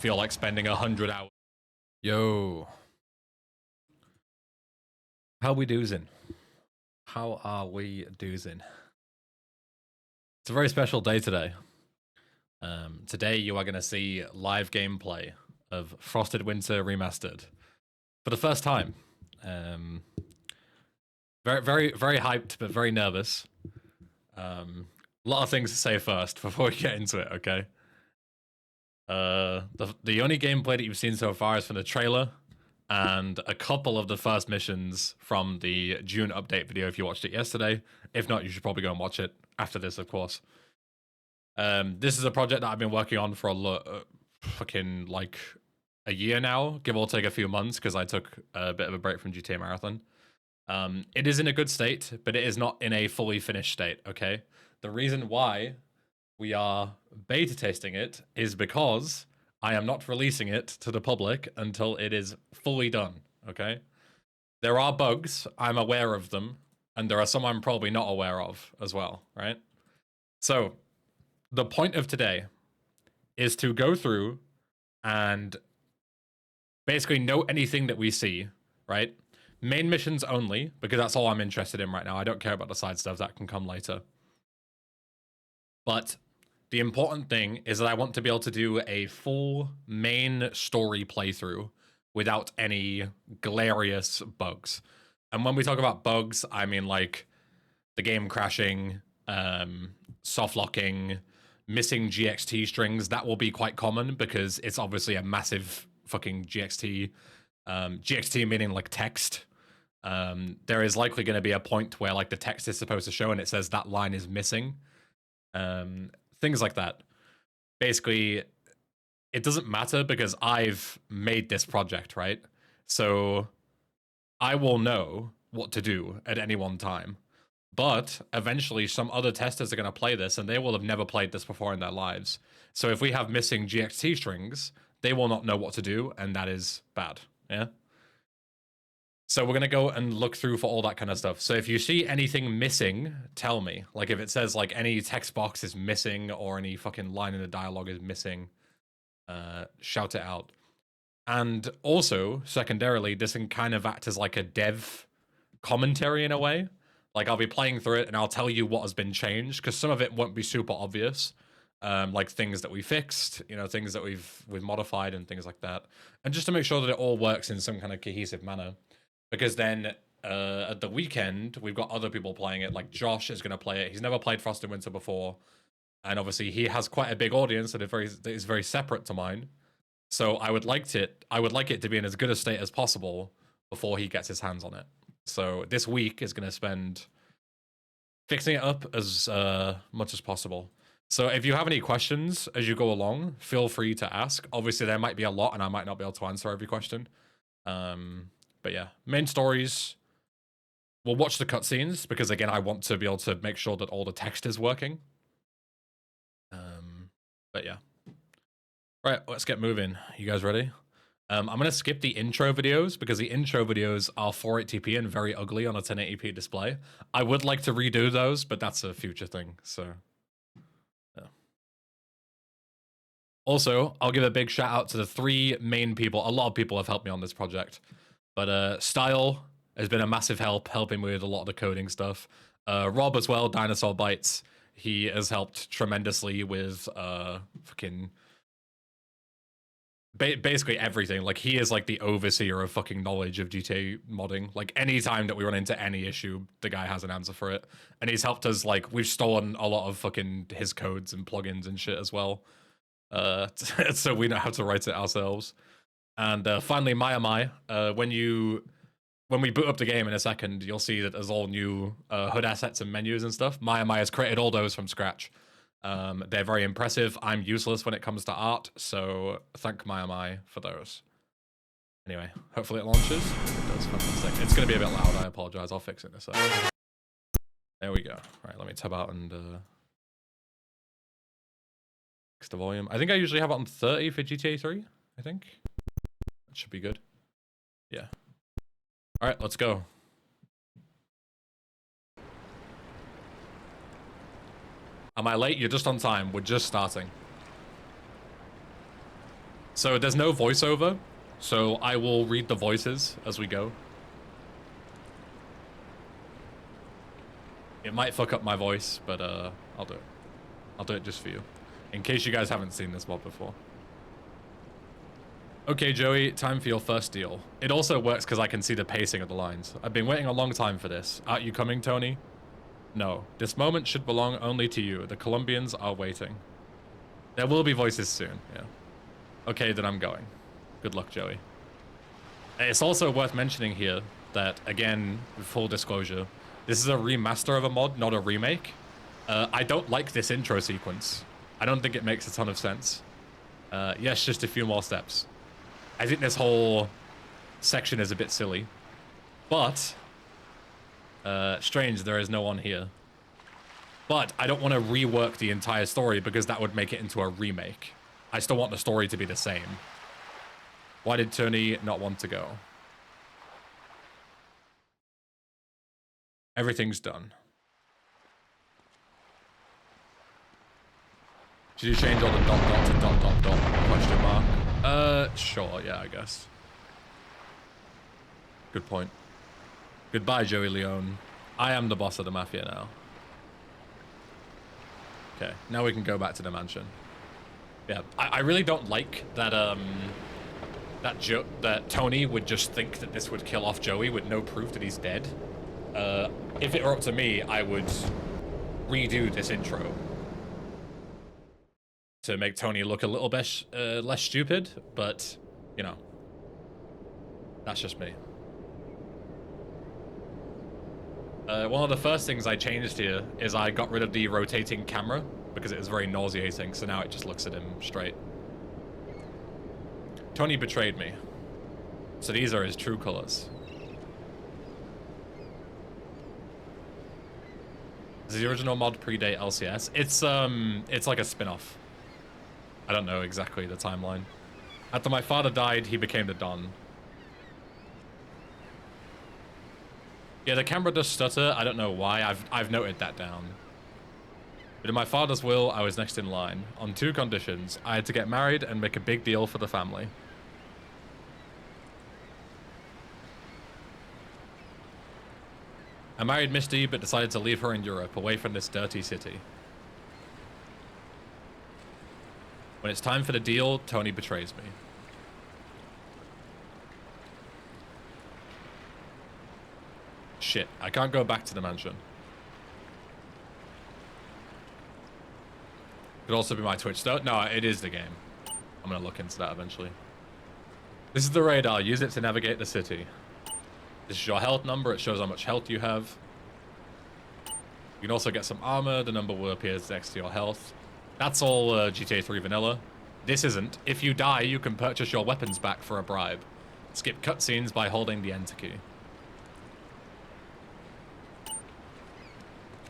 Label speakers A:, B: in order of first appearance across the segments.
A: feel like spending 100 hours. Yo. How we doozin'? How are we doozin'? It's a very special day today. Today you are going to see live gameplay of Frosted Winter Remastered for the first time. Very hyped, but very nervous. A lot of things to say first before we get into it, okay? The only gameplay that you've seen so far is from the trailer and a couple of the first missions from the June update video if you watched it yesterday. If not, you should probably go and watch it after this, of course. This is a project that I've been working on for fucking like a year now, give or take a few months, because I took a bit of a break from GTA Marathon. It is in a good state, but it is not in a fully finished state, okay? The reason why we are beta testing it is because I am not releasing it to the public until it is fully done, okay? There are bugs, I'm aware of them, and there are some I'm probably not aware of as well, right? So, the point of today is to go through and basically note anything that we see, right? Main missions only, because that's all I'm interested in right now. I don't care about the side stuff, that can come later. But the important thing is that I want to be able to do a full main story playthrough without any glorious bugs. And when we talk about bugs, I mean like the game crashing, soft locking, missing GXT strings. That will be quite common because it's obviously a massive fucking GXT. GXT meaning like text. There is likely going to be a point where like the text is supposed to show and it says that line is missing. Things like that. Basically, it doesn't matter because I've made this project, right? So I will know what to do at any one time. But eventually some other testers are going to play this and they will have never played this before in their lives. So if we have missing GXT strings, they will not know what to do, and that is bad, yeah? So we're going to go and look through for all that kind of stuff. So if you see anything missing, tell me. Like if it says like any text box is missing or any fucking line in the dialogue is missing, shout it out. And also, secondarily, this can kind of act as like a dev commentary in a way. Like I'll be playing through it and I'll tell you what has been changed, because some of it won't be super obvious. Like things that we fixed, you know, things that we've modified and things like that. And just to make sure that it all works in some kind of cohesive manner. Because then at the weekend, we've got other people playing it. Like Josh is going to play it. He's never played Frosted Winter before. And obviously he has quite a big audience that is very separate to mine. So I would like it to be in as good a state as possible before he gets his hands on it. So this week is going to spend fixing it up as much as possible. So if you have any questions as you go along, feel free to ask. Obviously there might be a lot and I might not be able to answer every question. But yeah, main stories. We'll watch the cutscenes because again, I want to be able to make sure that all the text is working. But yeah. Right, let's get moving. You guys ready? I'm gonna skip the intro videos because the intro videos are 480p and very ugly on a 1080p display. I would like to redo those, but that's a future thing, so. Yeah. Also, I'll give a big shout out to the 3 main people. A lot of people have helped me on this project. But Style has been a massive help, helping with a lot of the coding stuff. Rob as well, Dinosaur Bites. He has helped tremendously with fucking basically everything. Like he is like the overseer of fucking knowledge of GTA modding. Like any time that we run into any issue, the guy has an answer for it. And he's helped us, like we've stolen a lot of fucking his codes and plugins and shit as well. So we know how to write it ourselves. And finally, Mai, when we boot up the game in a second, you'll see that there's all new HUD assets and menus and stuff. Mai has created all those from scratch. They're very impressive. I'm useless when it comes to art, so thank Mai for those. Anyway, hopefully it launches. It does, fantastic. It's going to be a bit loud, I apologize. I'll fix it in a sec. There we go. Right, let me tab out and fix the volume. I think I usually have it on 30 for GTA 3, I think. That should be good. Yeah. All right, let's go. Am I late? You're just on time. We're just starting. So there's no voiceover, so I will read the voices as we go. It might fuck up my voice, but I'll do it. I'll do it just for you, in case you guys haven't seen this mod before. Okay, Joey, time for your first deal. It also works because I can see the pacing of the lines. I've been waiting a long time for this. Aren't you coming, Tony? No. This moment should belong only to you. The Colombians are waiting. There will be voices soon, yeah. Okay, then I'm going. Good luck, Joey. It's also worth mentioning here that, again, full disclosure, this is a remaster of a mod, not a remake. I don't like this intro sequence. I don't think it makes a ton of sense. Yes, just a few more steps. I think this whole section is a bit silly. But, strange, there is no one here. But I don't want to rework the entire story because that would make it into a remake. I still want the story to be the same. Why did Tony not want to go? Everything's done. Should you change all the dot to dot question mark? Sure, yeah, I guess. Good point. Goodbye, Joey Leone. I am the boss of the Mafia now. Okay, now we can go back to the mansion. Yeah, I really don't like that, that Tony would just think that this would kill off Joey with no proof that he's dead. If it were up to me, I would redo this intro to make Tony look a little bit less stupid, but, you know, that's just me. One of the first things I changed here is I got rid of the rotating camera because it was very nauseating, so now it just looks at him straight. Tony betrayed me. So these are his true colors. Does the original mod predate LCS? It's like a spin-off. I don't know exactly the timeline. After my father died, he became the Don. Yeah, the camera does stutter. I don't know why. I've noted that down. But in my father's will, I was next in line. On 2 conditions. I had to get married and make a big deal for the family. I married Misty, but decided to leave her in Europe, away from this dirty city. When it's time for the deal, Tony betrays me. Shit, I can't go back to the mansion. Could also be my Twitch though. No, it is the game. I'm gonna look into that eventually. This is the radar. Use it to navigate the city. This is your health number. It shows how much health you have. You can also get some armor. The number will appear next to your health. That's all GTA 3 vanilla. This isn't. If you die, you can purchase your weapons back for a bribe. Skip cutscenes by holding the enter key.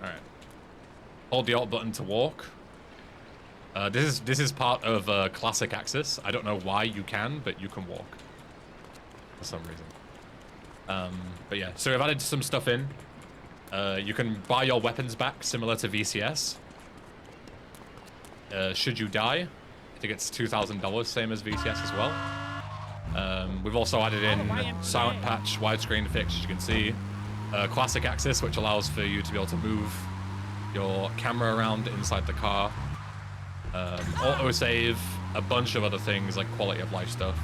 A: Alright. Hold the alt button to walk. This is part of classic access. I don't know why you can, but you can walk. For some reason. But yeah, so I've added some stuff in. You can buy your weapons back, similar to VCS. Should you die, I think it's $2,000, same as VCS as well. We've also added in silent patch, widescreen fix, as you can see. Classic access, which allows for you to be able to move your camera around inside the car. Autosave, a bunch of other things like quality of life stuff.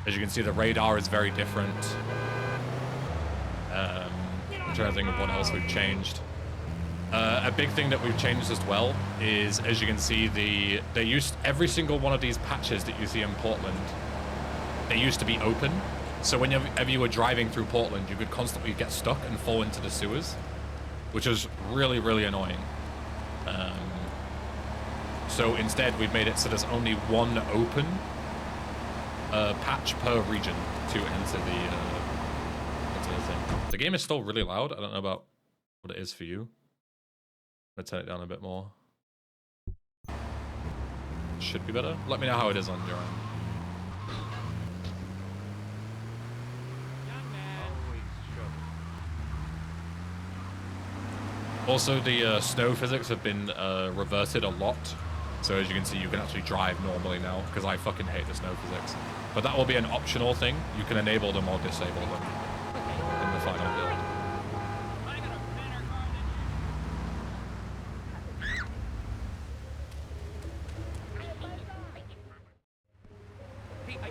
A: As you can see, the radar is very different. I'm trying to think of what else we've changed. A big thing that we've changed as well is, as you can see, they used every single one of these patches that you see in Portland. They used to be open, so whenever you were driving through Portland, you could constantly get stuck and fall into the sewers, which was really, really annoying. So instead, we've made it so there's only one open patch per region to enter the thing. The game is still really loud. I don't know about what it is for you. I'm gonna turn it down a bit more. Should be better. Let me know how it is on your end. Also, the snow physics have been reverted a lot So as you can see, you can actually drive normally now, because I fucking hate the snow physics. But that will be an optional thing. You can enable them or disable them in the final build.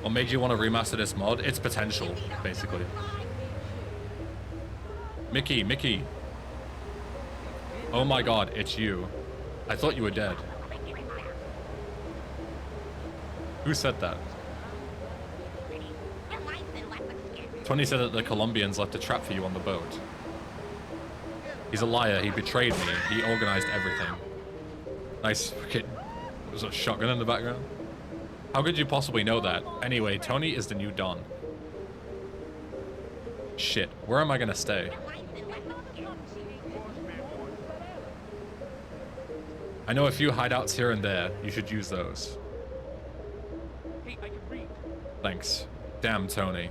A: What made you want to remaster this mod? Its potential, basically. Mickey. Oh my god, it's you. I thought you were dead. Who said that? Tony said that the Colombians left a trap for you on the boat. He's a liar. He betrayed me. He organized everything. Nice. There's a shotgun in the background. How could you possibly know that? Anyway, Tony is the new Don. Shit. Where am I gonna stay? I know a few hideouts here and there. You should use those. Thanks. Damn, Tony.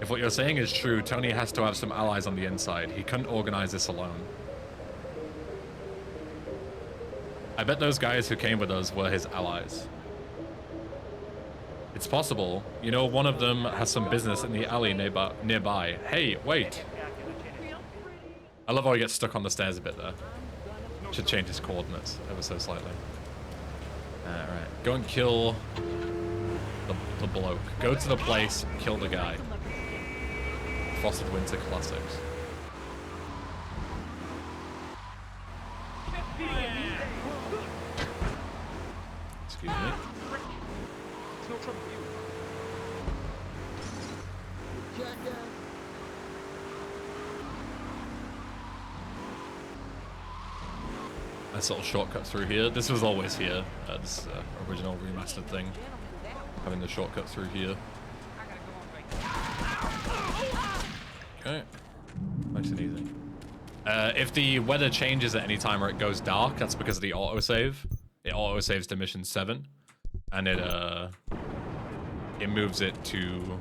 A: If what you're saying is true, Tony has to have some allies on the inside. He couldn't organize this alone. I bet those guys who came with us were his allies. It's possible. You know, one of them has some business in the alley nearby. Hey, wait. I love how he gets stuck on the stairs a bit there. Should change his coordinates ever so slightly. Alright. Go and kill the bloke. Go to the place, kill the guy. Frosted Winter Classics. Excuse me. Nice little shortcut through here. This was always here. This original remastered thing. Having the shortcut through here. Okay. Nice and easy. If the weather changes at any time or it goes dark, that's because of the autosave. It autosaves to mission 7. And it moves it to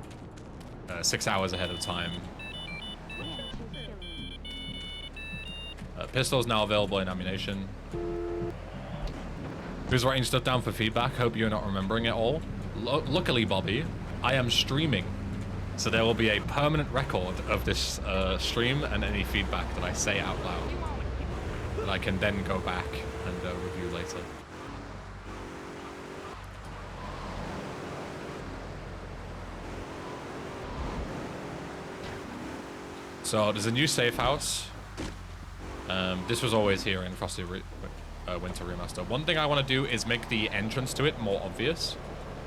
A: 6 hours ahead of time. Pistol's now available in ammunition. Who's writing stuff down for feedback? Hope you're not remembering it all. Luckily, Bobby, I am streaming. So there will be a permanent record of this stream and any feedback that I say out loud. That I can then go back and review later. So there's a new safe house. This was always here in Frosty Winter Remaster. One thing I want to do is make the entrance to it more obvious.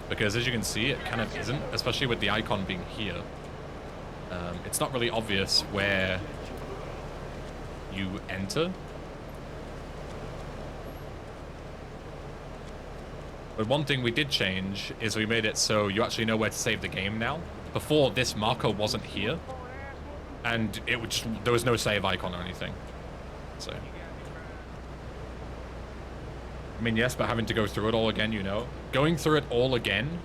A: Because as you can see, it kind of isn't, especially with the icon being here. It's not really obvious where you enter. But one thing we did change is we made it so you actually know where to save the game now. Before, this marker wasn't here. And it would just, there was no save icon or anything. So, I mean, yes, but having to go through it all again, you know. Going through it all again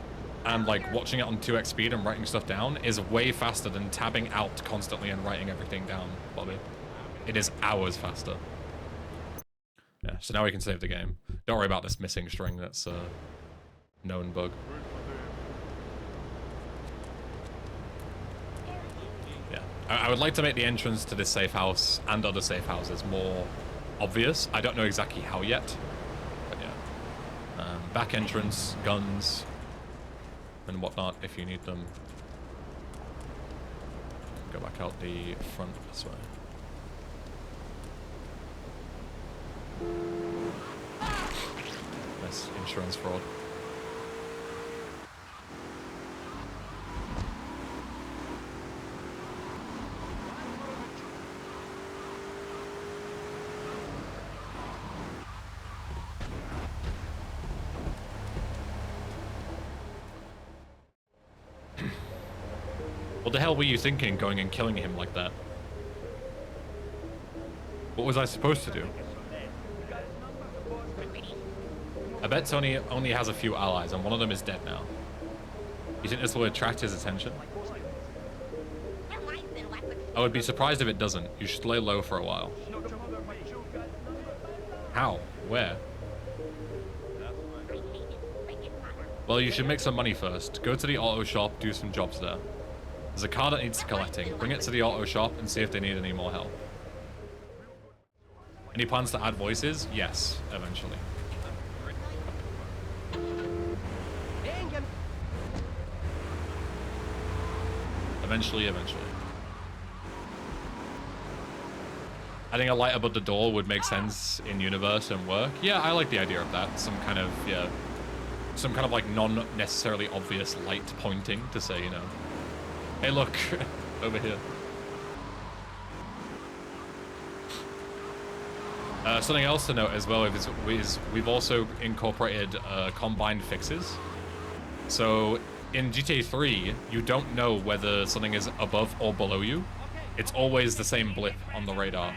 A: and, like, watching it on 2x speed and writing stuff down is way faster than tabbing out constantly and writing everything down, Bobby. It is hours faster. Yeah, so now we can save the game. Don't worry about this missing string, that's a known bug. Yeah, I would like to make the entrance to this safe house and other safe houses more obvious. I don't know exactly how yet. Back entrance, guns, and whatnot if you need them. Go back out the front this way. Nice insurance fraud. What the hell were you thinking going and killing him like that? What was I supposed to do? I bet Tony only has a few allies and one of them is dead now. You think this will attract his attention? I would be surprised if it doesn't. You should lay low for a while. How? Where? Well, you should make some money first. Go to the auto shop, do some jobs there. There's a car that needs collecting. Bring it to the auto shop and see if they need any more help. Any plans to add voices? Yes, eventually. Eventually. Adding a light above the door would make sense in universe and work. Yeah, I like the idea of that. Some kind of like non-necessarily obvious light pointing to say, you know, hey, look, over here. Something else to note as well is we've also incorporated combined fixes. So in GTA 3, you don't know whether something is above or below you. It's always the same blip on the radar.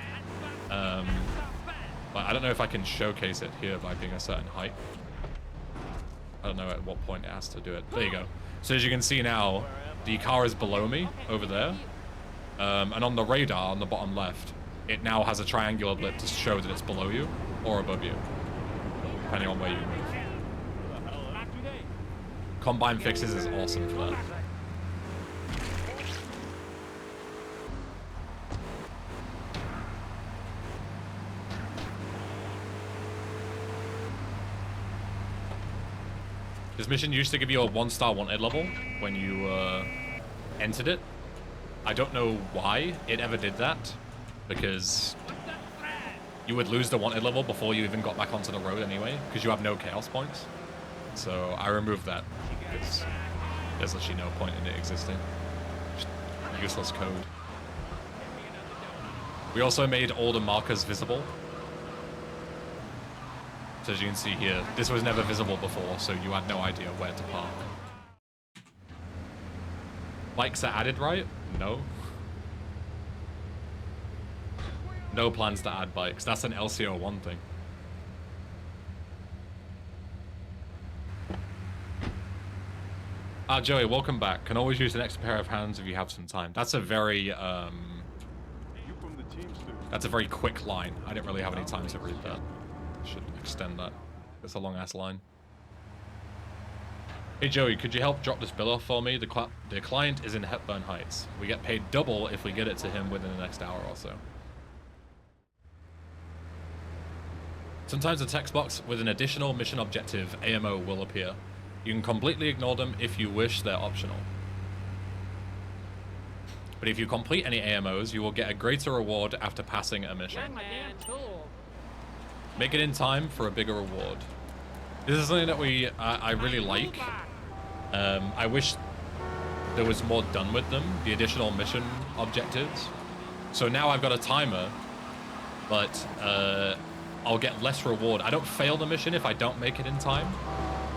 A: But I don't know if I can showcase it here by being a certain height. I don't know at what point it has to do it. There you go. So as you can see now, the car is below me over there. And on the radar on the bottom left, it now has a triangular blip to show that it's below you or above you, depending on where you move. Combine fixes is awesome for that. This mission used to give you a 1-star wanted level when you entered it. I don't know why it ever did that, because you would lose the wanted level before you even got back onto the road anyway, because you have no chaos points. So I removed that because there's actually no point in it existing. Just useless code. We also made all the markers visible. So as you can see here, this was never visible before, so you had no idea where to park. Bikes are added, right? No. No plans to add bikes. That's an LCO1 thing. Joey, welcome back. Can always use an extra pair of hands if you have some time. That's a very, that's a very quick line. I didn't really have any time to read that. Should extend that. It's a long-ass line. Hey Joey, could you help drop this bill off for me? The client is in Hepburn Heights. We get paid double if we get it to him within the next hour or so. Sometimes a text box with an additional mission objective, AMO, will appear. You can completely ignore them if you wish, they're optional. But if you complete any AMOs, you will get a greater reward after passing a mission. Make it in time for a bigger reward. This is something that I really like. I wish there was more done with them, the additional mission objectives. So now I've got a timer, but I'll get less reward. I don't fail the mission if I don't make it in time.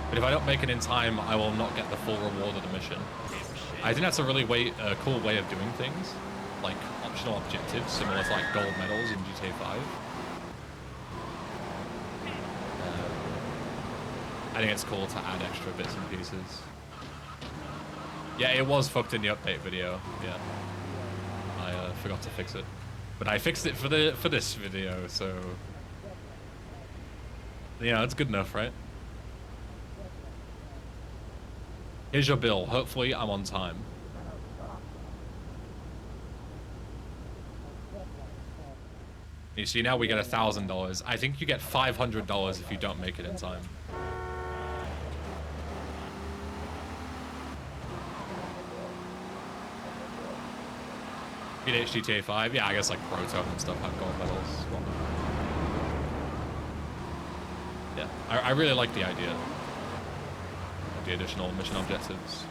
A: But if I don't make it in time, I will not get the full reward of the mission. I think that's a really cool way of doing things, like optional objectives, similar to like gold medals in GTA 5. I think it's cool to add extra bits and pieces. Yeah, it was fucked in the update video. Yeah, I forgot to fix it, but I fixed it for this video, so yeah, it's good enough, right? Here's your bill. Hopefully, I'm on time. You see, now we get $1,000. I think you get $500 if you don't make it in time. In GTA 5, yeah, I guess like Proton and stuff have gold medals as well. Yeah, I really like the idea of the additional mission objectives.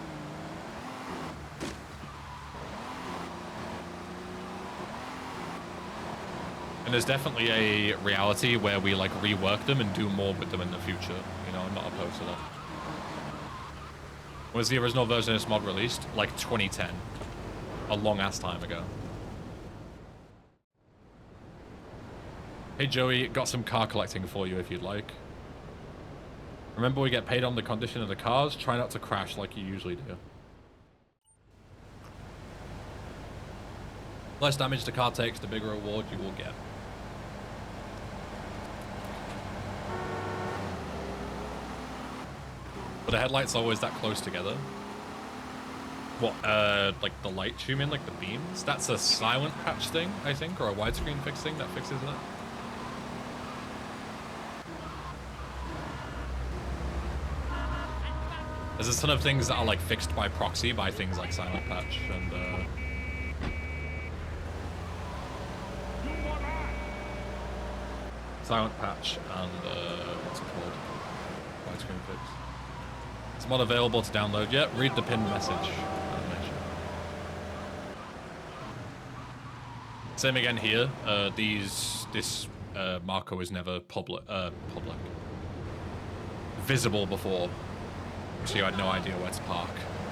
A: And there's definitely a reality where we like rework them and do more with them in the future. You know, I'm not opposed to that. When was the original version of this mod released? Like 2010. A long ass time ago. Hey Joey, got some car collecting for you if you'd like. Remember, we get paid on the condition of the cars. Try not to crash like you usually do. Less damage the car takes, the bigger reward you will get. But the headlights always that close together. What, like the lights you mean, like the beams? That's a silent patch thing, I think, or a widescreen fix thing that fixes that. There's a ton of things that are like fixed by proxy by things like silent patch and silent patch and what's it called? Widescreen fix. It's not available to download yet. Read the pinned message animation. Same again here. This marker was never public visible before, so you had no idea where to park.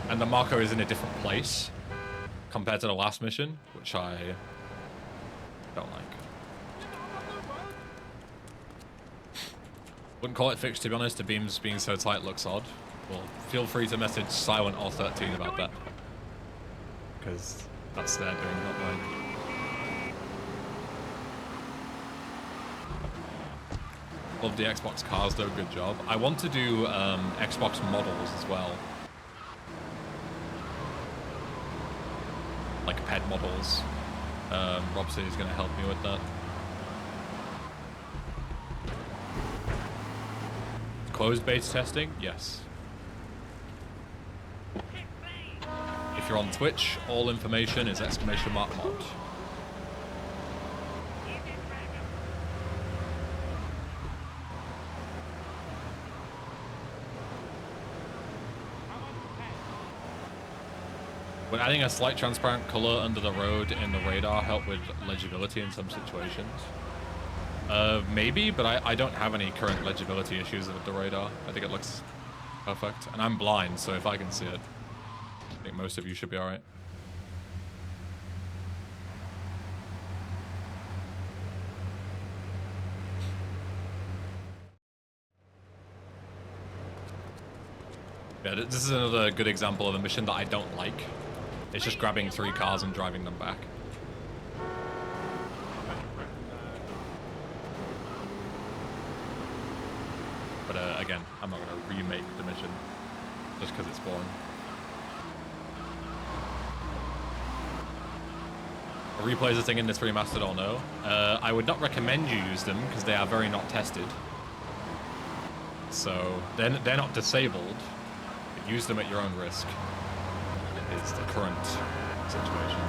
A: And the marker is in a different place compared to the last mission, which I don't like. Wouldn't call it fixed, to be honest. The beams being so tight looks odd. Well, feel free to message Silent or 13 about that, because that's their doing, not mine. Love the Xbox cars though, good job. I want to do Xbox models as well. Like pet models. Rob said he's going to help me with that. Closed beta testing? Yes. If you're on Twitch, all information is !mod. Would adding a slight transparent color under the road in the radar help with legibility in some situations? Maybe, but I don't have any current legibility issues with the radar. I think it looks perfect. And I'm blind, so if I can see it, I think most of you should be alright. Yeah, this is another good example of a mission that I don't like. It's just grabbing 3 cars and driving them back. But again, I'm not going to remake the mission just because it's boring. Are replays a thing in this remastered or no? I would not recommend you use them because they are very not tested. So they're not disabled, but use them at your own risk. Is the current situation.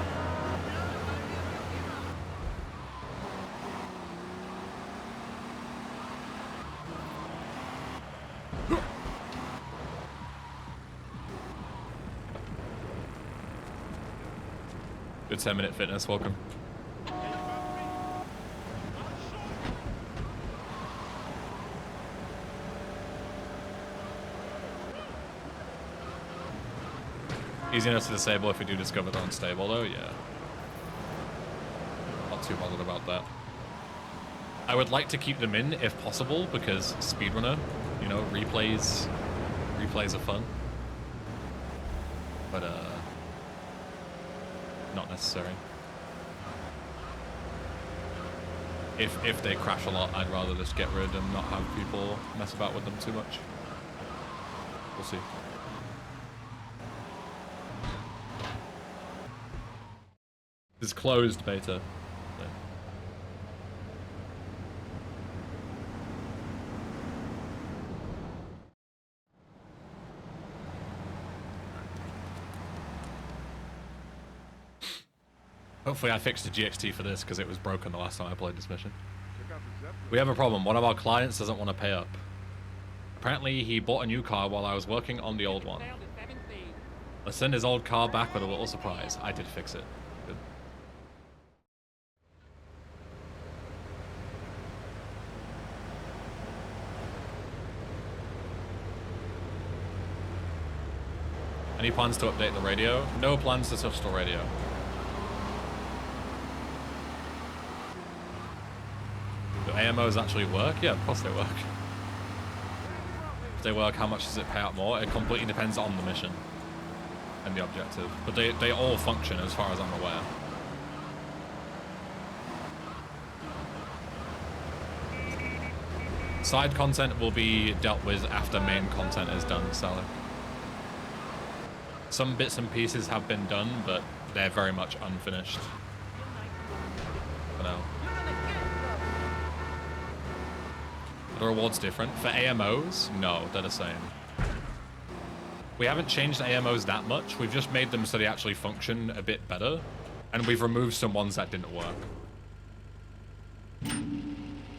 A: Good 10-minute fitness, welcome. Easy enough to disable if we do discover they're unstable though, yeah. Not too bothered about that. I would like to keep them in if possible because speedrunner, you know, replays are fun. But not necessary. If they crash a lot, I'd rather just get rid and not have people mess about with them too much. We'll see. It's closed beta. So. Hopefully I fixed the GXT for this because it was broken the last time I played this mission. We have a problem. One of our clients doesn't want to pay up. Apparently he bought a new car while I was working on the old one. Let's send his old car back with a little surprise. I did fix it. Good. Any plans to update the radio? No plans to touch the radio. Do AMOs actually work? Yeah, of course they work. If they work, how much does it pay out more? It completely depends on the mission and the objective. But they all function as far as I'm aware. Side content will be dealt with after main content is done, Sally. Some bits and pieces have been done, but they're very much unfinished for now. Are the rewards different? For AMOs? No, they're the same. We haven't changed AMOs that much. We've just made them so they actually function a bit better. And we've removed some ones that didn't work.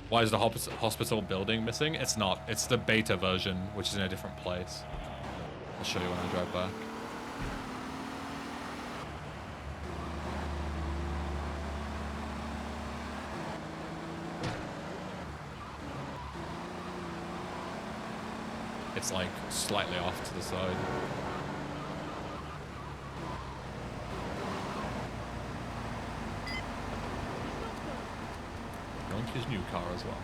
A: Why is the hospital building missing? It's not. It's the beta version, which is in a different place. I'll show you when I drive back. It's like slightly off to the side. Going to his new car as well.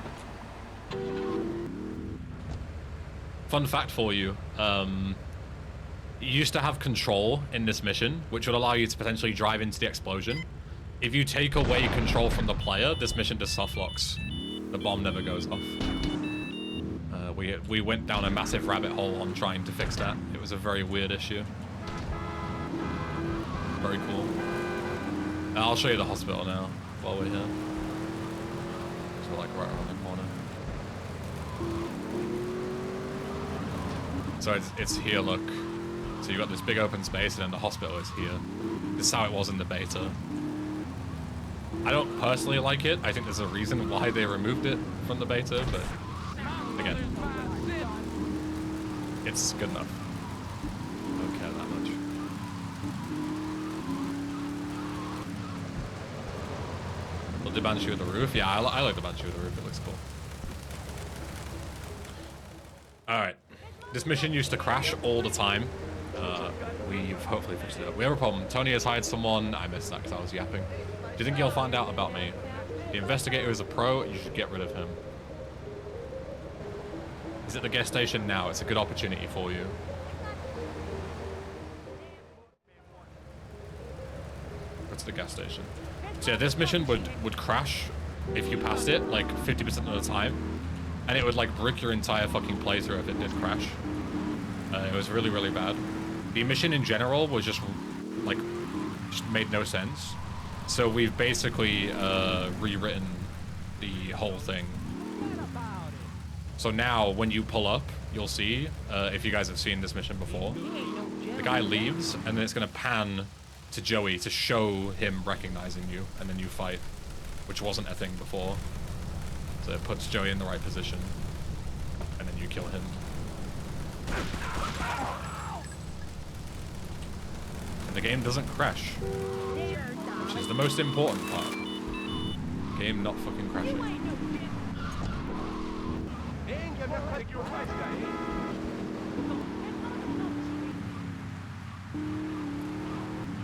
A: Fun fact for you, you used to have control in this mission, which would allow you to potentially drive into the explosion. If you take away control from the player, this mission just soft locks. The bomb never goes off. We went down a massive rabbit hole on trying to fix that. It was a very weird issue. Very cool. I'll show you the hospital now while we're here. So we're like right around the corner. So it's here, look. So you've got this big open space and then the hospital is here. This is how it was in the beta. I don't personally like it. I think there's a reason why they removed it from the beta, but again, it's good enough. I don't care that much. Well, the Banshee with the roof? Yeah, I like the Banshee with the roof. It looks cool. Alright. This mission used to crash all the time. We've hopefully fixed it up. We have a problem. Tony has hired someone. I missed that because I was yapping. Do you think he'll find out about me? The investigator is a pro. You should get rid of him. He's at the gas station now. It's a good opportunity for you. Go to the gas station. So yeah, this mission would crash if you passed it, like 50% of the time. And it would like brick your entire fucking playthrough if it did crash. It was really, really bad. The mission in general was just like, just made no sense. So we've basically rewritten the whole thing. So now when you pull up, you'll see, if you guys have seen this mission before, the guy leaves and then it's gonna pan to Joey to show him recognizing you, and then you fight, which wasn't a thing before. So it puts Joey in the right position, and then you kill him. And the game doesn't crash, which is the most important part. Game not fucking crashing.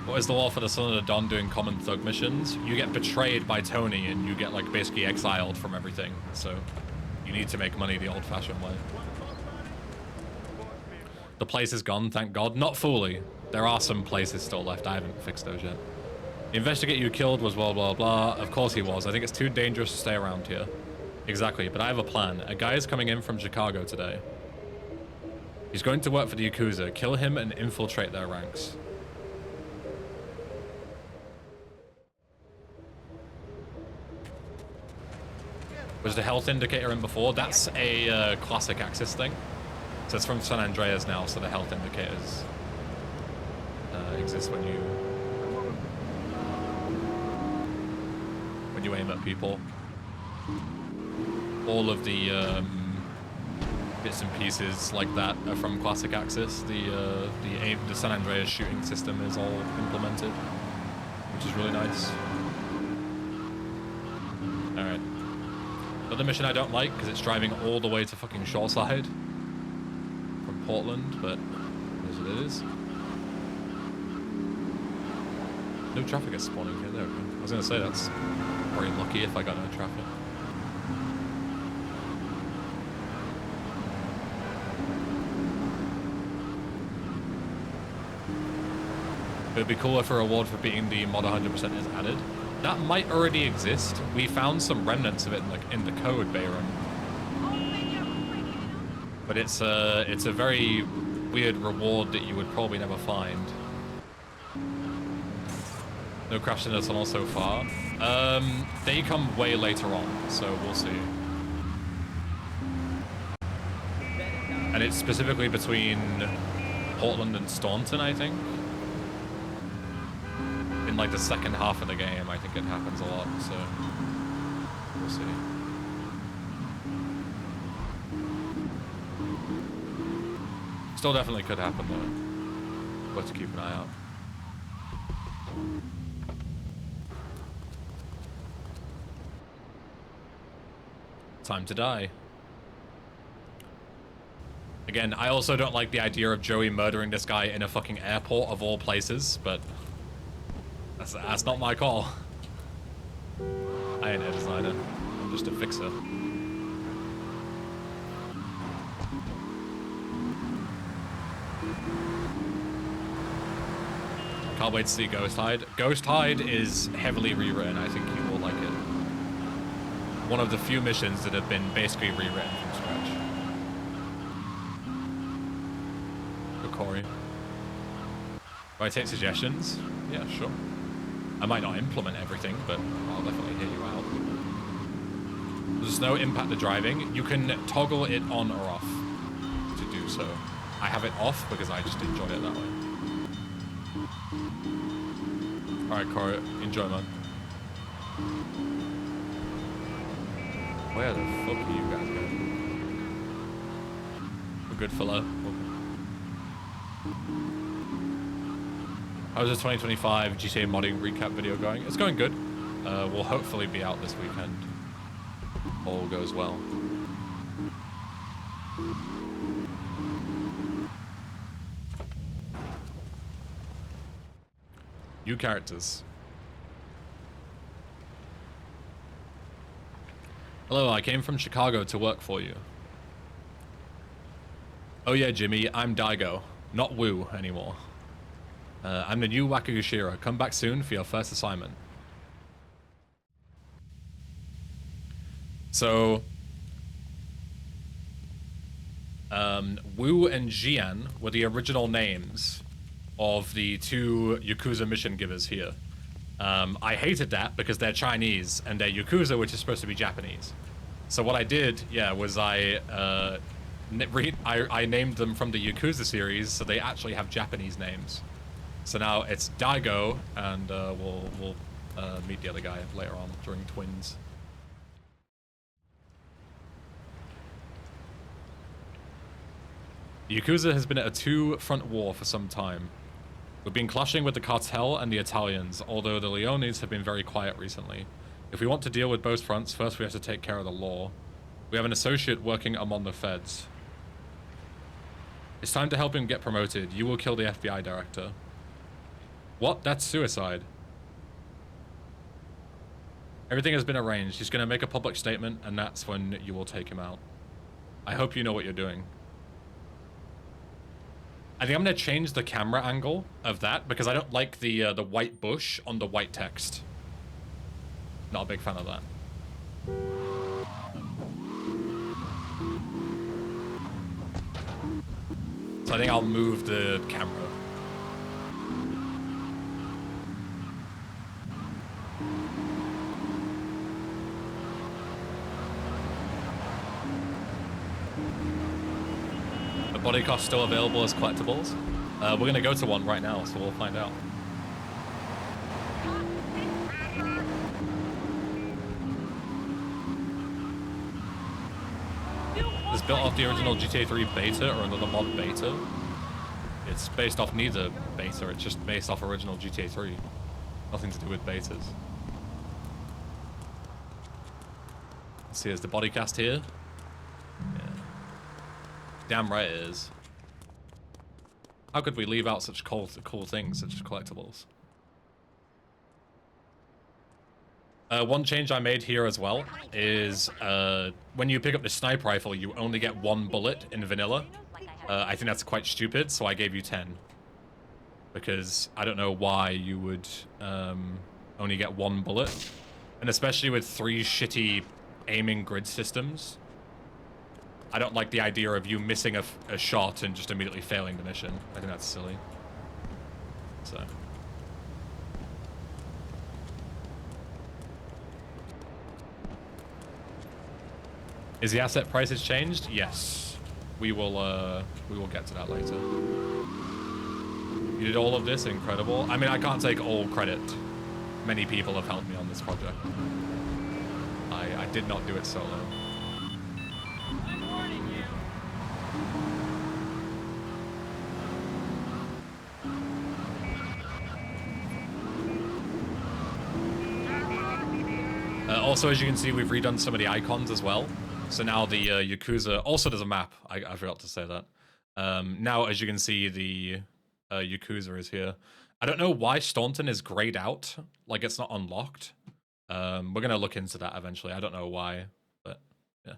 A: What is the law for the Son of the Don doing common thug missions? You get betrayed by Tony and you get like basically exiled from everything. So you need to make money the old-fashioned way. The place is gone, thank God. Not fully. There are some places still left. I haven't fixed those yet. The investigator you killed was blah, blah, blah. Of course he was. I think it's too dangerous to stay around here. Exactly, but I have a plan. A guy is coming in from Chicago today. He's going to work for the Yakuza. Kill him and infiltrate their ranks. Was the health indicator in before? That's a classic Axis thing. So it's from San Andreas now, so the health indicators exist when you aim at people. All of the bits and pieces like that are from classic Axis. The San Andreas shooting system is all implemented, which is really nice. All right. Another mission I don't like because it's driving all the way to fucking Shoreside from Portland, but it is what it is. No traffic is spawning here. There we go. I was gonna say that's very lucky if I got no traffic. It would be cool if a reward for beating the mod 100% is added. That might already exist. We found some remnants of it in the code, Bayron. But it's a very weird reward that you would probably never find. No crash in the tunnel so far. They come way later on, so we'll see. And it's specifically between Portland and Staunton, I think. In like the second half of the game, I think it happens a lot, so we'll see. Still definitely could happen though. We'll have to keep an eye out. Time to die. Again, I also don't like the idea of Joey murdering this guy in a fucking airport of all places, but that's not my call. I ain't a designer. I'm just a fixer. Can't wait to see Ghost Hide. Ghost Hide is heavily rewritten. I think you will like it. One of the few missions that have been basically rewritten from scratch. Good Corey. Do I take suggestions? Yeah, sure. I might not implement everything, but I'll definitely hear you out. There's no impact to driving. You can toggle it on or off to do so. I have it off because I just enjoy it that way. Alright, Corey, enjoy, man. Where the fuck are you guys going? We're good, fella. How's the 2025 GTA modding recap video going? It's going good. We'll hopefully be out this weekend. All goes well. New characters. Hello, I came from Chicago to work for you. Oh yeah, Jimmy, I'm Daigo. Not Woo anymore. I'm the new Wakagushira. Come back soon for your first assignment. So, Wu and Jian were the original names of the two Yakuza mission givers here. I hated that because they're Chinese and they're Yakuza, which is supposed to be Japanese. So what I did, yeah, was I named them from the Yakuza series, so they actually have Japanese names. So now it's Daigo, and we'll meet the other guy later on during Twins. Yakuza has been at a two-front war for some time. We've been clashing with the cartel and the Italians, although the Leones have been very quiet recently. If we want to deal with both fronts, first we have to take care of the law. We have an associate working among the feds. It's time to help him get promoted. You will kill the FBI director. What? That's suicide. Everything has been arranged. He's going to make a public statement, and that's when you will take him out. I hope you know what you're doing. I think I'm going to change the camera angle of that, because I don't like the white bush on the white text. Not a big fan of that. So I think I'll move the camera. The body cost still available as collectibles? We're going to go to one right now, so we'll find out. It's built off the original GTA 3 beta or another mod beta. It's based off neither beta, it's just based off original GTA 3. Nothing to do with betas. Let's see, is the body cast here? Yeah. Damn right it is. How could we leave out such cool things, such as collectibles? One change I made here as well is when you pick up the sniper rifle, you only get one bullet in vanilla. I think that's quite stupid, so I gave you 10. Because I don't know why you would only get one bullet. And especially with 3 shitty aiming grid systems, I don't like the idea of you missing a shot and just immediately failing the mission. I think that's silly. So. Is the asset prices changed? Yes. We will get to that later. You did all of this, incredible. I mean, I can't take all credit. Many people have helped me on this project. I did not do it solo.
B: I'm warning you.
A: Also, as you can see, we've redone some of the icons as well. So now the Yakuza also there's a map. I forgot to say that. Now, as you can see, the Yakuza is here. I don't know why Staunton is grayed out, like it's not unlocked. We're gonna look into that eventually. I don't know why, but yeah.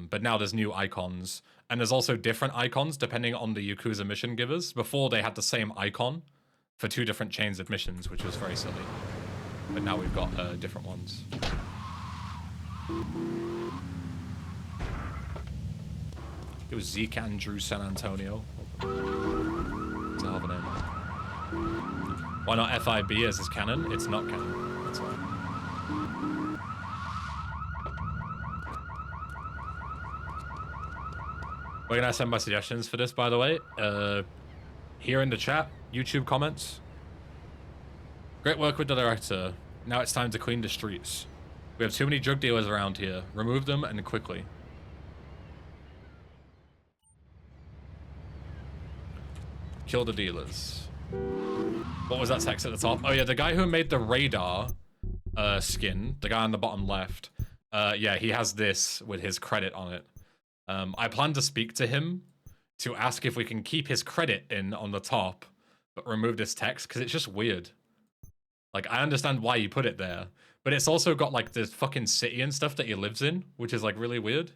A: But now there's new icons, and there's also different icons depending on the Yakuza mission givers. Before they had the same icon for 2 different chains of missions, which was very silly. But now we've got different ones. It was Zeke Andrew San Antonio. It's a hell of a name. Why not FIB as is canon? It's not canon. That's why. Where can I send my suggestions for this, by the way? Here in the chat, YouTube comments. Great work with the director. Now it's time to clean the streets. We have too many drug dealers around here. Remove them and quickly. Kill the dealers. What was that text at the top? Oh yeah, the guy who made the radar skin, the guy on the bottom left, yeah, he has this with his credit on it. I plan to speak to him to ask if we can keep his credit in on the top, but remove this text, because it's just weird. Like, I understand why you put it there, but it's also got, like, this fucking city and stuff that he lives in, which is, like, really weird.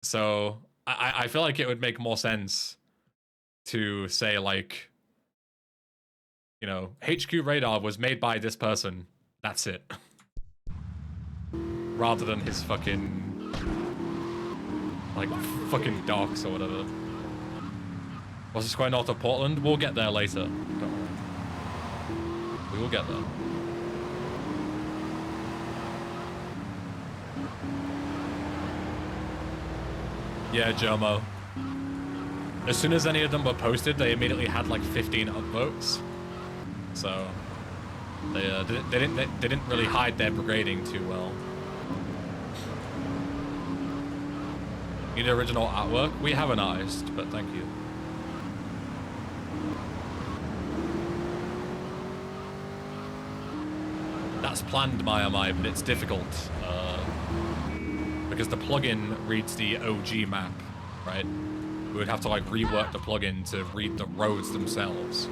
A: So, I feel like it would make more sense to say, like, you know, HQ Radar was made by this person. That's it. Rather than his fucking, like, fucking docks or whatever. Was it square north of Portland? We'll get there later. Don't worry. We will get there. Yeah, Jomo. As soon as any of them were posted, they immediately had like 15 upvotes. So they didn't really hide their brigading too well. Need original artwork? We have an artist, but thank you. That's planned, Maya, but it's difficult because the plugin reads the OG map, right? We would have to like rework the plugin to read the roads themselves,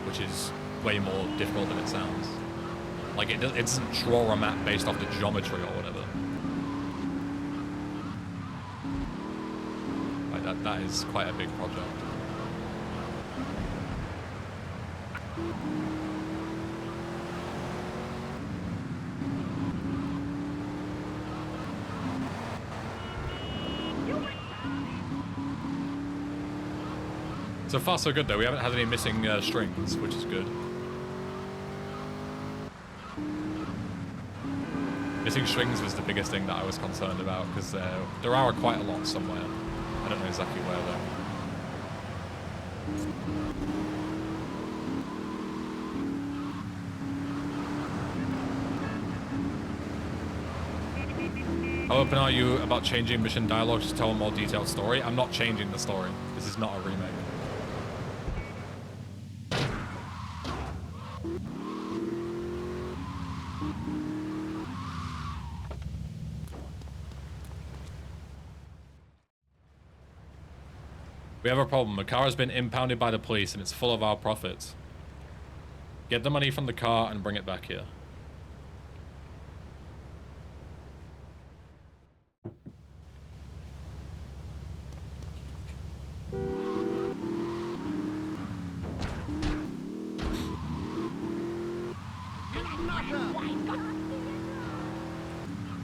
A: which is way more difficult than it sounds. Like it doesn't draw a map based off the geometry or whatever. Like that is quite a big project. So far, so good, though. We haven't had any missing strings, which is good. Missing strings was the biggest thing that I was concerned about, because there are quite a lot somewhere. I don't know exactly where, though. How open are you about changing mission dialogues to tell a more detailed story? I'm not changing the story. This is not a remake. We have a problem. A car has been impounded by the police and it's full of our profits. Get the money from the car and bring it back here.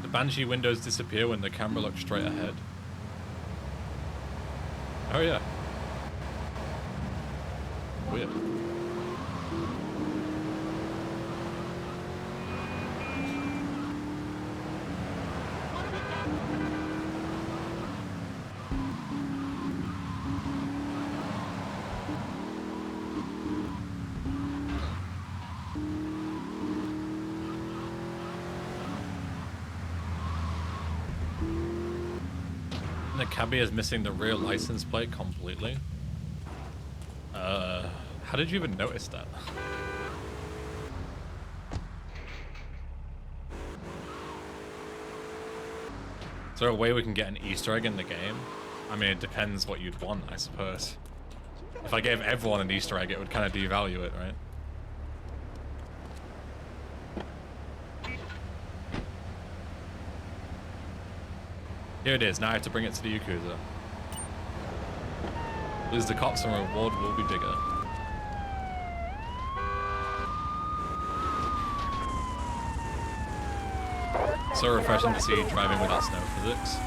A: The Banshee windows disappear when the camera looks straight ahead. Oh yeah. Weird. The cabbie is missing the rear license plate completely. How did you even notice that? Is there a way we can get an Easter egg in the game? I mean, it depends what you'd want, I suppose. If I gave everyone an Easter egg, it would kind of devalue it, right? Here it is. Now I have to bring it to the Yakuza. Lose the cops and reward will be bigger. So refreshing to see driving without snow physics.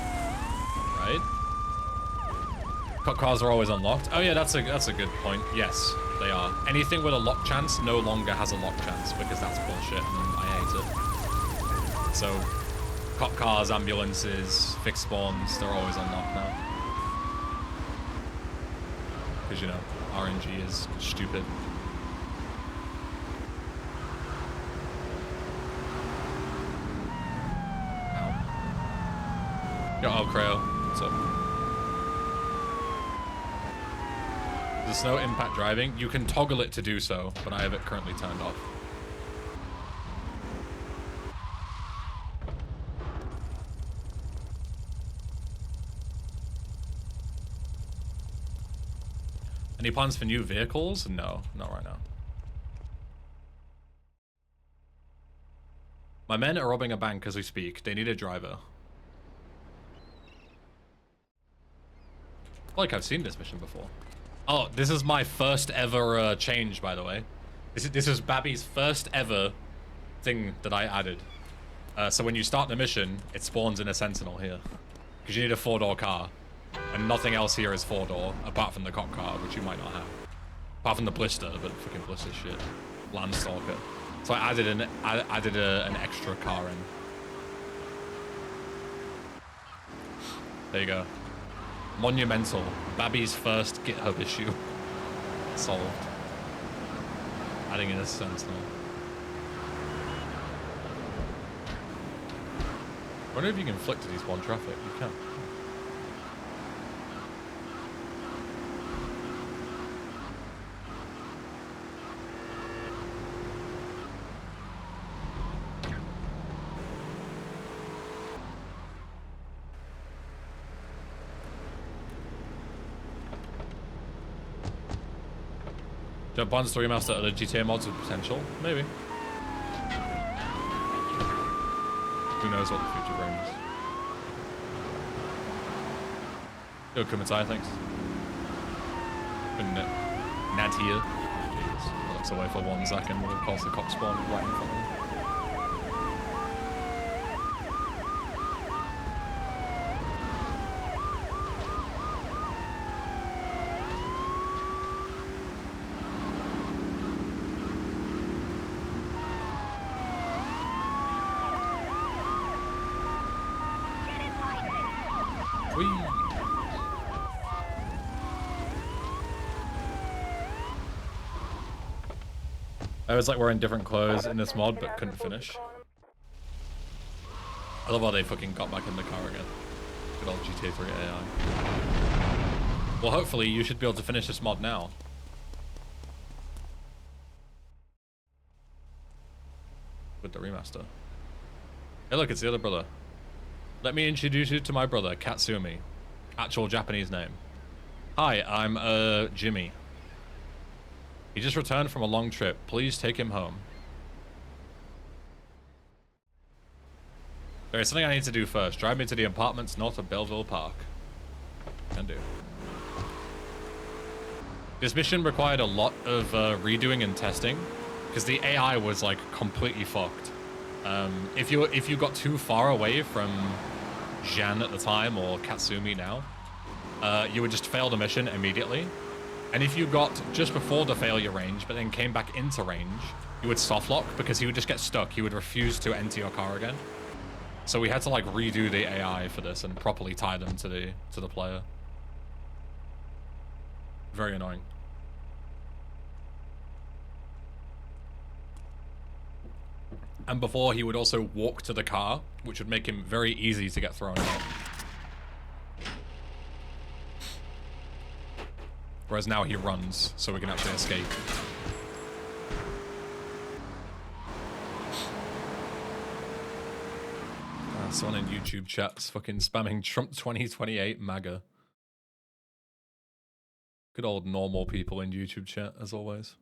A: Right? Cop cars are always unlocked. Oh yeah, that's a good point. Yes, they are. Anything with a lock chance no longer has a lock chance because that's bullshit and I hate it. So cop cars, ambulances, fixed spawns, they're always unlocked now. Because, you know, RNG is stupid. Ow. Yo, Creo, what's up? Does snow impact driving? You can toggle it to do so, but I have it currently turned off. Any plans for new vehicles? No, not right now. My men are robbing a bank as we speak. They need a driver. I feel like I've seen this mission before. Oh, this is my first ever change, by the way. This is Babby's first ever thing that I added. So when you start the mission, it spawns in a Sentinel here. Because you need a 4-door car. And nothing else here is 4-door, apart from the cop car, which you might not have. Apart from the blister, but freaking blister shit. Landstalker. So I added an extra car in. There you go. Monumental. Babby's first GitHub issue. Solved. Adding in a Sentinel. I wonder if you can flick to these one traffic. You can. Jump on story master other GTA mods with potential? Maybe. Who knows what the future brings. Yo, Kumatai, thanks. And Nadia. Jeez. Looks away for 1 second. We'll cause the cop spawn right in front of him. I was like wearing different clothes in this mod, but couldn't finish. I love how they fucking got back in the car again. Good old GTA 3 AI. Well, hopefully you should be able to finish this mod now. With the remaster. Hey look, it's the other brother. Let me introduce you to my brother, Katsumi. Actual Japanese name. Hi, I'm, Jimmy. He just returned from a long trip. Please take him home. There is something I need to do first. Drive me to the apartments north of Belleville Park. Can do. This mission required a lot of redoing and testing because the AI was like completely fucked. If you got too far away from Jan at the time or Katsumi now, you would just fail the mission immediately. And if you got just before the failure range, but then came back into range, you would soft lock because he would just get stuck. He would refuse to enter your car again. So we had to like redo the AI for this and properly tie them to the player. Very annoying. And before, he would also walk to the car, which would make him very easy to get thrown out. Whereas now he runs, so we can actually escape. Someone in YouTube chat's fucking spamming Trump 2028 MAGA. Good old normal people in YouTube chat, as always.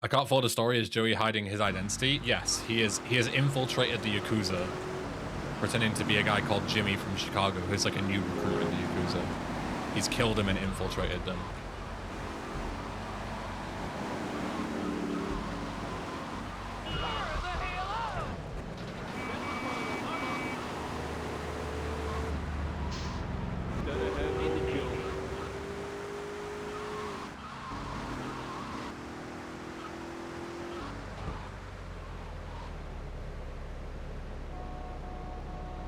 A: I can't follow the story. Is Joey hiding his identity? Yes, he has infiltrated the Yakuza, pretending to be a guy called Jimmy from Chicago, who's like a new recruit in the Yakuza. He's killed him and infiltrated them.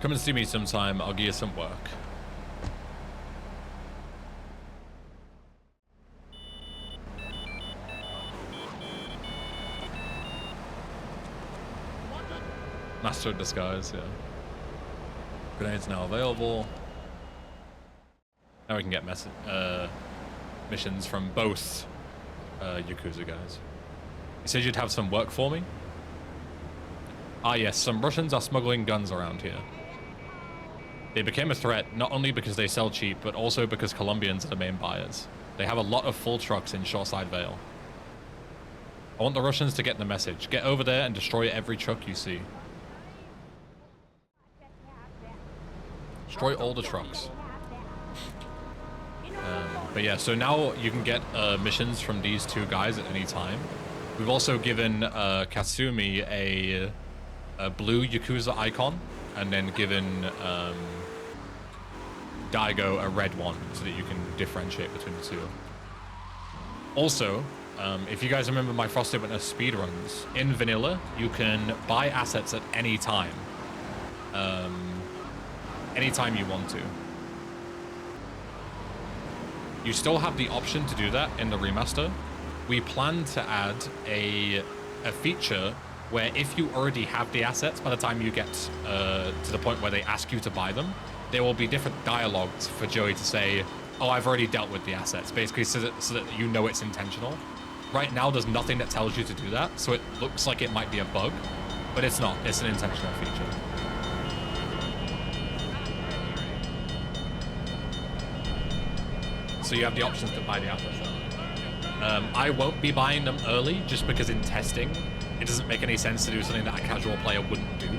A: Come and see me sometime, I'll give you some work. Master of Disguise, yeah. Grenades now available. Now we can get missions from both Yakuza guys. You said you'd have some work for me? Ah yes, some Russians are smuggling guns around here. They became a threat not only because they sell cheap, but also because Colombians are the main buyers. They have a lot of full trucks in Shoreside Vale. I want the Russians to get the message. Get over there and destroy every truck you see. Destroy all the trucks. But yeah, so now you can get missions from these two guys at any time. We've also given Katsumi a blue Yakuza icon, and then given Daigo a red one, so that you can differentiate between the two. Also, if you guys remember my Frosted Witness speedruns, in vanilla, you can buy assets at any time. Anytime you want to. You still have the option to do that in the remaster. We plan to add a feature where if you already have the assets by the time you get to the point where they ask you to buy them, there will be different dialogues for Joey to say, oh, I've already dealt with the assets, basically so that you know it's intentional. Right now, there's nothing that tells you to do that, so it looks like it might be a bug, but it's not. It's an intentional feature. So you have the options to buy the assets. I won't be buying them early, just because in testing, it doesn't make any sense to do something that a casual player wouldn't do.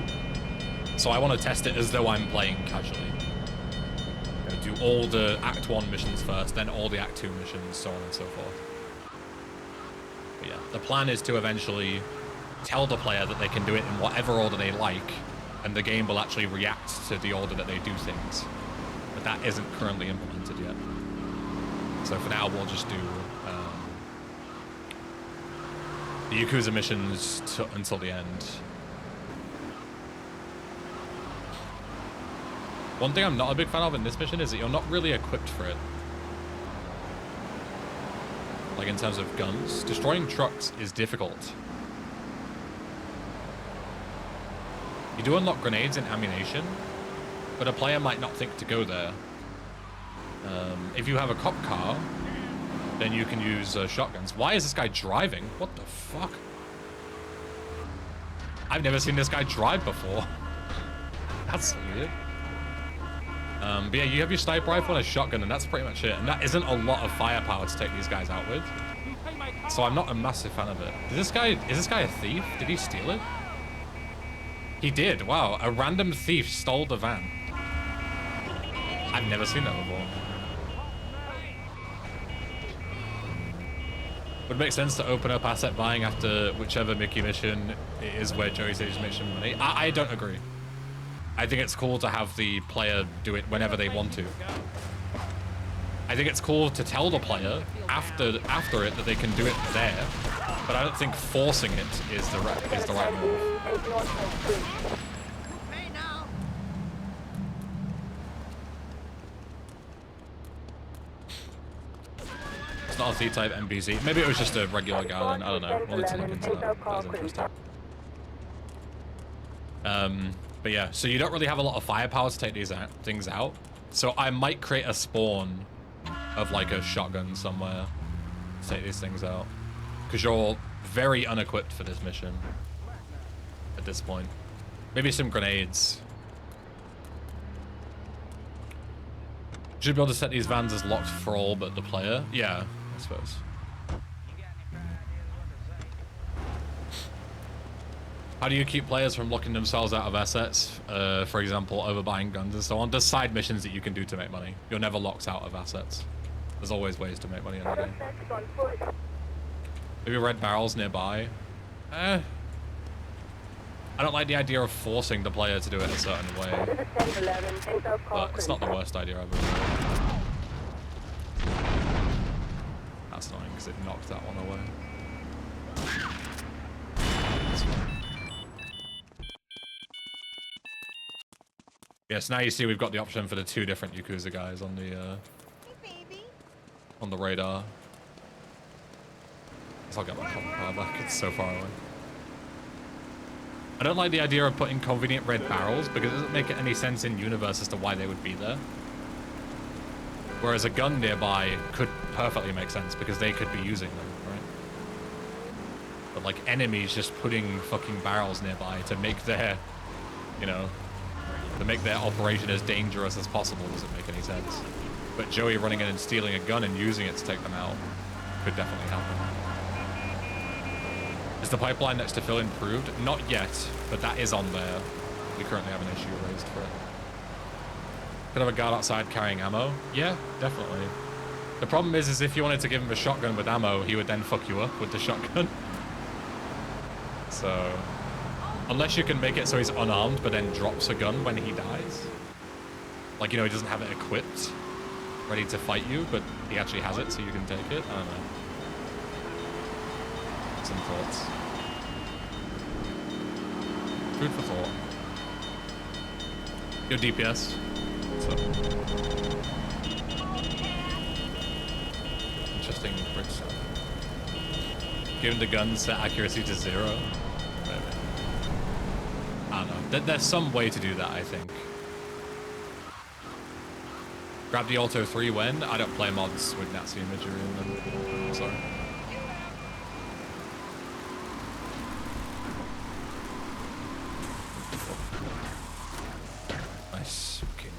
A: So I want to test it as though I'm playing casually. Do all the Act 1 missions first, then all the Act 2 missions, so on and so forth. But yeah, the plan is to eventually tell the player that they can do it in whatever order they like, and the game will actually react to the order that they do things. But that isn't currently implemented yet. So for now, we'll just do the Yakuza missions until the end. One thing I'm not a big fan of in this mission is that you're not really equipped for it. Like in terms of guns, destroying trucks is difficult. You do unlock grenades and ammunition, but a player might not think to go there. If you have a cop car, then you can use shotguns. Why is this guy driving? What the fuck? I've never seen this guy drive before. That's weird. But yeah, you have your sniper rifle and a shotgun, and that's pretty much it. And that isn't a lot of firepower to take these guys out with. So I'm not a massive fan of it. Is this guy a thief? Did he steal it? He did. Wow, a random thief stole the van. I've never seen that before. Would make sense to open up asset buying after whichever Mickey mission is where Joey saves mission money. I don't agree. I think it's cool to have the player do it whenever they want to. I think it's cool to tell the player after it that they can do it there, but I don't think forcing it is the right move. It's not a C-type NPC. Maybe it was just a regular guy then. I don't know. We'll need to look into that. That was interesting. But yeah, so you don't really have a lot of firepower to take these things out. So I might create a spawn of like a shotgun somewhere to take these things out. Because you're very unequipped for this mission at this point. Maybe some grenades. Should be able to set these vans as locked for all but the player. Yeah, I suppose. How do you keep players from locking themselves out of assets? For example, overbuying guns and so on. There's side missions that you can do to make money. You're never locked out of assets. There's always ways to make money in the game. Maybe red barrels nearby. I don't like the idea of forcing the player to do it a certain way. But it's not the worst idea ever. That's annoying because it knocked that one away. Yes, now you see we've got the option for the 2 different Yakuza guys on the radar. Guess I'll get my car back. It's so far away. I don't like the idea of putting convenient red barrels because it doesn't make any sense in universe as to why they would be there. Whereas a gun nearby could perfectly make sense because they could be using them, right? But like enemies just putting fucking barrels nearby to make their, you know, to make their operation as dangerous as possible doesn't make any sense. But Joey running in and stealing a gun and using it to take them out could definitely happen. Is the pipeline next to Phil improved? Not yet, but that is on there. We currently have an issue raised for it. Could have a guard outside carrying ammo? Yeah, definitely. The problem is if you wanted to give him a shotgun with ammo, he would then fuck you up with the shotgun. So, unless you can make it so he's unarmed, but then drops a gun when he dies. Like, you know, he doesn't have it equipped, ready to fight you, but he actually has it so you can take it. I don't know. Some thoughts. Food for thought. Your DPS. So. Interesting bricks. Give the gun set accuracy to 0. Maybe. I don't know. There's some way to do that, I think. Grab the Auto 3 when? I don't play mods with Nazi imagery in them. Sorry. Nice. Okay.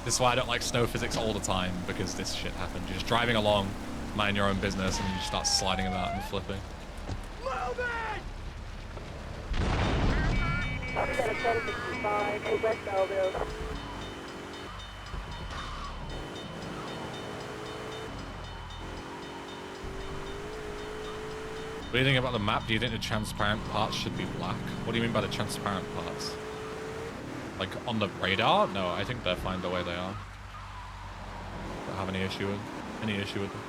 A: This is why I don't like snow physics all the time, because this shit happened. You're just driving along, mind your own business, and you just start sliding about and flipping.
B: Move it!
A: What do you think about the map? Do you think the transparent parts should be black? What do you mean by the transparent parts? Like on the radar? No, I think they're fine the way they are. Don't have any issue with them.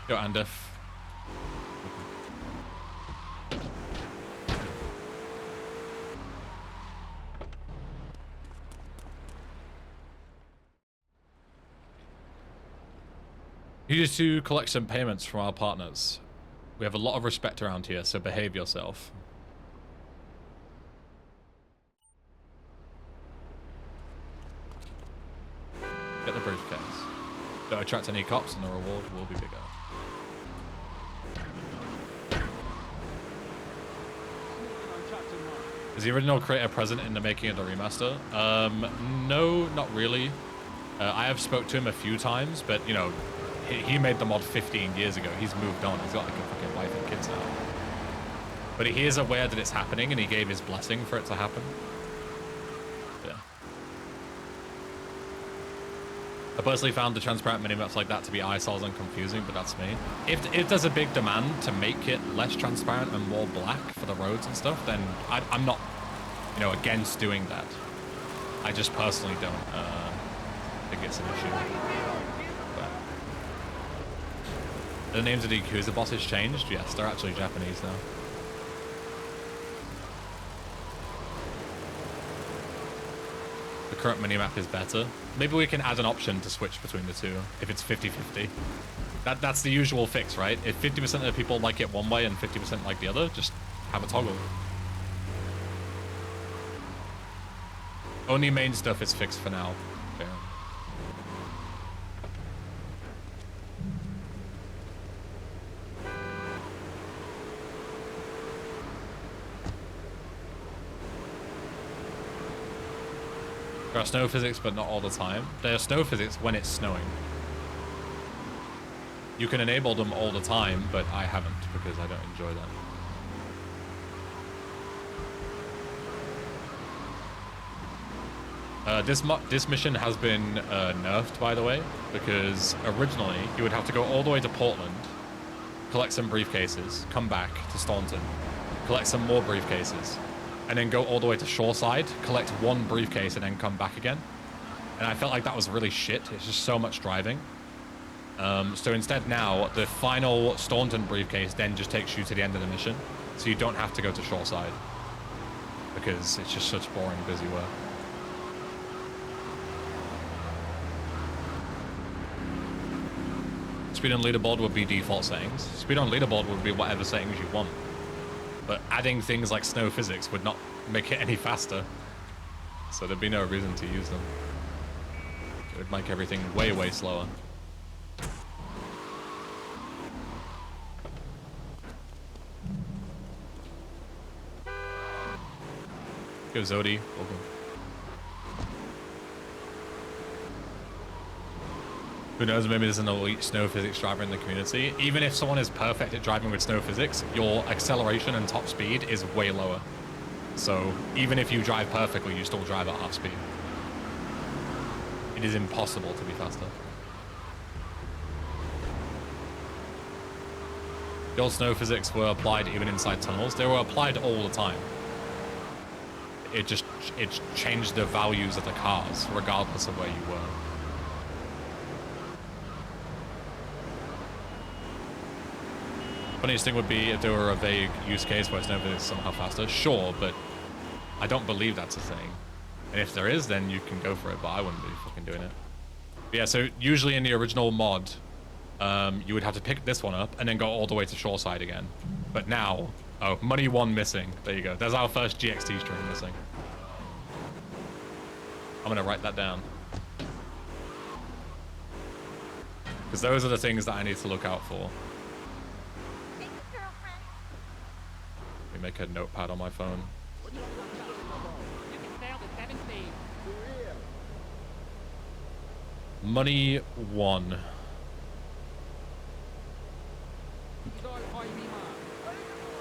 A: Yo, Andif. You just to collect some payments from our partners. We have a lot of respect around here, so behave yourself. Get the briefcase. Don't attract any cops and the reward will be bigger. Is the original creator present in the making of the remaster? No, not really. I have spoke to him a few times, but you know, he made the mod 15 years ago. He's moved on. He's got like a fucking wife and kids now. But he is aware that it's happening, and he gave his blessing for it to happen. Yeah. I personally found the transparent minimaps like that to be eyesalls and confusing, but that's me. If there's a big demand to make it less transparent and more black for the roads and stuff, then I'm not, you know, against doing that. I just personally don't think it's an issue. But the names of the Yakuza bosses changed? Yes, they're actually Japanese now. The current minimap is better. Maybe we can add an option to switch between the two if it's 50-50. That's the usual fix, right? If 50% of the people like it one way and 50% like the other, just have a toggle. Only main stuff is fixed for now. Fair. There are snow physics, but not all the time. There are snow physics when it's snowing. You can enable them all the time, but I haven't because I don't enjoy that. This mission has been nerfed, by the way, because originally you would have to go all the way to Portland, collect some briefcases, come back to Staunton, collect some more briefcases, and then go all the way to Shoreside, collect one briefcase, and then come back again. And I felt like that was really shit. It's just so much driving. So instead now, the final Staunton briefcase then just takes you to the end of the mission, so you don't have to go to Shoreside, because it's just such boring, busy work. Speed on leaderboard would be default settings. Speed on leaderboard would be whatever settings you want. But adding things like snow physics would not make it any faster. So there'd be no reason to use them. It would make everything way, way slower. Go Zodi. Welcome. Who knows, maybe there's an elite snow physics driver in the community. Even if someone is perfect at driving with snow physics, your acceleration and top speed is way lower. So even if you drive perfectly, you still drive at half speed. It is impossible to be faster. The old snow physics were applied even inside tunnels. They were applied all the time. It changed the values of the cars, regardless of where you were. Funniest thing would be if there were a vague use case where snow physics is somehow faster. Sure, but I don't believe that's a thing. And if there is, then you can go for it, but I wouldn't be fucking doing it. But yeah, so usually in the original mod, you would have to pick this one up and then go all the way to Shoreside again. But now, oh, money one missing. There you go. There's our first GXT string missing. I'm gonna write that down. Because those are the things that I need to look out for. Let me make a notepad on my phone. Money one.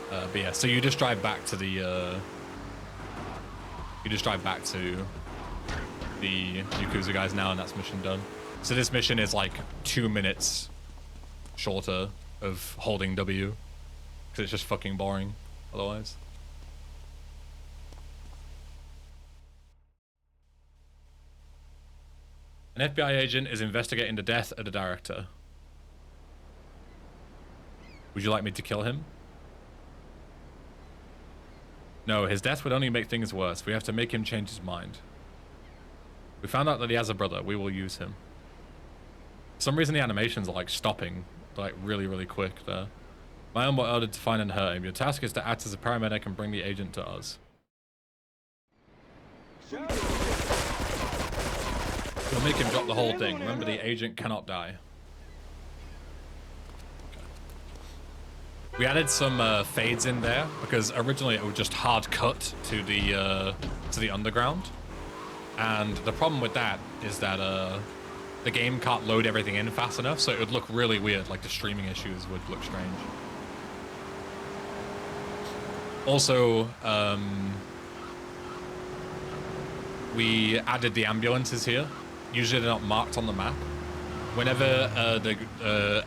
A: But yeah, so you just drive back to the Yakuza guys now, and that's mission done. So this mission is like 2 minutes shorter of holding W, because it's just fucking boring otherwise. An FBI agent is investigating the death of the director. Would you like me to kill him? No, his death would only make things worse. We have to make him change his mind. We found out that he has a brother. We will use him. For some reason the animations are like stopping, like really, really quick there. My own were ordered to find and hurt him. Your task is to act as a paramedic and bring the agent to us. We'll make him drop the whole thing. Remember, the agent cannot die. We added some fades in there because originally it would just hard cut to the underground, and the problem with that is that the game can't load everything in fast enough, so it would look really weird. Like the streaming issues would look strange. Also, we added the ambulances here Usually they're not marked on the map. Whenever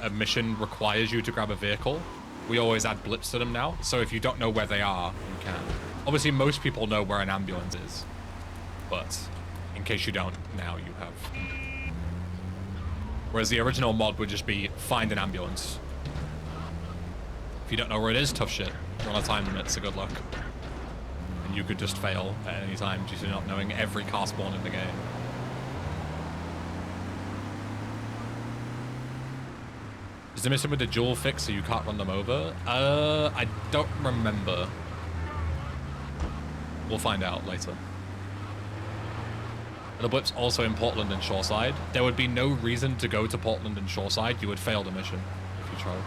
A: a mission requires you to grab a vehicle, we always add blips to them now. So if you don't know where they are, you can. Obviously, most people know where an ambulance is, but in case you don't, now you have. Whereas the original mod would just be find an ambulance. If you don't know where it is, tough shit. You're on a time limit, so good luck. And you could just fail at any time due to not knowing every car spawn in the game. Is the mission with the dual fix so you can't run them over? I don't remember. We'll find out later. The blip's also in Portland and Shoreside. There would be no reason to go to Portland and Shoreside. You would fail the mission if you tried.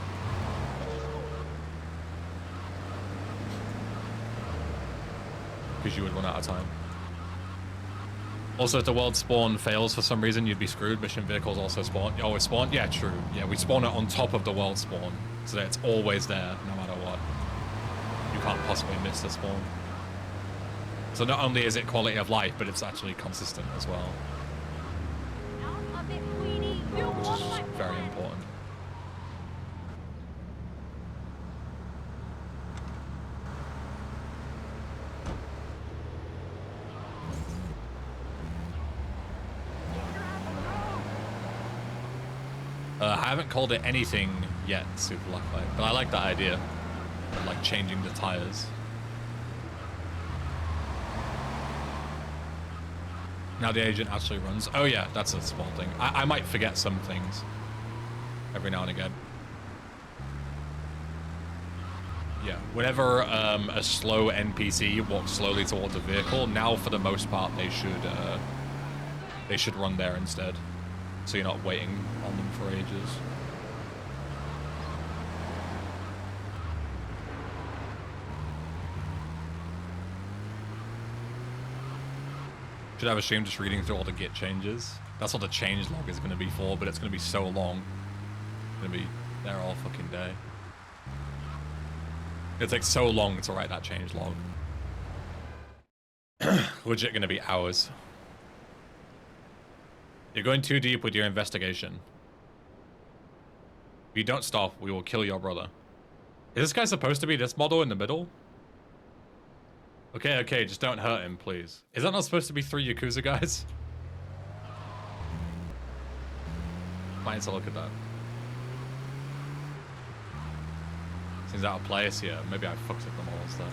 A: Because you would run out of time. Also, if the world spawn fails for some reason, you'd be screwed. Mission vehicles also spawn. You always spawn? Yeah, true. Yeah, we spawn it on top of the world spawn, so that it's always there, no matter what. You can't possibly miss the spawn. So not only is it quality of life, but it's actually consistent as well. Which is very important. I haven't called it anything yet, Super Blacklight, but I like that idea of like changing the tires. Now the agent actually runs. Oh yeah, that's a small thing. I might forget some things every now and again. Yeah, whenever a slow NPC walks slowly towards a vehicle, now for the most part they should run there instead. So you're not waiting on them for ages. Should have a stream just reading through all the Git changes. That's what the change log is going to be for, but it's going to be so long. It's going to be there all fucking day. It takes so long to write that change log. Legit going to be hours. You're going too deep with your investigation. If you don't stop, we will kill your brother. Is this guy supposed to be this model in the middle? Okay, okay, just don't hurt him, please. Is that not supposed to be 3 Yakuza guys? Might need to look at that. Seems out of place, yeah. Maybe I fucked up the models there.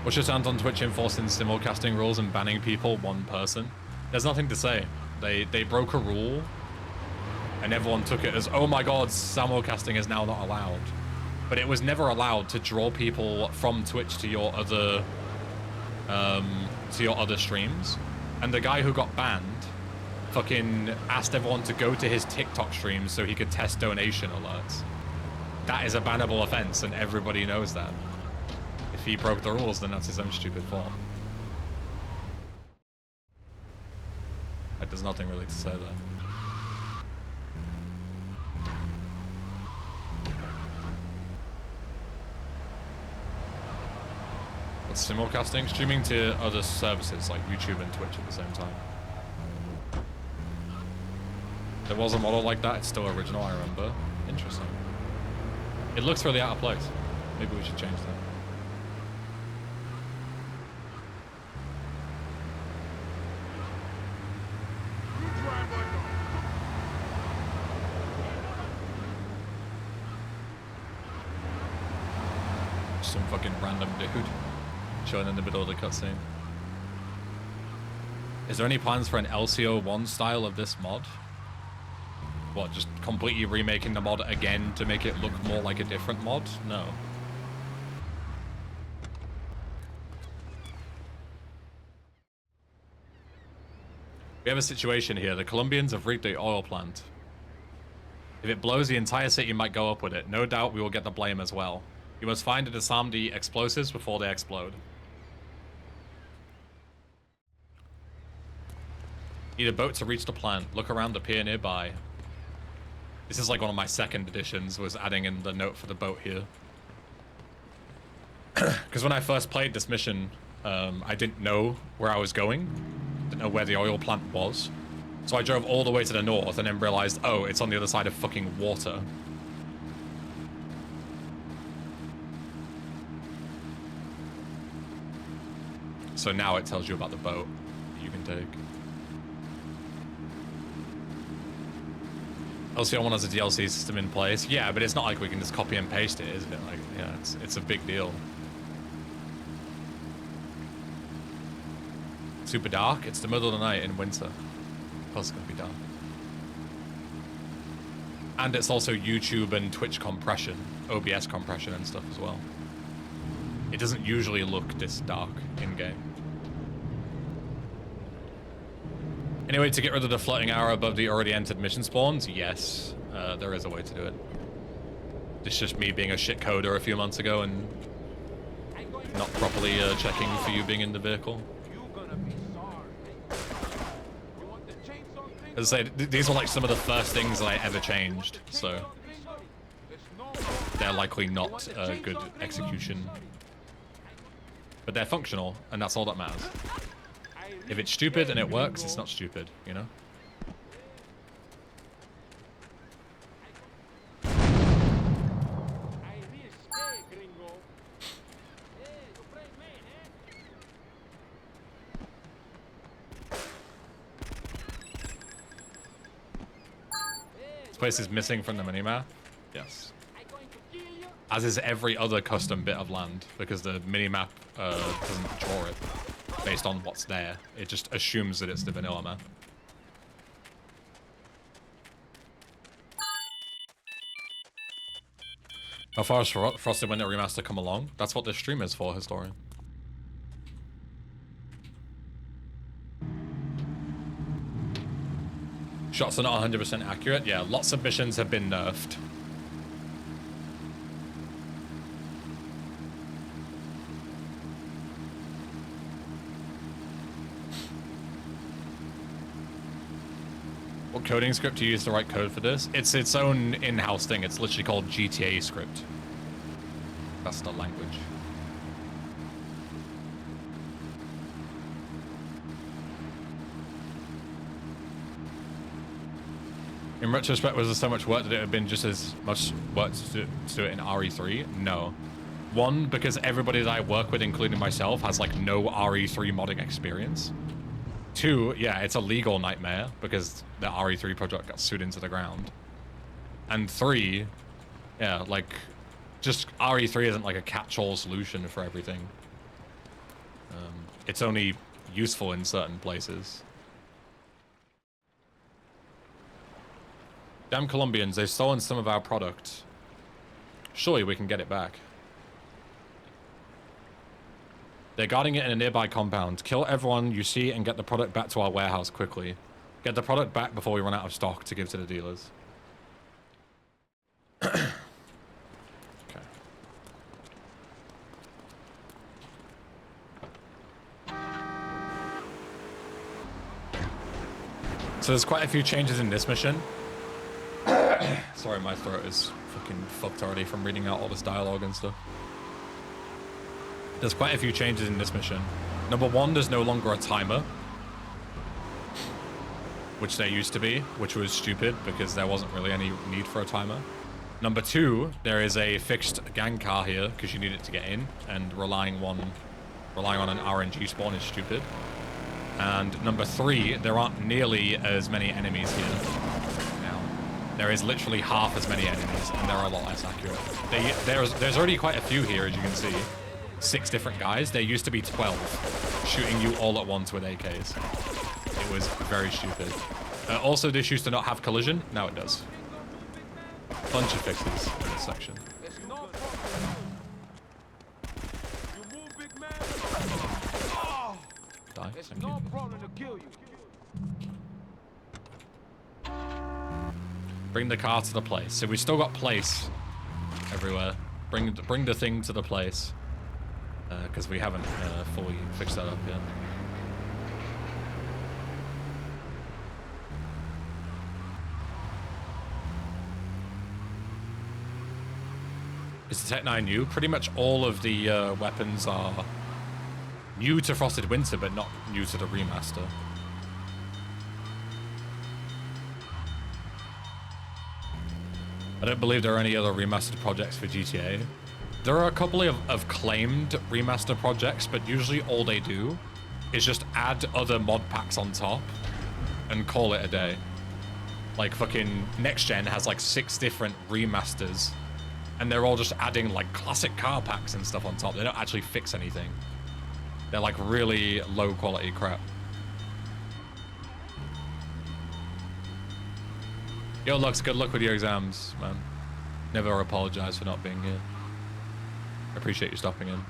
A: What's your stance on Twitch enforcing simulcasting rules and banning people one person? There's nothing to say. They broke a rule, and everyone took it as, oh my god, simulcasting is now not allowed. But it was never allowed to draw people from Twitch to your other streams. And the guy who got banned fucking asked everyone to go to his TikTok streams so he could test donation alerts. That is a bannable offense, and everybody knows that. If he broke the rules, then that's his own stupid fault. Like, there's nothing really to say there. What's simulcasting? Streaming to other services like YouTube and Twitch at the same time. There was a model like that, it's still original, I remember. Interesting. It looks really out of place. Maybe we should change that. Some fucking random dude showing in the middle of the cutscene. Is there any plans for an LCO1 style of this mod? What, just completely remaking the mod again to make it look more like a different mod? No. We have a situation here. The Colombians have rigged the oil plant. If it blows, the entire city might go up with it. No doubt we will get the blame as well. You must find and disarm the explosives before they explode. Need a boat to reach the plant. Look around the pier nearby. This is like one of my second editions, was adding in the note for the boat here. Because when I first played this mission, I didn't know where I was going. The didn't know where the oil plant was. So I drove all the way to the north and then realized, oh, it's on the other side of fucking water. So now it tells you about the boat that you can take. LCL 1 has a DLC system in place. Yeah, but it's not like we can just copy and paste it, is it? Like, yeah, it's a big deal. Super dark? It's the middle of the night in winter. Of course it's gonna be dark. And it's also YouTube and Twitch compression, OBS compression and stuff as well. It doesn't usually look this dark in-game. Anyway, to get rid of the floating arrow above the already entered mission spawns, yes, there is a way to do it. It's just me being a shit coder a few months ago and not properly checking for you being in the vehicle. As I say, these are like some of the first things that I ever changed, so they're likely not good execution. But they're functional, and that's all that matters. If it's stupid and it works, it's not stupid, you know? This place is missing from the minimap? Yes. As is every other custom bit of land, because the minimap doesn't draw it based on what's there. It just assumes that it's the vanilla map. How far has Frosted Winter Remaster come along? That's what this stream is for, Historian. Shots are not 100% accurate. Yeah, lots of missions have been nerfed. What coding script do you use to write code for this? It's its own in-house thing. It's literally called GTA script. That's the language. In retrospect, was there so much work that it had been just as much work to do it in RE3? No. One, because everybody that I work with, including myself, has like no RE3 modding experience. Two, yeah, it's a legal nightmare because the RE3 project got sued into the ground. And three, yeah, like, just RE3 isn't like a catch-all solution for everything. It's only useful in certain places. Damn Colombians, they've stolen some of our product. Surely we can get it back. They're guarding it in a nearby compound. Kill everyone you see and get the product back to our warehouse quickly. Get the product back before we run out of stock to give to the dealers. Okay. So there's quite a few changes in this mission. Sorry, my throat is fucking fucked already from reading out all this dialogue and stuff. There's quite a few changes in this mission. Number one, there's no longer a timer, which there used to be, which was stupid because there wasn't really any need for a timer. Number two, there is a fixed gang car here because you need it to get in, and relying on an RNG spawn is stupid. And number three, there aren't nearly as many enemies here now. There is literally half as many enemies, and they're a lot less accurate. There's already quite a few here, as you can see. 6 different guys. There used to be 12 shooting you all at once with AKs. It was very stupid. Also, this used to not have collision. Now it does. Bunch of fixes in this section. Die. Thank you. Bring the car to the place. So we still got place everywhere. Bring the thing to the place. Because we haven't fully fixed that up yet. Is the Tech 9 new? Pretty much all of the weapons are new to Frosted Winter, but not new to the remaster. I don't believe there are any other remastered projects for GTA. There are a couple of claimed remaster projects, but usually all they do is just add other mod packs on top and call it a day. Like fucking Next Gen has like 6 different remasters, and they're all just adding like classic car packs and stuff on top. They don't actually fix anything. They're like really low quality crap. Yo, Lux, good luck with your exams, man. Never apologize for not being here. I appreciate you stopping in.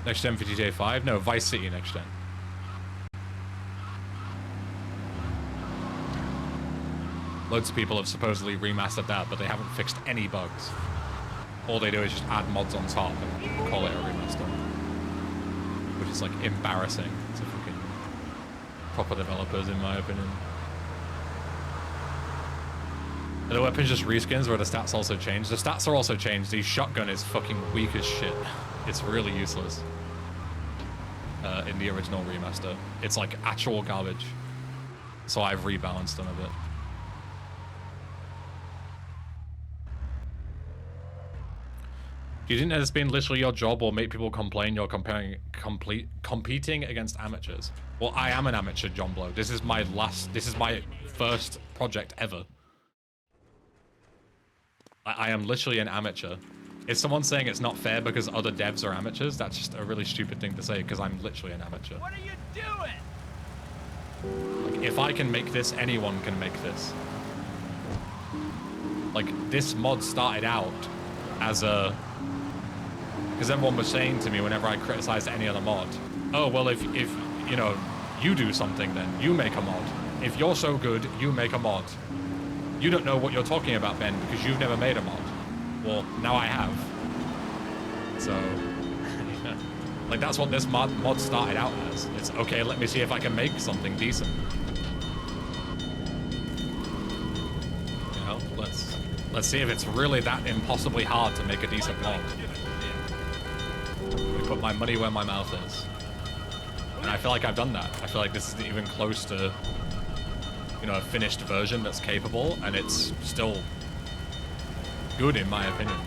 A: Next gen for GTA 5? No, Vice City next gen. Loads of people have supposedly remastered that, but they haven't fixed any bugs. All they do is just add mods on top and call it a remaster. Which is like embarrassing to fucking proper developers, in my opinion. Are the weapons just reskins, or the stats also changed? The stats are also changed. The shotgun is fucking weak as shit. It's really useless. In the original remaster. It's like actual garbage. So I've rebalanced them a bit. Do you think that it's been literally your job or make people complain you're competing against amateurs? Well, I am an amateur, John Blow. This is my first project ever. I am literally an amateur. Is someone saying it's not fair because other devs are amateurs? That's just a really stupid thing to say, because I'm literally an amateur.
B: What are you doing?
A: Like, if I can make this, anyone can make this. Like, this mod started out as a... Because everyone was saying to me whenever I criticized any other mod, oh, well, if you know, you do something, then you make a mod. If you're so good, you make a mod. You don't know what you're talking about, Ben, because you've never made a mod. Well, now I have. So, yeah. Like, that's what this mod started out as. It's, okay, let me see if I can make something decent. You know, let's see if it's really that impossibly hard to make a decent mod. Let me put my money where my mouth is. And I feel like I've done that. I feel like this isn't even close to, you know, a finished version that's capable, and it's still good in my opinion.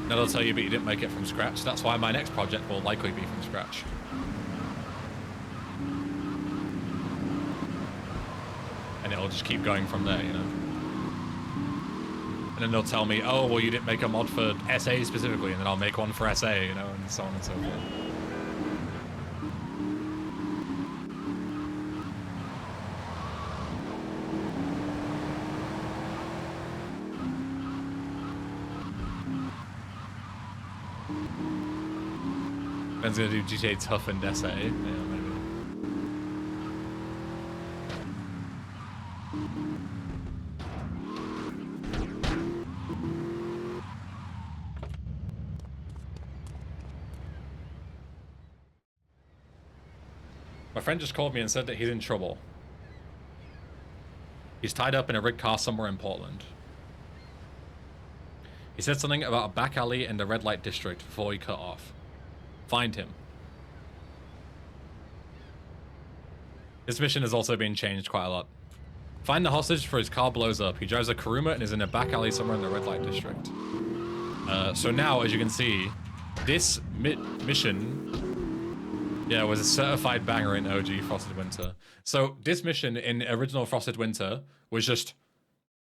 A: Now they'll tell you, but you didn't make it from scratch. That's why my next project will likely be from scratch. And it'll just keep going from there, you know. And then they'll tell me, oh, well, you didn't make a mod for SA specifically, and then I'll make one for SA, you know, and so on and so forth. Ben's gonna do GTA Toughened SA. Yeah, maybe. My friend just called me and said that he's in trouble. He's tied up in a rig car somewhere in Portland. He said something about a back alley in the red light district before he cut off. Find him. This mission has also been changed quite a lot. Find the hostage before his car blows up. He drives a Kuruma and is in a back alley somewhere in the red light district. So now, as you can see, this mission, yeah, was a certified banger in OG Frosted Winter. So this mission in original Frosted Winter was just,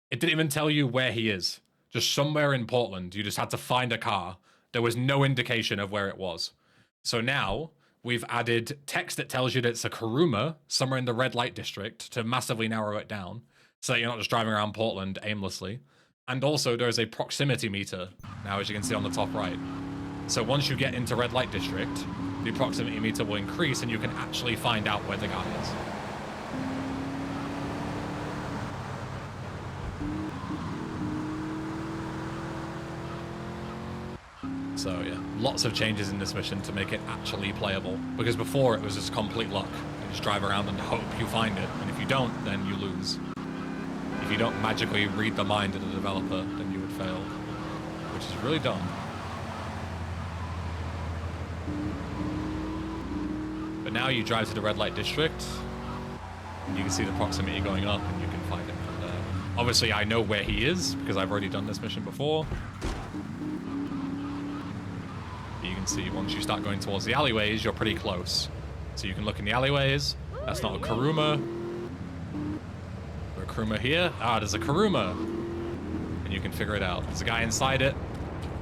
A: it didn't even tell you where he is. Just somewhere in Portland. You just had to find a car. There was no indication of where it was. So now we've added text that tells you that it's a Kuruma somewhere in the red light district to massively narrow it down so that you're not just driving around Portland aimlessly. And also there's a proximity meter now, as you can see on the top right. So once you get into red light district, the proximity meter will increase and you can actually find out where the guy is. So yeah, lots of changes in this mission to make it actually playable. Because before it was just complete luck. You just drive around and hope you find it. And if you don't, then you lose. If you don't magically read the mind of the developer, then you would fail. Which is really dumb. But now you drive to the red light district, and you can see the proximity going up, and you can find him from there. Obviously, I know where he is, because I've already done this mission before. But you can see once you start going towards the alleyways, you're pretty close. So you can look in the alleyways. That's not a Kuruma. There's a Kuruma here. Ah, there's a Kuruma. And you can figure it out. There's a guy inside it.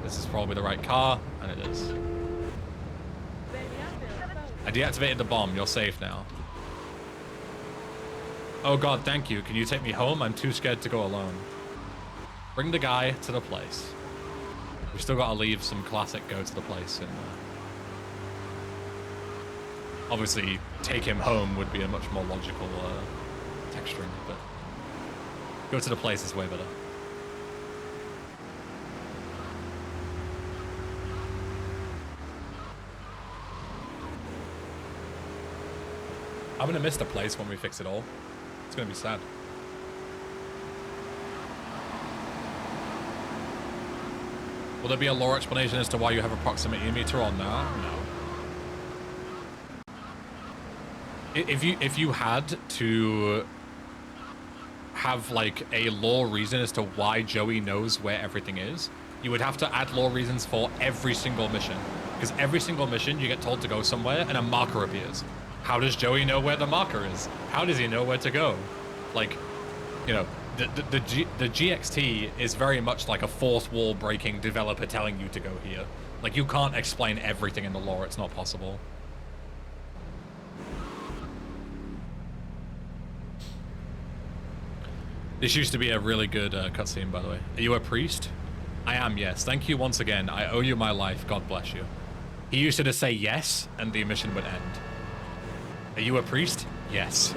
A: This is probably the right car, and it is. I deactivated the bomb. You're safe now. Oh god, thank you. Can you take me home? I'm too scared to go alone. Bring the guy to the place. We've still got to leave some classic go to the place in there. Obviously, take him home would be a much more logical texturing, but go to the place is way better. I'm gonna miss the place when we fix it all. It's gonna be sad. Will there be a lore explanation as to why you have a proximity meter or not? No. If you had to have like a lore reason as to why Joey knows where everything is, you would have to add lore reasons for every single mission. Because every single mission you get told to go somewhere and a marker appears. How does Joey know where the marker is? How does he know where to go? Like, you know, the GXT is very much like a fourth wall breaking developer telling you to go here. Like, you can't explain everything in the lore, it's not possible. This used to be a really good cutscene, by the way. Are you a priest? I am, yes. Thank you once again. I owe you my life. God bless you. He used to just say yes, and the mission would end. Are you a priest? Yes.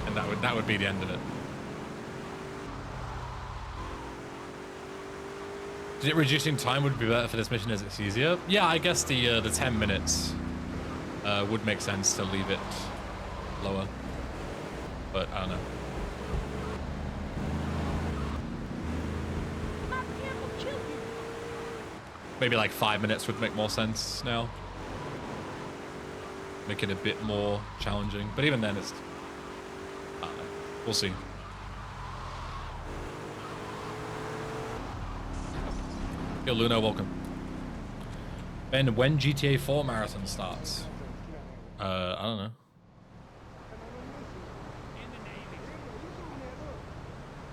A: And that would be the end of it. Did it reducing time would be better for this mission as it's easier? Yeah, I guess the 10 minutes would make sense to leave it lower. But I don't know. Maybe like 5 minutes would make more sense now. Make it a bit more challenging. But even then, it's... I don't know. We'll see. Yo, Luna, welcome. Ben, when GTA 4 marathon starts? I don't know.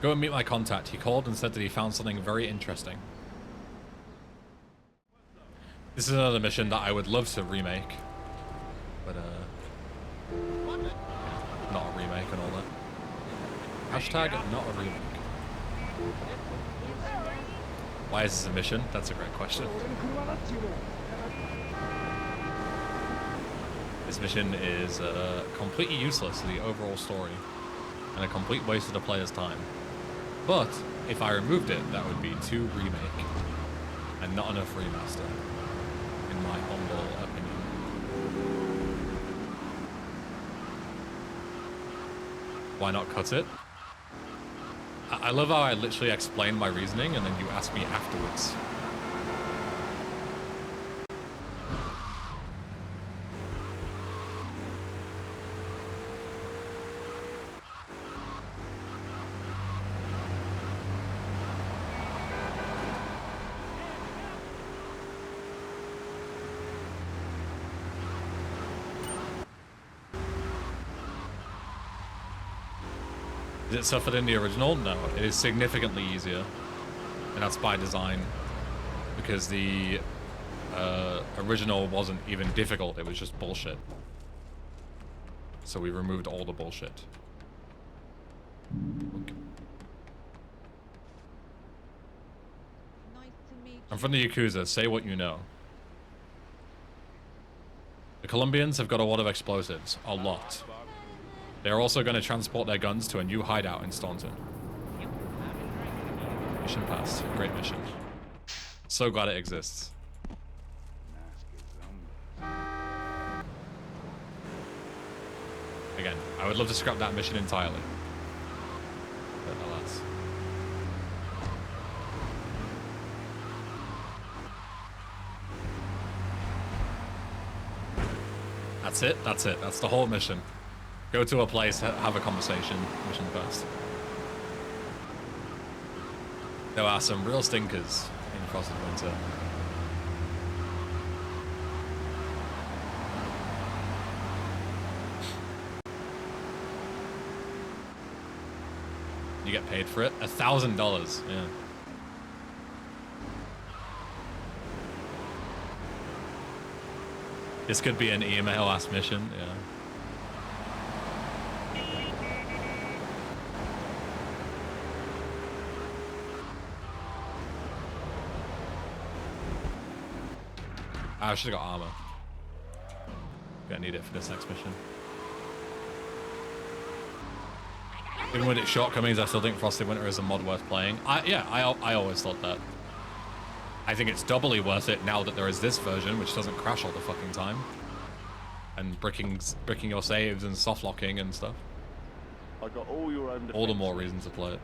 A: Go and meet my contact. He called and said that he found something very interesting. This is another mission that I would love to remake, but not a remake and all that. Hashtag not a remake. Why is this a mission? That's a great question. This mission is completely useless to the overall story and a complete waste of the player's time. But if I removed it, that would be 2 remake and not enough remaster. In my humble opinion. Why not cut it? I love how I literally explain my reasoning and then you ask me afterwards. Is it suffered in the original? No, it is significantly easier, and that's by design, because the original wasn't even difficult, it was just bullshit. So we removed all the bullshit. Okay. I'm from the Yakuza, say what you know. The Colombians have got a lot of explosives, a lot. They're also going to transport their guns to a new hideout in Staunton. Mission passed. Great mission. So glad it exists. Again, I would love to scrap that mission entirely. But alas. That's it. That's it. That's the whole mission. Go to a place, have a conversation. Mission first. There are some real stinkers in Frosted Winter. You get paid for it? $1,000. Yeah. This could be an email ass mission. Yeah. I should have got armor. Gonna need it for this next mission. Even with its shortcomings, I still think Frosted Winter is a mod worth playing. I always thought that. I think it's doubly worth it now that there is this version, which doesn't crash all the fucking time. And bricking your saves and soft locking and stuff.
B: I got all your own.
A: All the more reason to play it.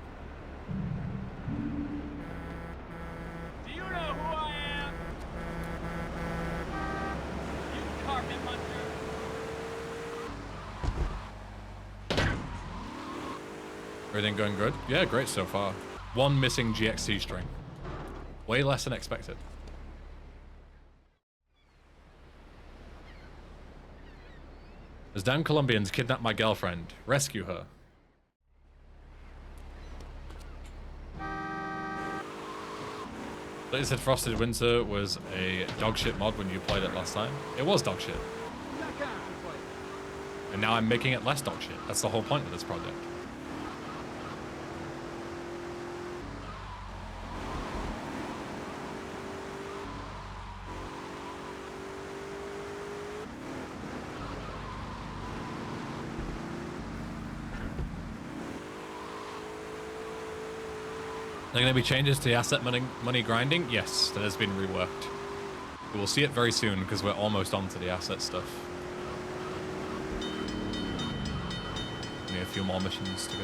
C: Do you know who I am? You carpet hunter.
A: Everything going good? Yeah, great so far. One missing GXT string. Way less than expected. As damn Colombians kidnapped my girlfriend. Rescue her. They said Frosted Winter was a dogshit mod when you played it last time. It was dogshit. And now I'm making it less dogshit. That's the whole point of this project. Are there going to be changes to the asset money grinding? Yes, that has been reworked. We will see it very soon because we're almost on to the asset stuff. Only a few more missions to go.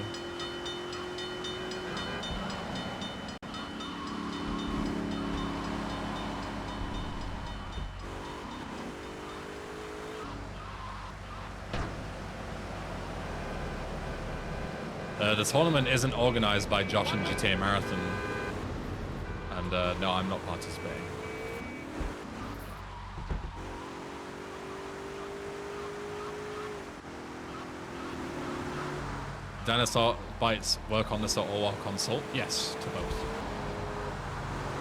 A: The tournament isn't organized by Josh and GTA Marathon, and no, I'm not participating. Dinosaur Bites work on this or consult? Yes, to both.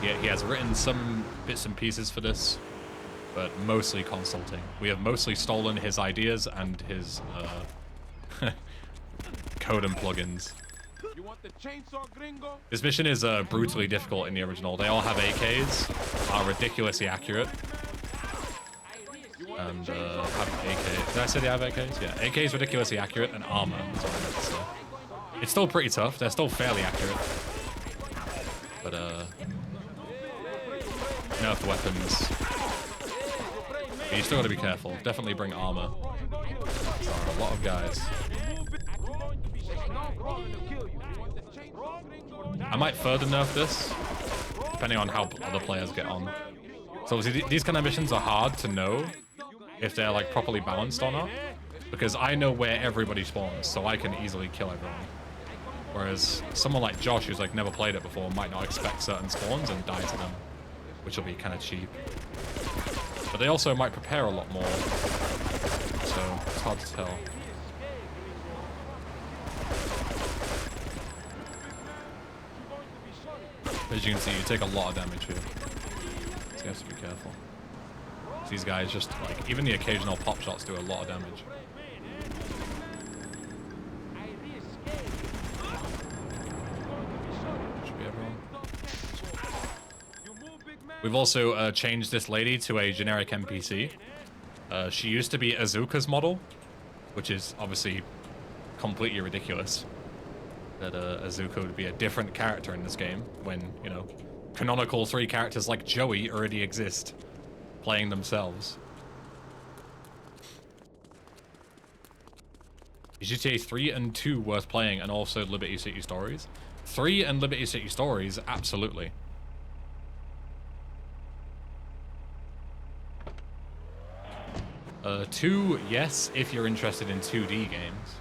A: He has written some bits and pieces for this, but mostly consulting. We have mostly stolen his ideas and his code and plugins.
B: You want the chainsaw, gringo?
A: This mission is brutally difficult in the original. They all have AKs, are ridiculously accurate, and have AK. Did I say they have AKs? Yeah, AK is ridiculously accurate, and armor is what I meant to say. It's still pretty tough. They're still fairly accurate, but nerf weapons. But you still got to be careful. Definitely bring armor. There are a lot of guys. I might further nerf this, depending on how other players get on. So obviously these kind of missions are hard to know if they're like properly balanced or not, because I know where everybody spawns, so I can easily kill everyone. Whereas someone like Josh, who's like never played it before, might not expect certain spawns and die to them, which will be kind of cheap. But they also might prepare a lot more, so it's hard to tell. As you can see, you take a lot of damage here, so you have to be careful. These guys just, like, even the occasional pop shots do a lot of damage. Should be everyone. We've also changed this lady to a generic NPC. She used to be Azuka's model, which is obviously completely ridiculous. That Azuka would be a different character in this game when, you know, canonical 3 characters like Joey already exist, playing themselves. Is GTA 3 and 2 worth playing, and also Liberty City Stories? 3 and Liberty City Stories, absolutely. 2, yes, if you're interested in 2D games.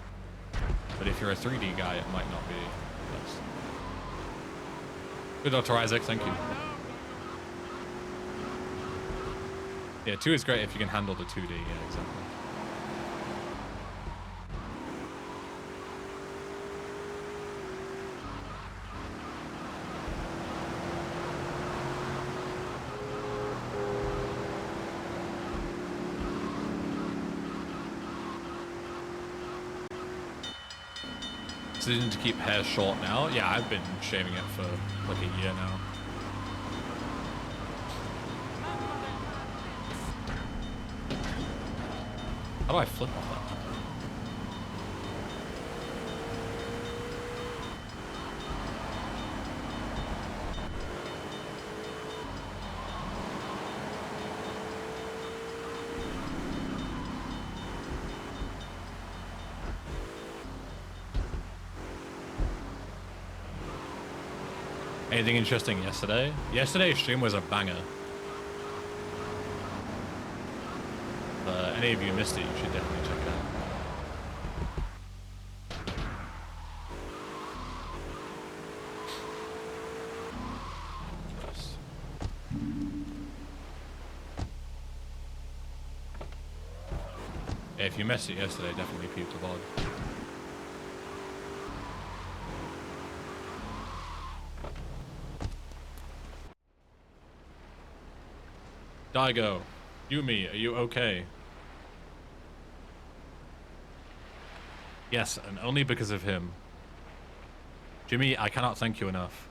A: But if you're a 3D guy, it might not be best. Good, Dr. Isaac, thank you. Yeah, 2 is great if you can handle the 2D, yeah, exactly. Decision to keep hair short now? Yeah, I've been shaving it for like a year now. How do I flip off that? Anything interesting yesterday? Yesterday's stream was a banger. Any of you missed it, you should definitely check it out. Yeah, if you missed it yesterday, definitely peep the VOD. Daigo, Yumi, are you okay? Yes, and only because of him. Jimmy, I cannot thank you enough.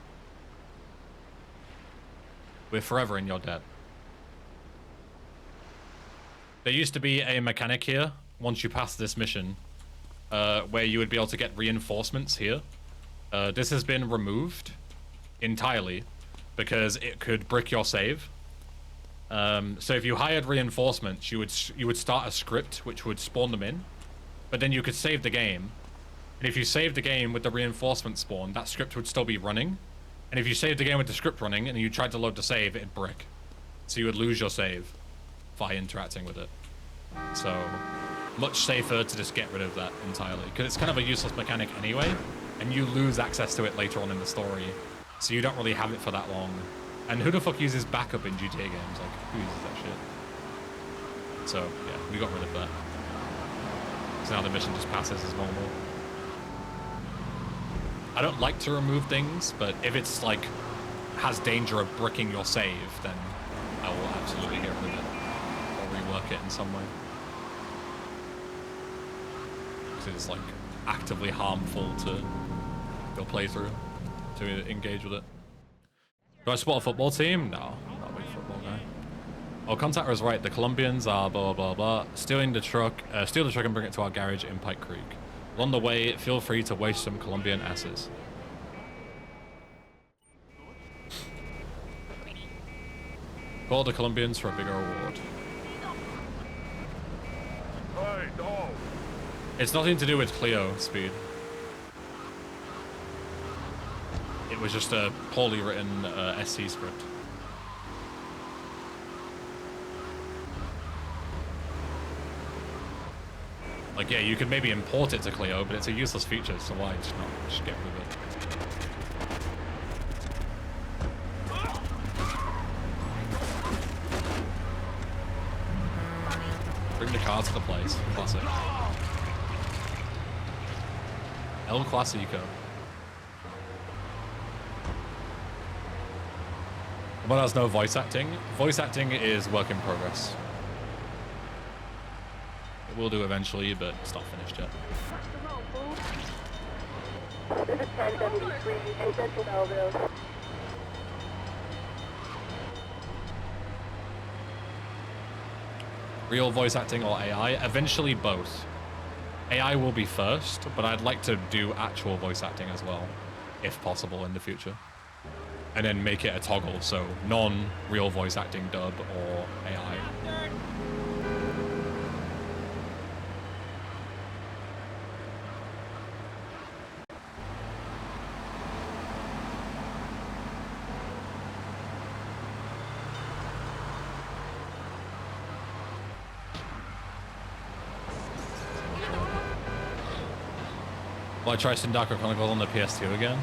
A: We're forever in your debt. There used to be a mechanic here, once you pass this mission, where you would be able to get reinforcements here. This has been removed entirely because it could brick your save. So if you hired reinforcements, you would start a script which would spawn them in, but then you could save the game. And if you saved the game with the reinforcement spawn, that script would still be running. And if you saved the game with the script running and you tried to load the save, it'd brick. So you would lose your save by interacting with it. So much safer to just get rid of that entirely, because it's kind of a useless mechanic anyway, and you lose access to it later on in the story. So you don't really have it for that long. And who the fuck uses backup in GTA games? Like, who uses that shit? So, yeah, we got rid of that. So now the mission just passes as normal. I don't like to remove things, but if it's, like, has danger of bricking your save, then I will absolutely get rid of it. Or rework it in some way. Because it's, like, actively harmful to your playthrough, to engage with it. Do I support a football team? No, I'm not a big football guy. Oh, Contactor is right. The Colombians are blah, blah, blah, blah. Steal the truck and bring it to our garage in Pike Creek. Along the way, feel free to waste some Colombian asses. Call the Colombians for a bigger reward.
B: Hey, dog.
A: It's nothing to do with Clio speed. It was just a poorly written SC script. Like, yeah, you could maybe import it to Clio, but it's a useless feature, so why just not just get rid of it? Bring the car to the place. Classic. El Clasico. What else? No voice acting? Voice acting is work in progress. It will do eventually, but it's not finished yet.
D: This is 1073 in Central Belleville.
A: Real voice acting or AI? Eventually both. AI will be first, but I'd like to do actual voice acting as well, if possible in the future. And then make it a toggle, so non-real voice acting dub or AI. Will I try Sindaka Chronicles on the PS2 again?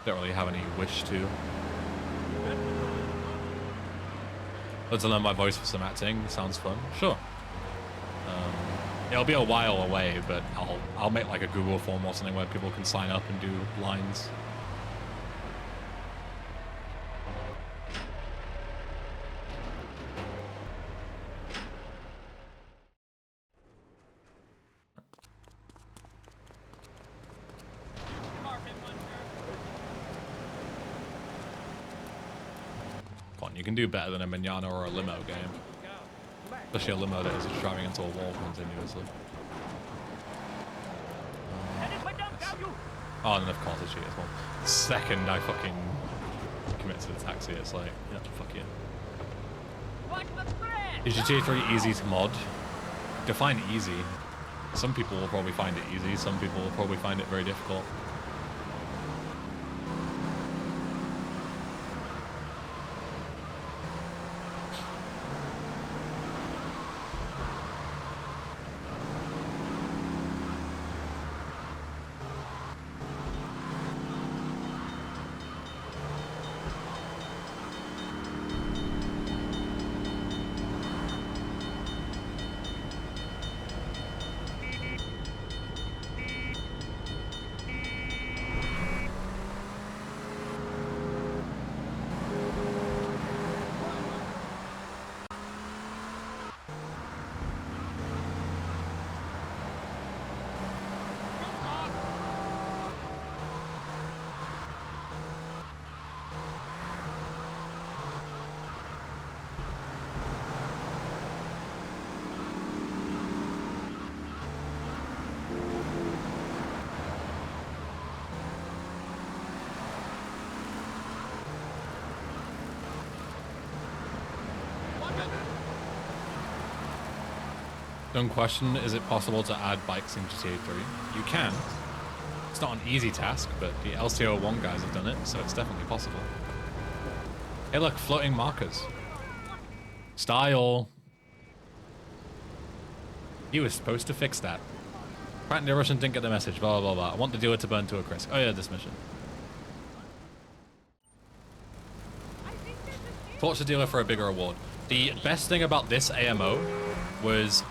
A: Don't really have any wish to. Let's learn my voice for some acting. Sounds fun. Sure. It'll be a while away, but I'll make like a Google form or something where people can sign up and do lines. Come on, you can do better than a Manana or a limo game. Especially a limo that is just driving into a wall continuously. Oh, and of course I cheat as well. The second I fucking commit to the taxi, it's like, yeah, fuck you. Is GTA 3 easy to mod? Define easy. Some people will probably find it easy, some people will probably find it very difficult. Don't question, is it possible to add bikes in GTA 3? You can. It's not an easy task, but the LCO1 guys have done it, so it's definitely possible. Hey look, floating markers. Style. He was supposed to fix that. Apparently the Russian didn't get the message, blah blah blah. I want the dealer to burn to a crisp. Oh yeah, this mission. Torch the dealer for a bigger reward. The best thing about this AMO was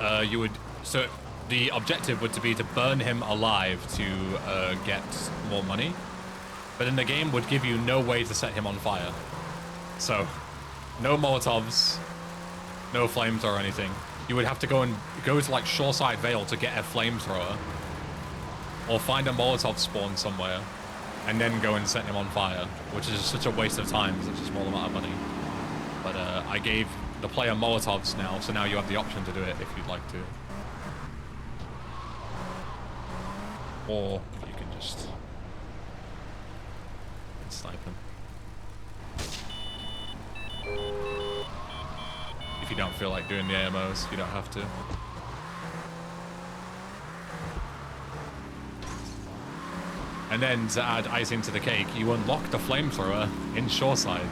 A: so the objective would to be to burn him alive to get more money, but then the game would give you no way to set him on fire. So no Molotovs, no flamethrower or anything. You would have to go to like Shoreside Vale to get a flamethrower, or find a Molotov spawn somewhere, and then go and set him on fire, which is just such a waste of time for such a small amount of money. But I gave the player Molotovs now, so now you have the option to do it if you'd like to. Or you can just snipe him. If you don't feel like doing the AMOs, you don't have to. And then to add icing to the cake, you unlock the flamethrower in Shoreside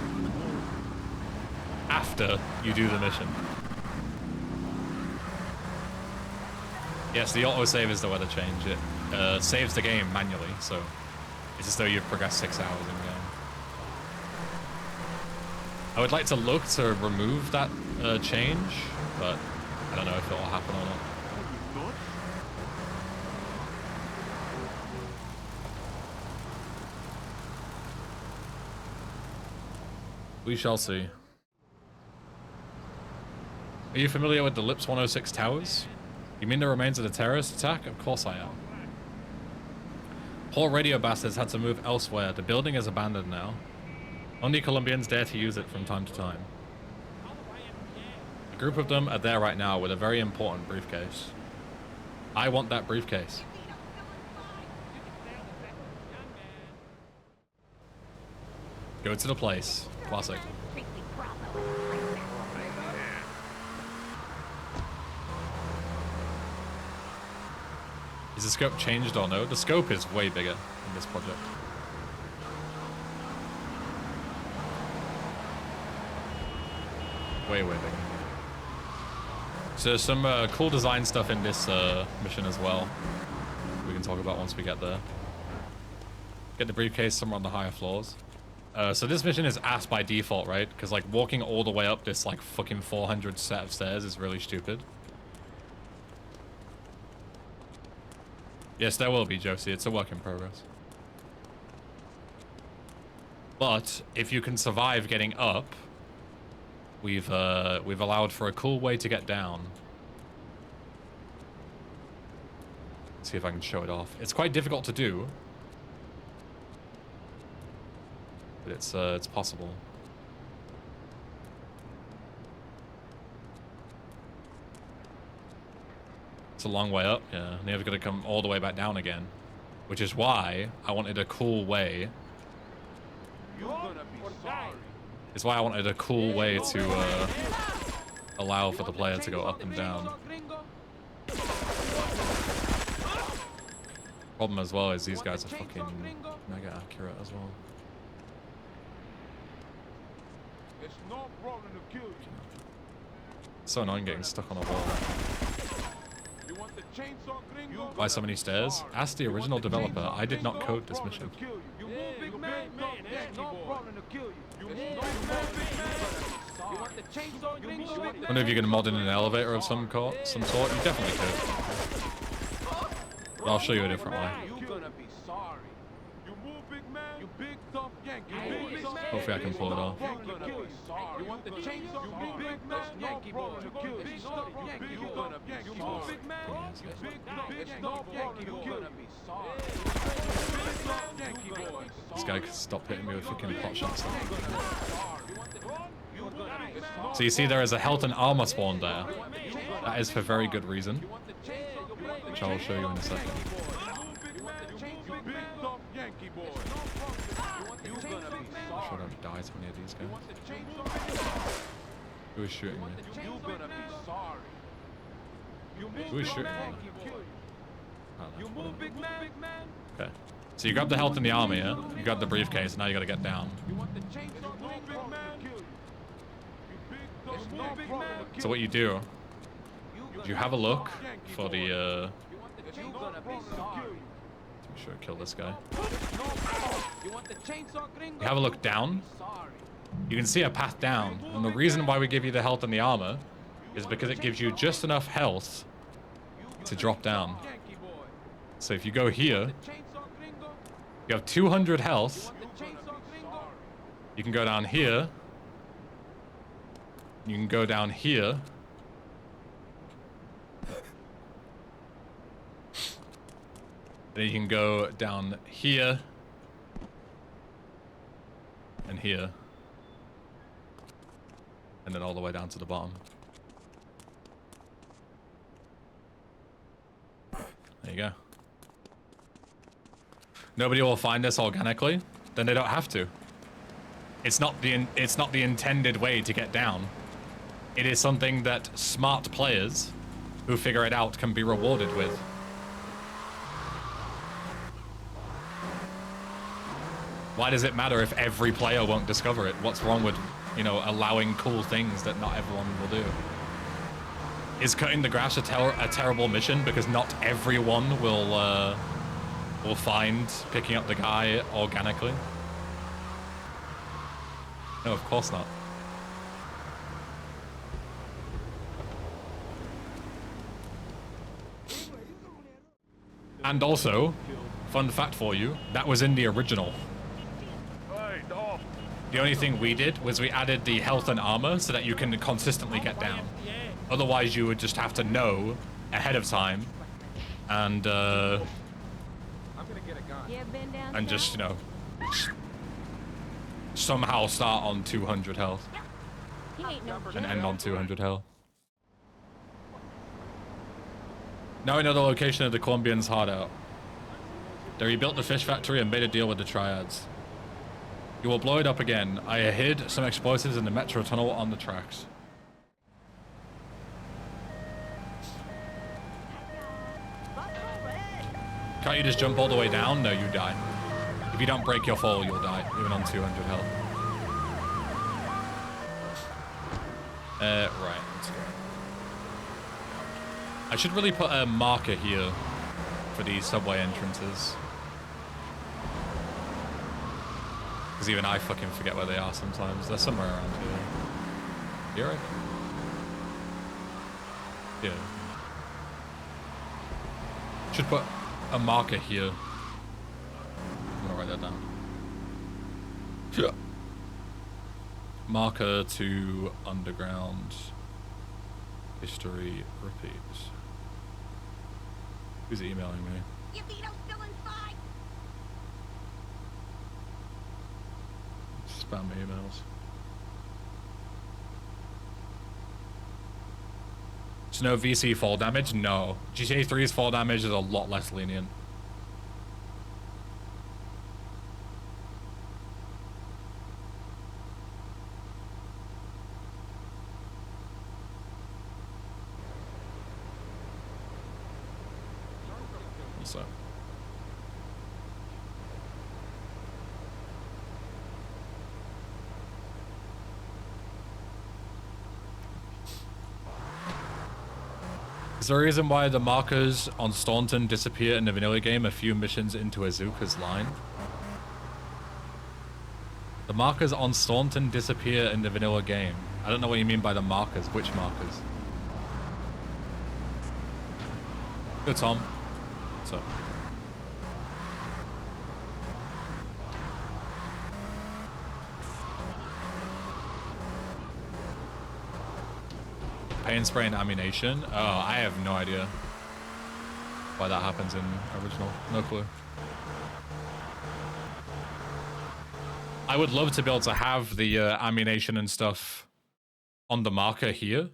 A: after you do the mission. Yes, the autosave is the weather change. It saves the game manually, so it's as though you've progressed 6 hours in game. I would like to look to remove that change, but I don't know if it will happen or not. We shall see. Are you familiar with the Lips 106 towers? You mean the remains of the terrorist attack? Of course I am. Poor radio bastards had to move elsewhere. The building is abandoned now. Only Colombians dare to use it from time to time. A group of them are there right now with a very important briefcase. I want that briefcase. Go to the place. Classic. Is the scope changed or no? The scope is way bigger in this project. Way bigger. So some cool design stuff in this mission as well. talk about once we get there. Get the briefcase somewhere on the higher floors. So this mission is ass by default, right? Because like walking all the way up this like fucking 400 set of stairs is really stupid. Yes, there will be, Josie. It's a work in progress. But if you can survive getting up, we've allowed for a cool way to get down. Let's see if I can show it off. It's quite difficult to do, but it's possible. It's a long way up, yeah. Now we've got to come all the way back down again, which is why I wanted a cool way. It's why I wanted a cool way to allow for the player to go up and down. Problem as well is these guys are fucking mega accurate as well. It's so annoying getting stuck on a wall. Why so many stairs? Ask the original developer. I did not code this mission. I wonder if you can mod in an elevator of some sort. You definitely could. But I'll show you a different way. Hopefully I can pull it off. This guy could stop hitting me with freaking pot shots. So you see there is a health and armor spawn there. That is for very good reason, which I will show you in a second. I'm sure I don't die to any of these guys. Who is shooting me? Who is shooting me? Okay. So you grab the health and the armor, yeah? You grab the briefcase, and now you gotta get down. So what you do, you have a look for the, make sure I kill this guy. You have a look down. You can see a path down, and the reason why we give you the health and the armor is because it gives you just enough health to drop down. So if you go here, you have 200 health. You can go down here. You can go down here. Then you can go down here. And here. And then all the way down to the bottom. There you go. Nobody will find this organically, then they don't have to. It's not the intended way to get down. It is something that smart players who figure it out can be rewarded with. Why does it matter if every player won't discover it? What's wrong with, you know, allowing cool things that not everyone will do? Is cutting the grass a terrible mission because not everyone will find picking up the guy organically? No, of course not. And also, fun fact for you, that was in the original. The only thing we did was we added the health and armor so that you can consistently get down. Otherwise, you would just have to know ahead of time and just, you know, somehow start on 200 health and end on 200 health. Now we know the location of the Colombians' hideout. They rebuilt the fish factory and made a deal with the triads. You will blow it up again. I hid some explosives in the metro tunnel on the tracks. Can't you just jump all the way down? No, you die. If you don't break your fall, you'll die, even on 200 health. Right, let's go. I should really put a marker here for the subway entrances. Because even I fucking forget where they are sometimes. They're somewhere around here. Here, I think? Yeah. Should put a marker here. I'm gonna write that down. Yeah. Marker to underground. History repeats. Who's emailing me? Spam emails. There's no VC fall damage? No. GTA 3's fall damage is a lot less lenient. So. Is there a reason why the markers on Staunton disappear in the vanilla game a few missions into Azuka's line? The markers on Staunton disappear in the vanilla game. I don't know what you mean by the markers. Which markers? Good, Tom. What's up? Paint spray and ammunition? Oh, I have no idea why that happens in original. No clue. I would love to be able to have the ammunition and stuff on the marker here,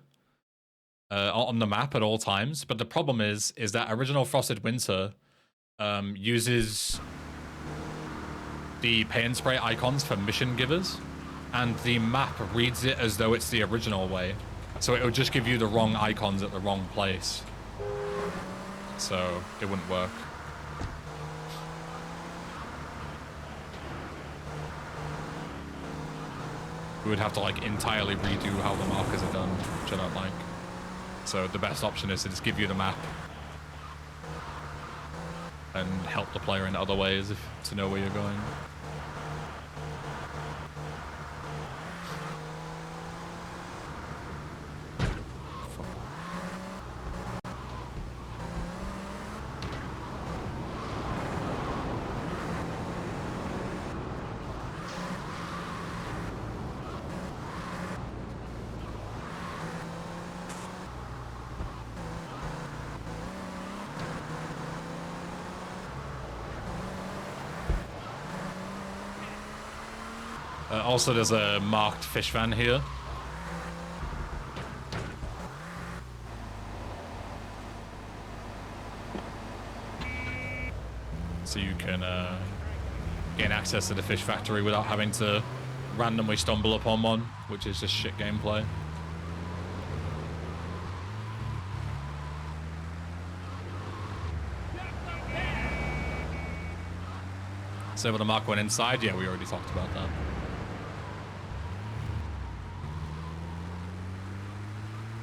A: on the map at all times. But the problem is that original Frosted Winter uses the paint spray icons for mission givers, and the map reads it as though it's the original way. So it would just give you the wrong icons at the wrong place. So it wouldn't work. We would have to like entirely redo how the markers are done, which I don't like. So the best option is to just give you the map and help the player in other ways to know where you're going. Also, there's a marked fish van here. So you can gain access to the fish factory without having to randomly stumble upon one, which is just shit gameplay. So, the mark went inside? Yeah, we already talked about that.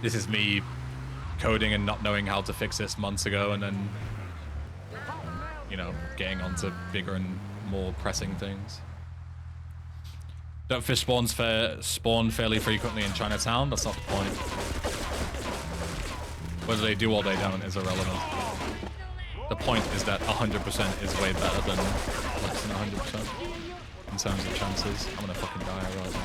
A: This is me coding and not knowing how to fix this months ago, and then, you know, getting onto bigger and more pressing things. Don't fish spawn fairly frequently in Chinatown? That's not the point. Whether they do or they don't is irrelevant. The point is that 100% is way better than less than 100% in terms of chances. I'm gonna fucking die, I realize I'm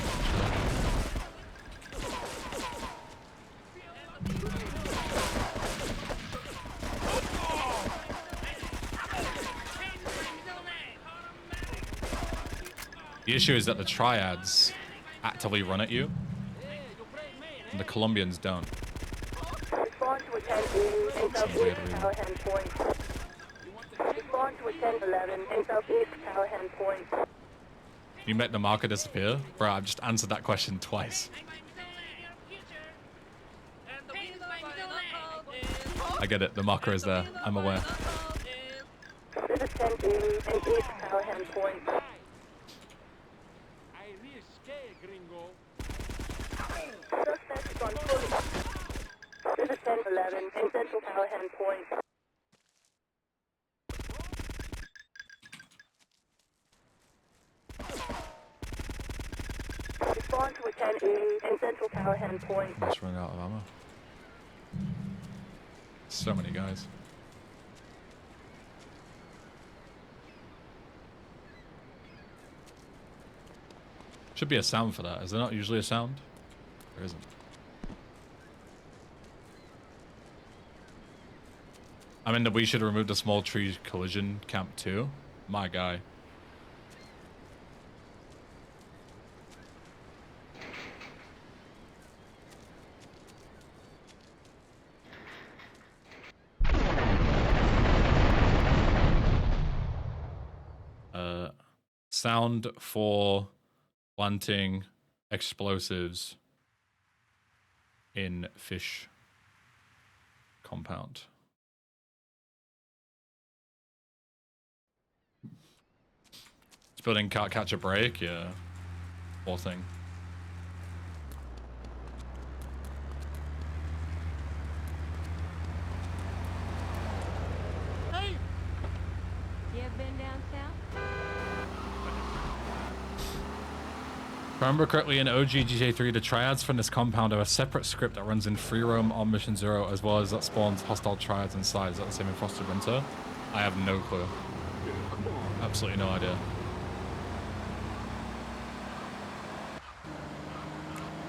A: The issue is that the triads actively run at you, and the Colombians don't.
D: Respond to a 10-8 in southeast Callahan Point. Respond to a 10-11 in southeast Callahan Point.
A: You make the marker disappear? Bro, I've just answered that question twice. I get it, the marker is there. I'm aware.
D: This is 10-8 in east Callahan Point. Suspect is on foot. This is 10-11 in central Callahan Point. Respond to a 10A in Central Callahan Point.
A: Almost running out of ammo. So many guys. Should be a sound for that. Is there not usually a sound? There isn't. I mean, that we should remove the small tree collision camp too. My guy. Sound for planting explosives in fish compound. It's building can't catch a break, yeah. Poor thing.
C: Hey!
E: You ever been down south?
A: If I remember correctly, in OG GTA 3, the triads from this compound are a separate script that runs in free roam on Mission Zero, as well as that spawns hostile triads inside. Is that the same in Frosted Winter? I have no clue. Absolutely no idea.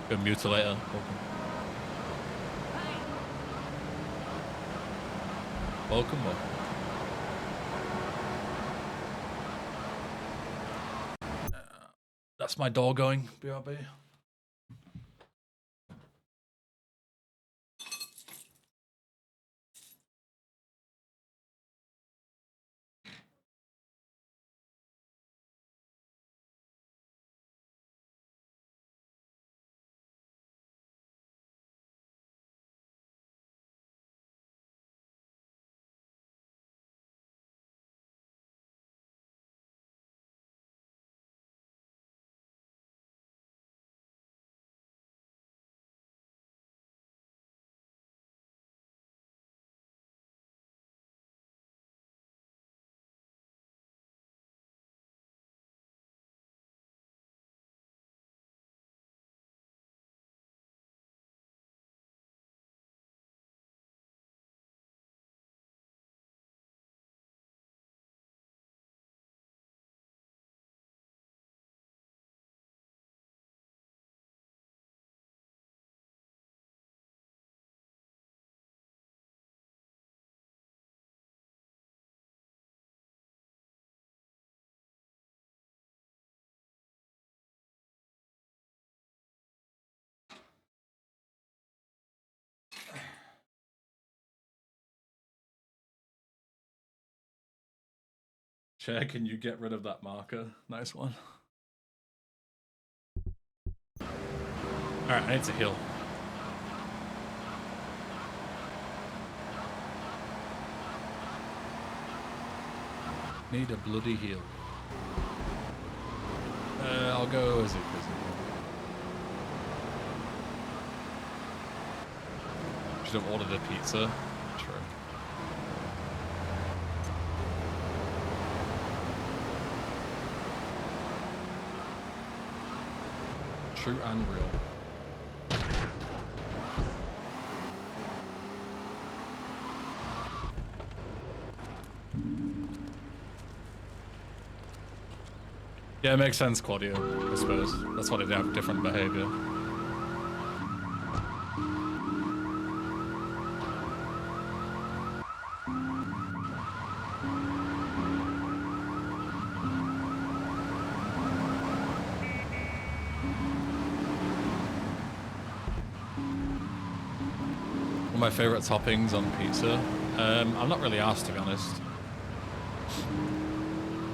A: Good mutilator. Welcome, welcome. That's my door going, BRB. Chair, can you get rid of that marker? Nice one. Alright, I need to heal. Need a bloody heal. I'll go as it is. Should have ordered a pizza. True. True and real. Yeah, it makes sense, Claudio, I suppose. That's why they have different behavior. One of my favorite toppings on pizza. I'm not really asked, to be honest.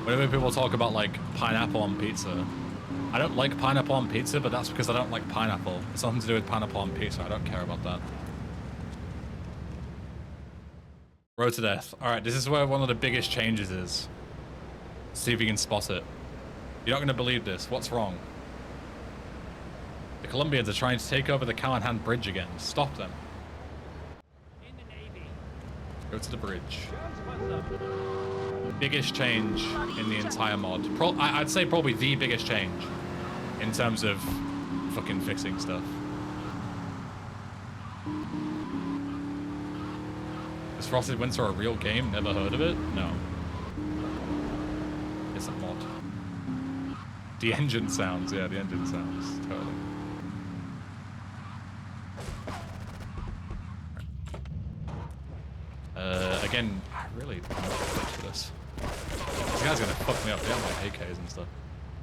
A: Whenever people talk about like pineapple on pizza, I don't like pineapple on pizza, but that's because I don't like pineapple. It's nothing to do with pineapple on pizza. I don't care about that. Road to death. All right, this is where one of the biggest changes is. See if you can spot it. You're not going to believe this. What's wrong? The Colombians are trying to take over the Callahan Bridge again. Stop them.
C: In the Navy.
A: Go to the bridge. Biggest change in the entire mod. I'd say probably the biggest change in terms of fucking fixing stuff. Is Frosted Winter a real game? Never heard of it? No. It's a mod. The engine sounds, yeah, the engine sounds, totally. Again, I really don't know what for this. This guy's gonna fuck me up. They have like AKs and stuff.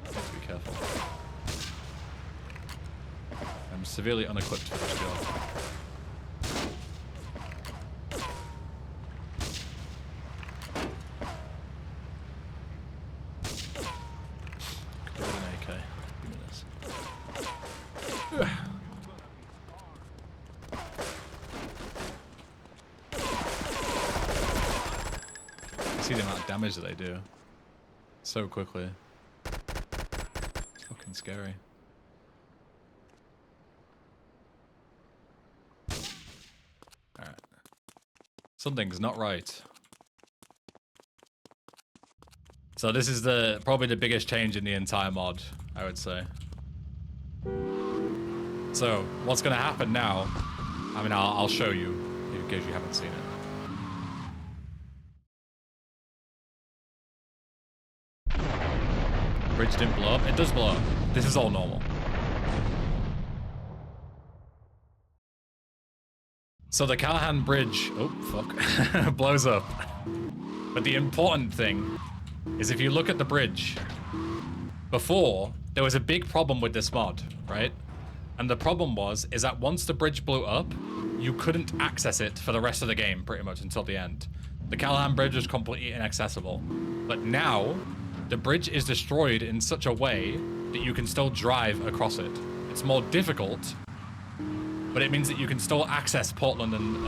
A: I have to be careful. I'm severely unequipped for this job. Could have an AK. Give me this. See the amount of damage that they do so quickly. It's fucking scary. Alright. Something's not right. So this is probably the biggest change in the entire mod, I would say. So what's gonna happen now? I mean, I'll show you in case you haven't seen it. Bridge didn't blow up. It does blow up. This is all normal. So the Callahan Bridge, oh fuck, blows up. But the important thing is if you look at the bridge, before there was a big problem with this mod, right? And the problem is that once the bridge blew up, you couldn't access it for the rest of the game pretty much until the end. The Callahan Bridge was completely inaccessible. But now, the bridge is destroyed in such a way that you can still drive across it. It's more difficult, but it means that you can still access Portland and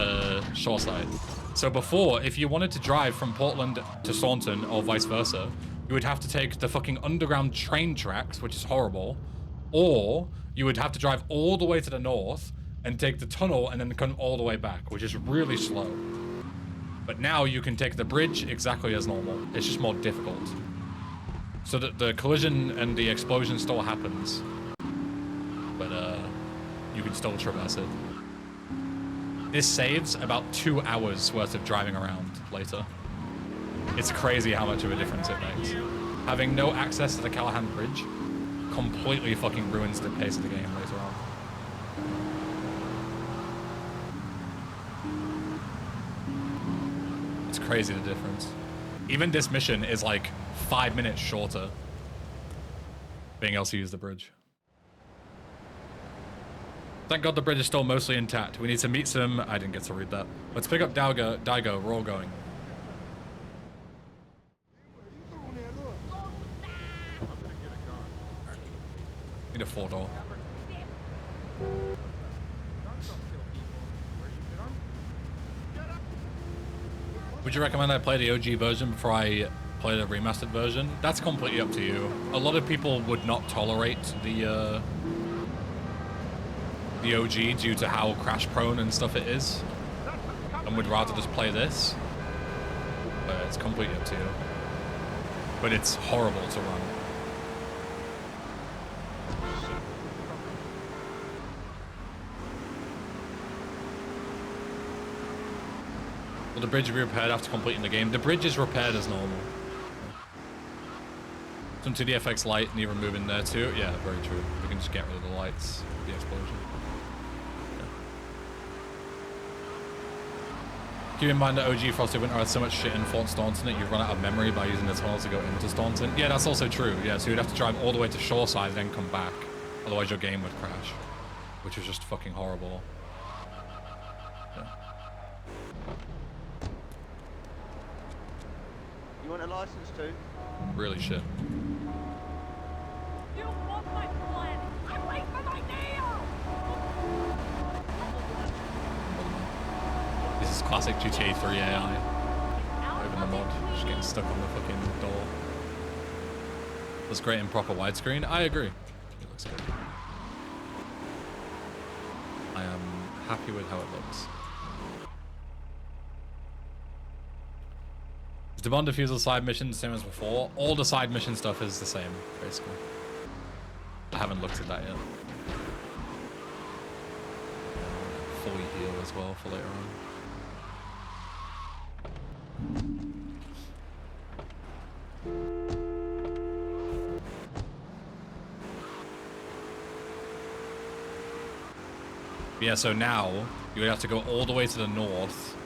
A: Shoreside. So before, if you wanted to drive from Portland to Staunton or vice versa, you would have to take the fucking underground train tracks, which is horrible, or you would have to drive all the way to the north and take the tunnel and then come all the way back, which is really slow. But now you can take the bridge exactly as normal. It's just more difficult. So that the collision and the explosion still happens, but you can still traverse it. This saves about 2 hours worth of driving around later. It's crazy how much of a difference it makes. Having no access to the Callahan Bridge completely fucking ruins the pace of the game later on. It's crazy the difference. Even this mission is like 5 minutes shorter being able to use the bridge. Thank God the bridge is still mostly intact. We need to meet some... I didn't get to read that. Let's pick up Daigo. We're all going. Need a 4-door. Would you recommend I play the OG version before I play the remastered version? That's completely up to you. A lot of people would not tolerate the OG due to how crash prone and stuff it is, and would rather just play this. But it's completely up to you. But it's horrible to run. Will the bridge be repaired after completing the game? The bridge is repaired as normal. Some 2D FX light need removing there too. Yeah, very true. We can just get rid of the lights with the explosion. Keep in mind that OG Frosted Winter had so much shit in Fort Staunton that you've run out of memory by using the tunnels to go into Staunton. Yeah, that's also true. Yeah, so you'd have to drive all the way to Shoreside and then come back. Otherwise your game would crash. Which is just fucking horrible. Yeah.
F: You want a license too?
A: Really shit.
C: You want my blood? I wait for my nail!
A: This is classic GTA 3 AI. Open the mod, just getting stuck on the fucking door. Looks great in proper widescreen. I agree. It looks good. I am happy with how it looks. Is the bomb defusal side mission the same as before? All the side mission stuff is the same, basically. I haven't looked at that yet. fully heal as well for later on. Yeah, so now you would have to go all the way to the north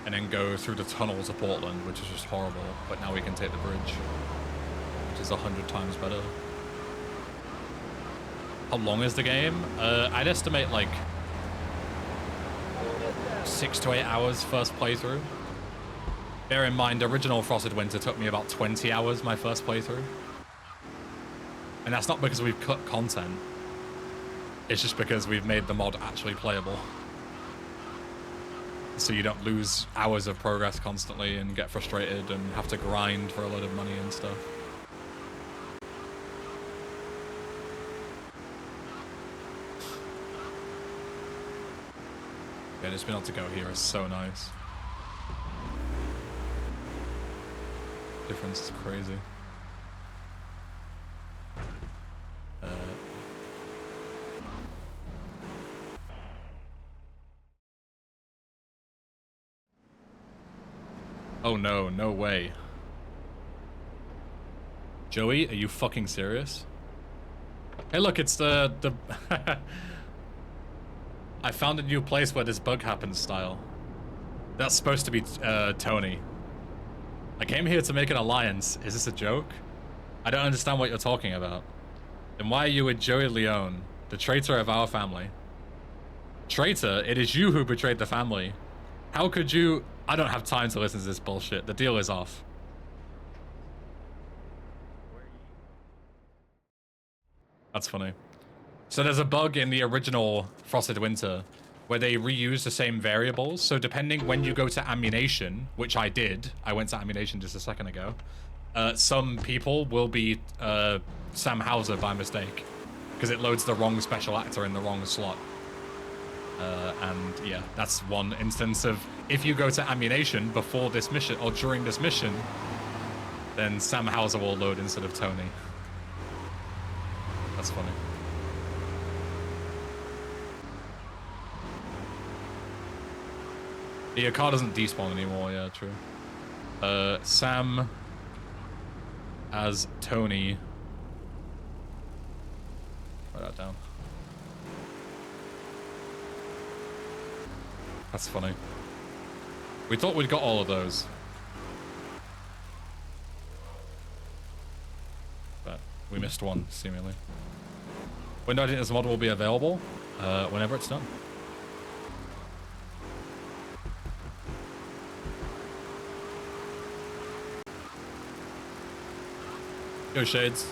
A: and then go through the tunnel to Portland, which is just horrible. But now we can take the bridge, which is 100 times better. How long is the game? I'd estimate like 6 to 8 hours first playthrough. Bear in mind, original Frosted Winter took me about 20 hours my first playthrough. And that's not because we've cut content. It's just because we've made the mod actually playable. So you don't lose hours of progress constantly and get frustrated and have to grind for a lot of money and stuff. Yeah, just being able to go here is so nice. Difference is crazy. Oh no, no way. Joey, are you fucking serious? Hey look, it's the I found a new place where this bug happens style. That's supposed to be Tony. I came here to make an alliance. Is this a joke? I don't understand what you're talking about. Then why are you with Joey Leone, the traitor of our family? Traitor? It is you who betrayed the family. How could you... I don't have time to listen to this bullshit. The deal is off. That's funny. So there's a bug in the original Frosted Winter where they reuse the same variables. So depending when you go to ammunition, which I did, I went to ammunition just a second ago, some people will be Sam Hauser by mistake because it loads the wrong special actor in the wrong slot. And yeah, that's one instance of if you go to ammunition before this mission or during this mission, then Sam Hauser will load instead of Tony. That's funny. Your car doesn't despawn anymore, yeah, true. Sam as Tony. Write that down. That's funny. We thought we'd got all of those. But we missed one, seemingly. When do I think this mod will be available? Whenever it's done. Go Shades.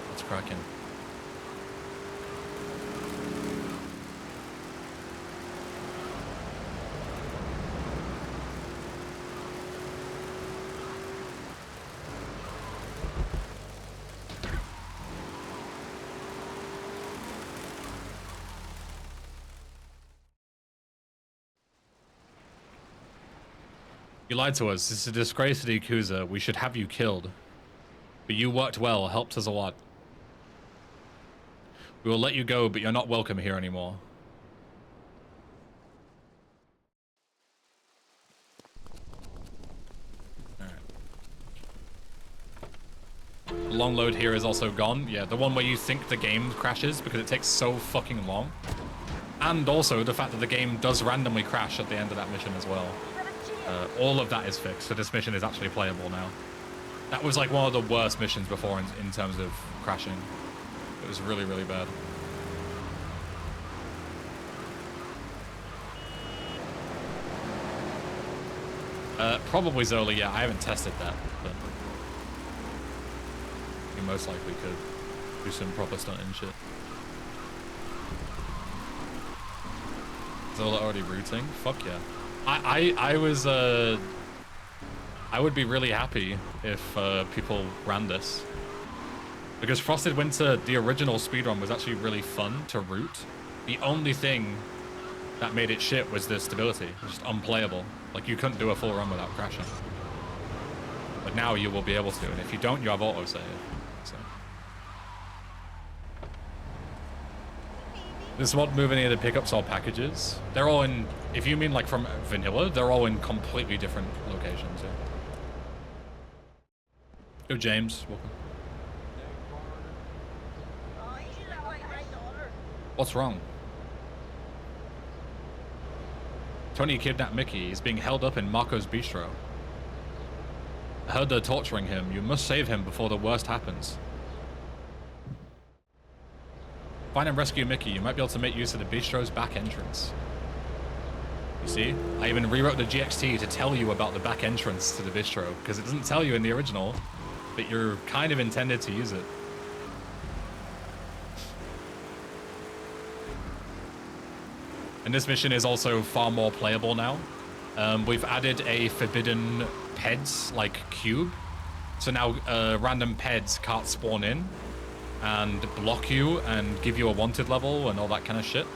A: Let's crack in. You lied to us. This is a disgrace to the Yakuza. We should have you killed. But you worked well, helped us a lot. We will let you go, but you're not welcome here anymore. Alright. The long load here is also gone. Yeah, the one where you think the game crashes because it takes so fucking long. And also the fact that the game does randomly crash at the end of that mission as well. All of that is fixed, so this mission is actually playable now. That was like one of the worst missions before in terms of crashing. It was really, really bad. Probably Zola, yeah, I haven't tested that, but you most likely could do some proper stunting shit. Zola already rooting? Fuck yeah. I would be really happy if people ran this. Because Frosted Winter, the original speedrun, was actually really fun to root. The only thing that made it shit was the stability. It was just unplayable. Like, you couldn't do a full run without crashing. now you will be able to, and if you don't, you have autosave. So. This won't move any of the pickups or packages. They're all in, if you mean like from vanilla, they're all in completely different locations. Yeah. Yo, James, welcome. What's wrong? Tony kidnapped Mickey. He's being held up in Marco's bistro. I heard they're torturing him. You must save him before the worst happens. Find and rescue Mickey. You might be able to make use of the bistro's back entrance. You see? I even rewrote the GXT to tell you about the back entrance to the bistro, because it doesn't tell you in the original, but you're kind of intended to use it. And this mission is also far more playable now. We've added a forbidden peds, like, cube. So now random peds can't spawn in and block you and give you a wanted level and all that kind of shit.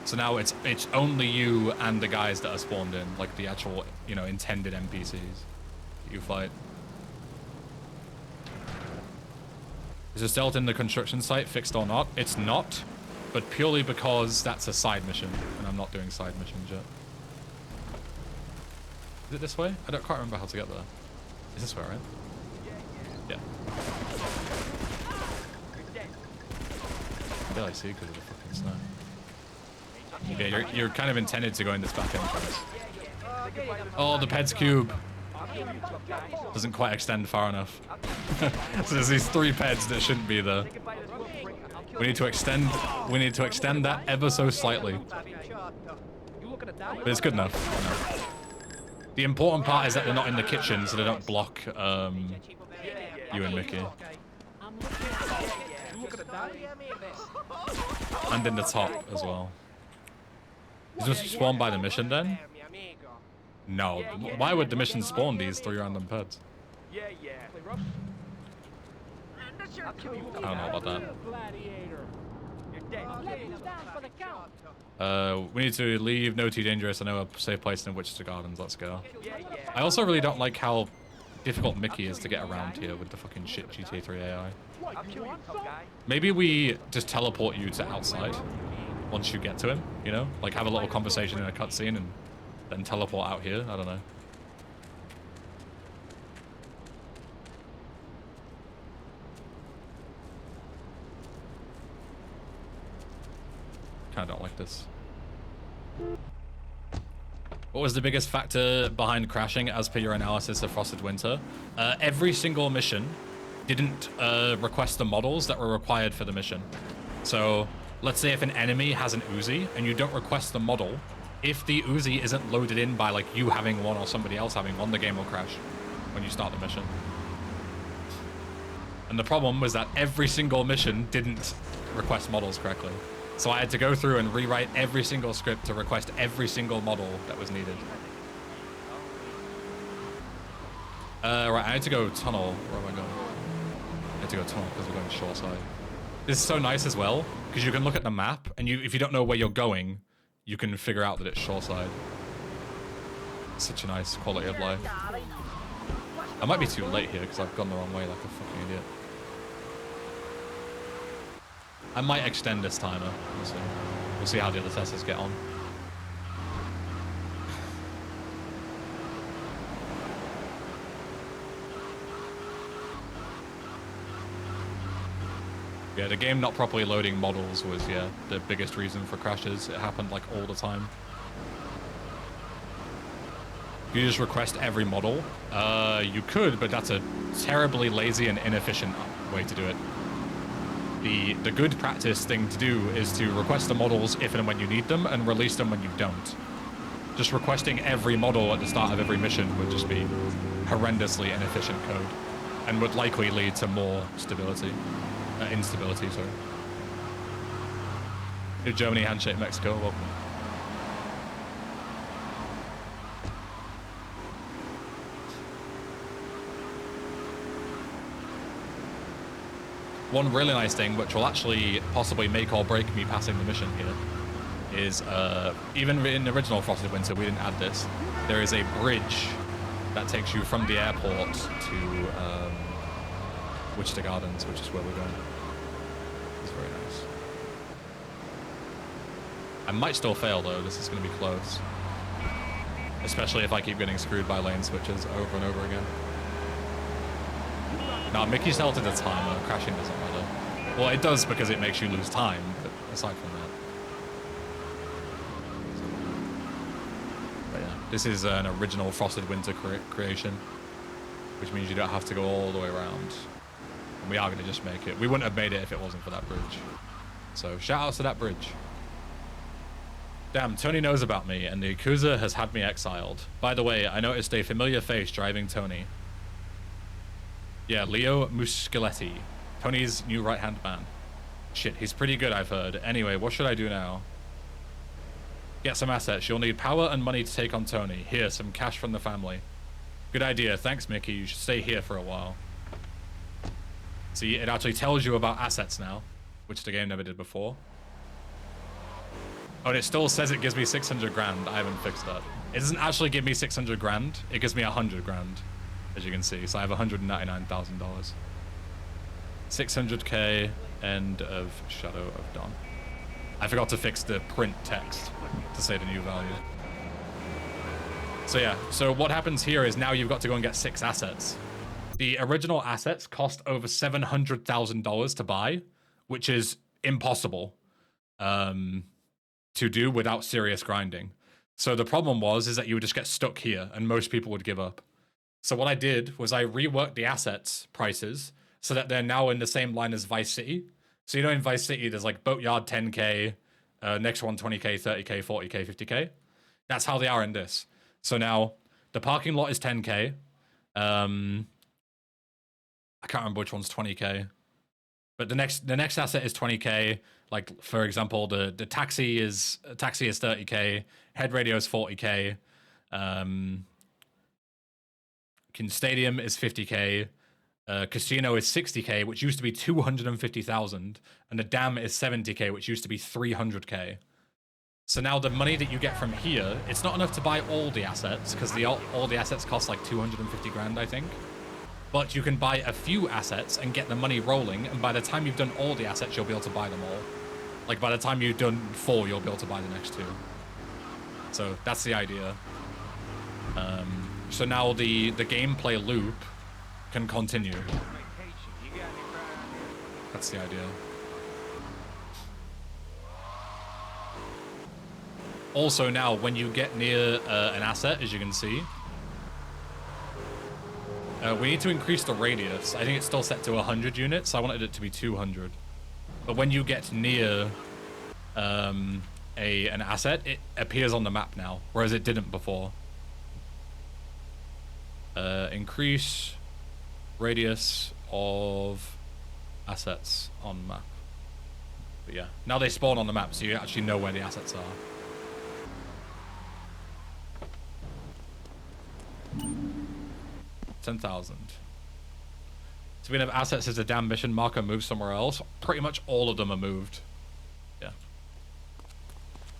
A: So now it's only you and the guys that are spawned in, like the actual, you know, intended NPCs that you fight. Is the stealth in the construction site fixed or not? It's not. But purely because that's a side mission, and I'm not doing side missions yet. Is it this way? I quite remember how to get there. Is this way, right? Yeah. I barely see because of the fucking snow. Yeah, you're kind of intended to go in this back entrance. Oh, the Peds cube doesn't quite extend far enough. So there's these 3 Peds that shouldn't be there. We need to extend that ever so slightly. But it's good enough. The important part is that they're not in the kitchen, so they don't block you and Mickey. And in the top as well. Is this spawned by the mission then? No. Why would the mission spawn these 3 random pets? I don't know about that. We need to leave. No too dangerous. I know a safe place in Wichita Gardens. Let's go. I also really don't like how difficult Mickey is to get around here with the fucking shit GTA 3 AI. Maybe we just teleport you to outside once you get to him, you know? Like have a little conversation in a cutscene and then teleport out here. I don't know. Kinda don't like this. What was the biggest factor behind crashing as per your analysis of Frosted Winter? Every single mission didn't request the models that were required for the mission. So let's say if an enemy has an Uzi and you don't request the model, if the Uzi isn't loaded in by like you having one or somebody else having one, the game will crash when you start the mission. And the problem was that every single mission didn't request models correctly. So I had to go through and rewrite every single script to request every single model that was needed. Right, I had to go tunnel. Where am I going? I had to go tunnel because we're going short side. This is so nice as well, because you can look at the map, and if you don't know where you're going, you can figure out that it's short side. Such a nice quality of life. I might be too late here because I've gone the wrong way like a fucking idiot. I might extend this timer. We'll see how the other testers get on. Yeah, the game not properly loading models was, yeah, the biggest reason for crashes. It happened like all the time. You just request every model. You could, but that's a terribly lazy and inefficient way to do it. The good practice thing to do is to request the models if and when you need them and release them when you don't. Just requesting every model at the start of every mission would just be horrendously inefficient code and would likely lead to more instability, sorry. New Germany, handshake Mexico, welcome. One really nice thing, which will actually possibly make or break me passing the mission here, is even in the original Frosted Winter, we didn't add this. There is a bridge That takes you from the airport to Wichita Gardens, which is where we're going. It's very nice. I might still fail though. This is going to be close. Especially if I keep getting screwed by lane switches over and over again. Now, Mickey's held to the timer. Crashing doesn't matter. Well, it does because it makes you lose time, but aside from that. But yeah, this is an original Frosted Winter creation, which means you don't have to go all the way around. And we are going to just make it. We wouldn't have made it if it wasn't for that bridge. So, shout outs to that bridge. Damn, Tony knows about me, and the Yakuza has had me exiled. By the way, I noticed a familiar face driving Tony. Yeah, Leo Muschietti. Tony's new right-hand man. Shit, he's pretty good, I've heard. Anyway, what should I do now? Get some assets. You'll need power and money to take on Tony. Here, some cash from the family. Good idea. Thanks, Mickey. You should stay here for a while. See, it actually tells you about assets now, which the game never did before. Oh, and it still says it gives me 600 grand. I haven't fixed that. It doesn't actually give me 600 grand. It gives me 100 grand, as you can see. So I have $199,000. 600k, end of Shadow of Dawn. I forgot to fix the print text to say the new value. So yeah, so what happens here is now you've got to go and get 6 assets. The original assets cost over $700,000 to buy, which is impossible to do without serious grinding. So the problem is that you would just get stuck here and most people would give up. So what I did was I reworked the assets prices so that they're now in the same line as Vice City. So you know in Vice City there's like Boatyard 10k, next one 20k, 30k, 40k, 50k. That's how they are in this. So now the parking lot is 10k. I can't remember which one's 20k. But the next asset is 20k. Like for example, the taxi is 30k, head radio is 40k, stadium is 50k, casino is 60k, which used to be 250,000, and the dam is 70k, which used to be 300k. So now the money that you get from here, it's not enough to buy all the assets because all the assets cost like 250 grand, I think. But you can buy a few assets and get the money rolling, and by the time you've done all the assets, you'll be able to buy them all. Like by the time you've done 4, you'll be able to buy the next 2. So that's the idea. So now the gameplay loop can continue. That's the idea. Also now, when you get near an asset, as you can see, we need to increase the radius. I think it's still set to 100 units. I wanted it to be 200. But when you get near an asset, it appears on the map now, whereas it didn't before. Increase radius of assets on map. But yeah, now they spawn on the map, so you actually know where the assets are. $10,000. Speaking of assets, is a damn mission marker moved somewhere else? Pretty much all of them are moved. Yeah.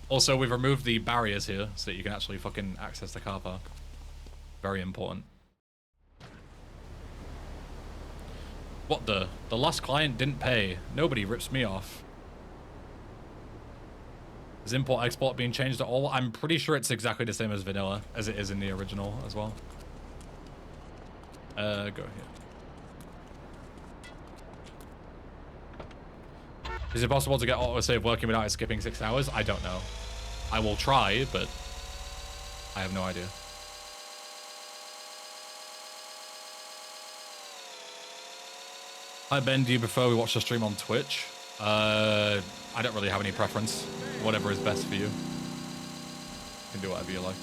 A: Also, we've removed the barriers here so that you can actually fucking access the car park. Very important. What the? The last client didn't pay. Nobody rips me off. Is import-export being changed at all? I'm pretty sure it's exactly the same as vanilla, as it is in the original as well. Go here. Is it possible to get autosave working without it skipping 6 hours? I don't know. I will try, but I have no idea. Hi Ben, do you prefer we watch the stream on Twitch? I don't really have any preference. Whatever is best for you. You can do whatever you like.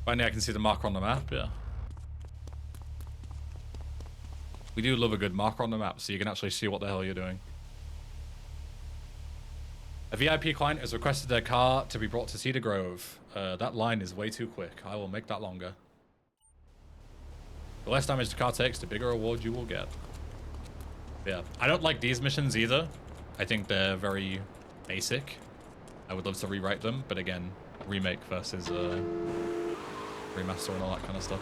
A: Finally, I can see the marker on the map, yeah. We do love a good marker on the map, so you can actually see what the hell you're doing. A VIP client has requested their car to be brought to Cedar Grove. That line is way too quick. I will make that longer. The less damage the car takes, the bigger reward you will get. Yeah, I don't like these missions either. I think they're very basic. I would love to rewrite them, but again, remake versus remaster and all that kind of stuff.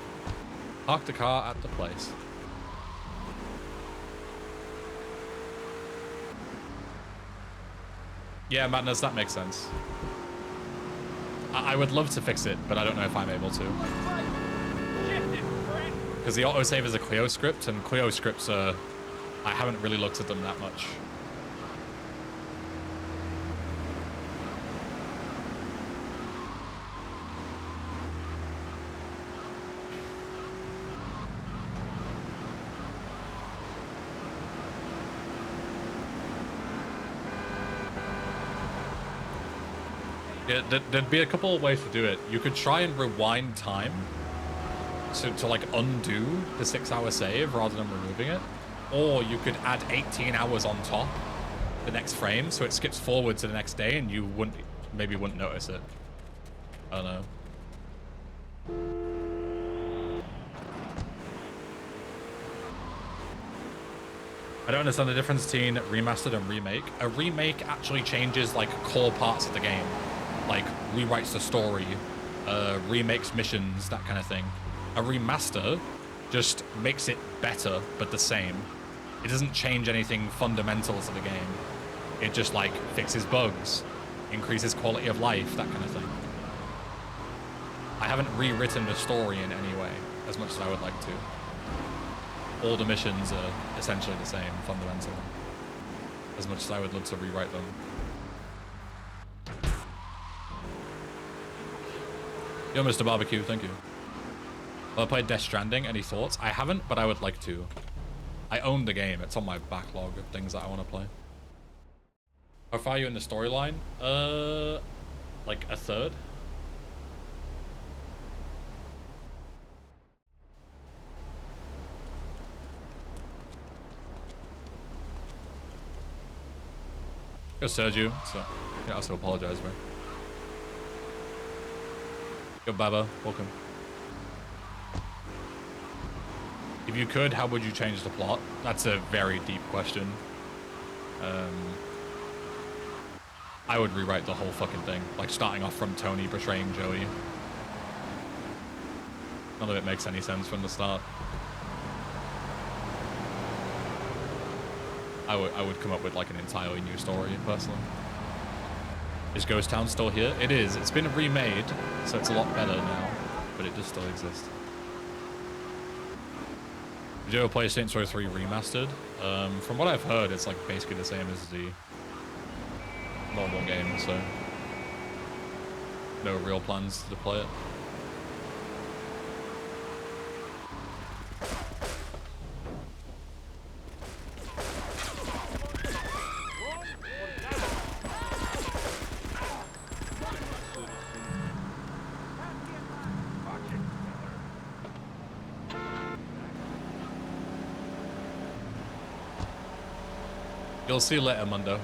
A: Park the car at the place. Yeah, Madness, that makes sense. I would love to fix it, but I don't know if I'm able to. Because the autosave is a Clio script, and Clio scripts are... I haven't really looked at them that much. Yeah, there'd be a couple of ways to do it. You could try and rewind time to like undo the 6-hour save rather than removing it. Or you could add 18 hours on top the next frame, so it skips forward to the next day and you maybe wouldn't notice it. I don't know. I don't understand the difference between remastered and remake. A remake actually changes like core parts of the game. Like rewrites the story, remakes missions, that kind of thing. A remaster just makes it better, but the same. It doesn't change anything fundamental to the game. It just like fixes bugs, increases quality of life, that kind of thing. I haven't rewritten the story in any way, as much as I would like to. All the missions are essentially the same, fundamentally. As much as I would love to rewrite them. Yo, Mr. Barbecue, thank you. Well, I played Death Stranding. Any thoughts? I haven't, but I would like to. I own the game. It's on my backlog of things that I want to play. How far are you in the storyline? Like a third. Go Sergio, so yeah, I also apologize, man. Yo, Baba, welcome. If you could, how would you change the plot? That's a very deep question. I would rewrite the whole fucking thing, like starting off from Tony betraying Joey. None of it makes any sense from the start. I would come up with like an entirely new story, personally. Is Ghost Town still here? It is. It's been remade, so it's a lot better now, but it does still exist. Did you ever play Saints Row 3 Remastered? From what I've heard, it's like basically the same as the normal game, so no real plans to play it. You'll see you later, Mundo.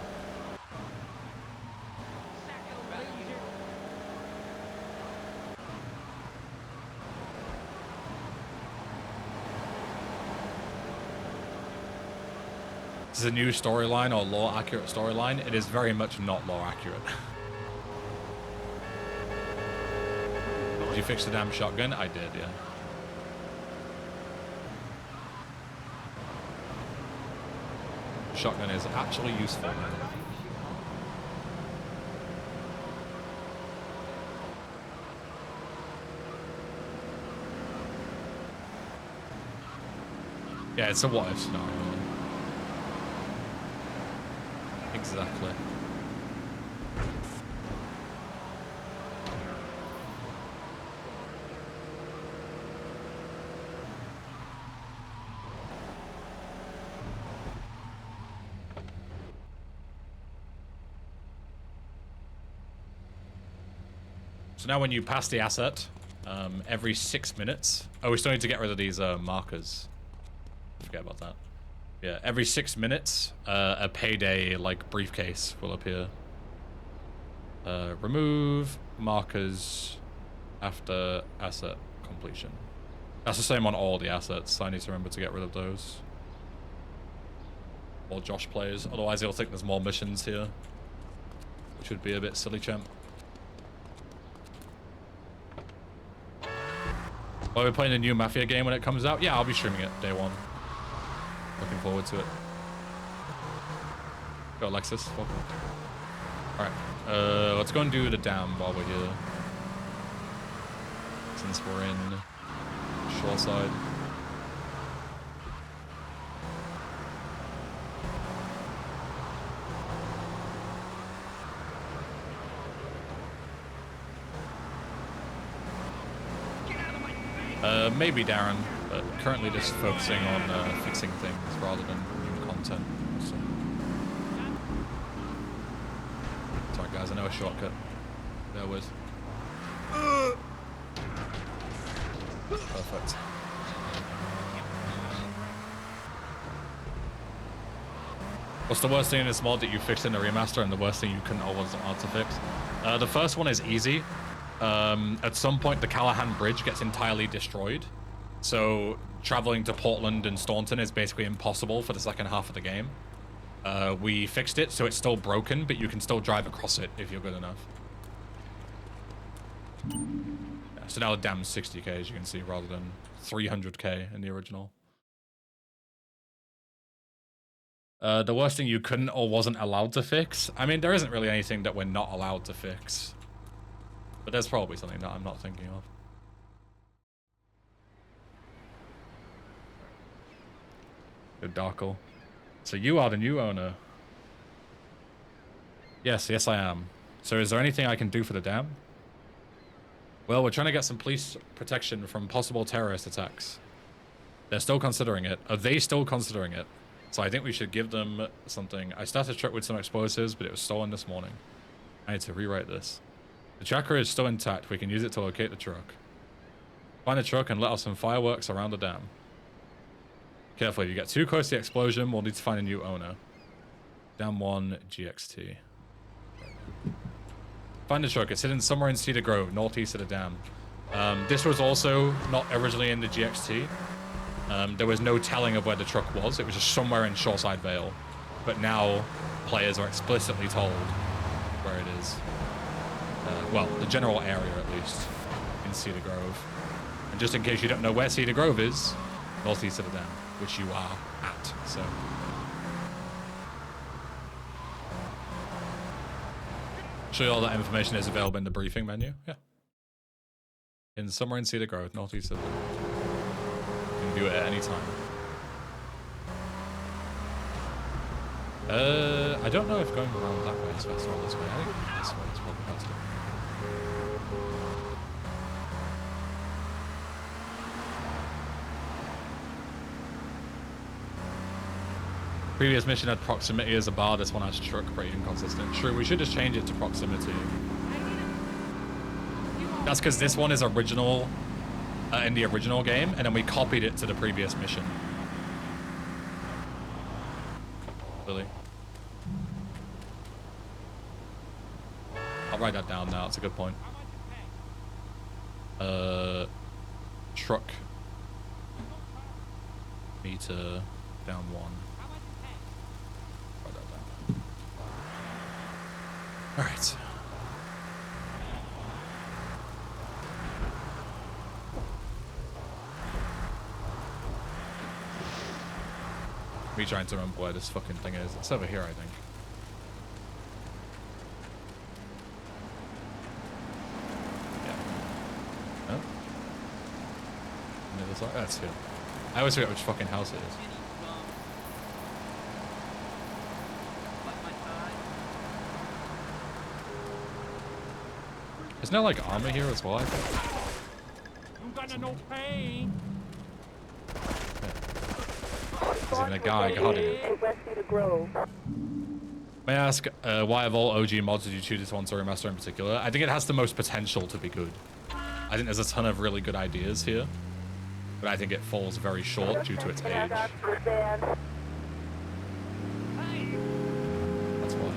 A: This is a new storyline or lore accurate storyline. It is very much not lore accurate. Did you fix the damn shotgun? I did, yeah. Shotgun is actually useful. Yeah, it's a what if scenario. Exactly. So now when you pass the asset, every 6 minutes... Oh, we still need to get rid of these markers. Forget about that. Yeah, every 6 minutes, a payday, like, briefcase will appear. Remove markers after asset completion. That's the same on all the assets, so I need to remember to get rid of those. Or Josh plays, otherwise he'll think there's more missions here. Which would be a bit silly, champ. Well, we're playing a new Mafia game when it comes out. Yeah, I'll be streaming it day one. Looking forward to it. Go, Alexis. Welcome. Alright, let's go and do the dam while we're here. Since we're in shoreside. Maybe Darren, but currently just focusing on fixing things rather than new content. So. Sorry guys, I know a shortcut. Bear with. Perfect. What's the worst thing in this mod that you fixed in the remaster and the worst thing you couldn't or wasn't allowed to fix? The first one is easy. At some point, the Callahan Bridge gets entirely destroyed. So traveling to Portland and Staunton is basically impossible for the second half of the game. We fixed it, so it's still broken, but you can still drive across it if you're good enough. Yeah, so now the dam's 60k, as you can see, rather than 300k in the original. The worst thing you couldn't or wasn't allowed to fix? I mean, there isn't really anything that we're not allowed to fix. But there's probably something that I'm not thinking of. Good Darkle. So you are the new owner. Yes, yes I am. So is there anything I can do for the dam? Well, we're trying to get some police protection from possible terrorist attacks. They're still considering it. Are they still considering it? So I think we should give them something. I started a truck with some explosives, but it was stolen this morning. I need to rewrite this. The tracker is still intact. We can use it to locate the truck. Find the truck and let off some fireworks around the dam. Careful, if you get too close to the explosion, we'll need to find a new owner. Dam 1 GXT. Find the truck. It's hidden somewhere in Cedar Grove, northeast of the dam. This was also not originally in the GXT. There was no telling of where the truck was. It was just somewhere in Shoreside Vale. But now, players are explicitly told where it is. Well, the general area at least, in Cedar Grove. And just in case you don't know where Cedar Grove is, northeast of the dam, which you are at, so. Show you all that information is available in the briefing menu, yeah. In somewhere in Cedar Grove, northeast of the dam. You can view it at any time. I don't know if going around that way is faster or this way. I think this way is probably faster. Previous mission had proximity as a bar, this one has truck, pretty inconsistent. True, we should just change it to proximity. That's because this one is original, in the original game, and then we copied it to the previous mission. Really? I'll write that down now, it's a good point. Truck meter down 1. Write that down. Alright. Me trying to remember where this fucking thing is. It's over here, I think. Yeah. No? On the other side? That's here. I always forget which fucking house it is. Isn't there like armor here as well, I think?
C: You got no pain.
A: There's even a guy guarding it. May I ask, why of all OG mods did you choose this one to remaster in particular? I think it has the most potential to be good. I think there's a ton of really good ideas here, but I think it falls very short due to its age. That's why.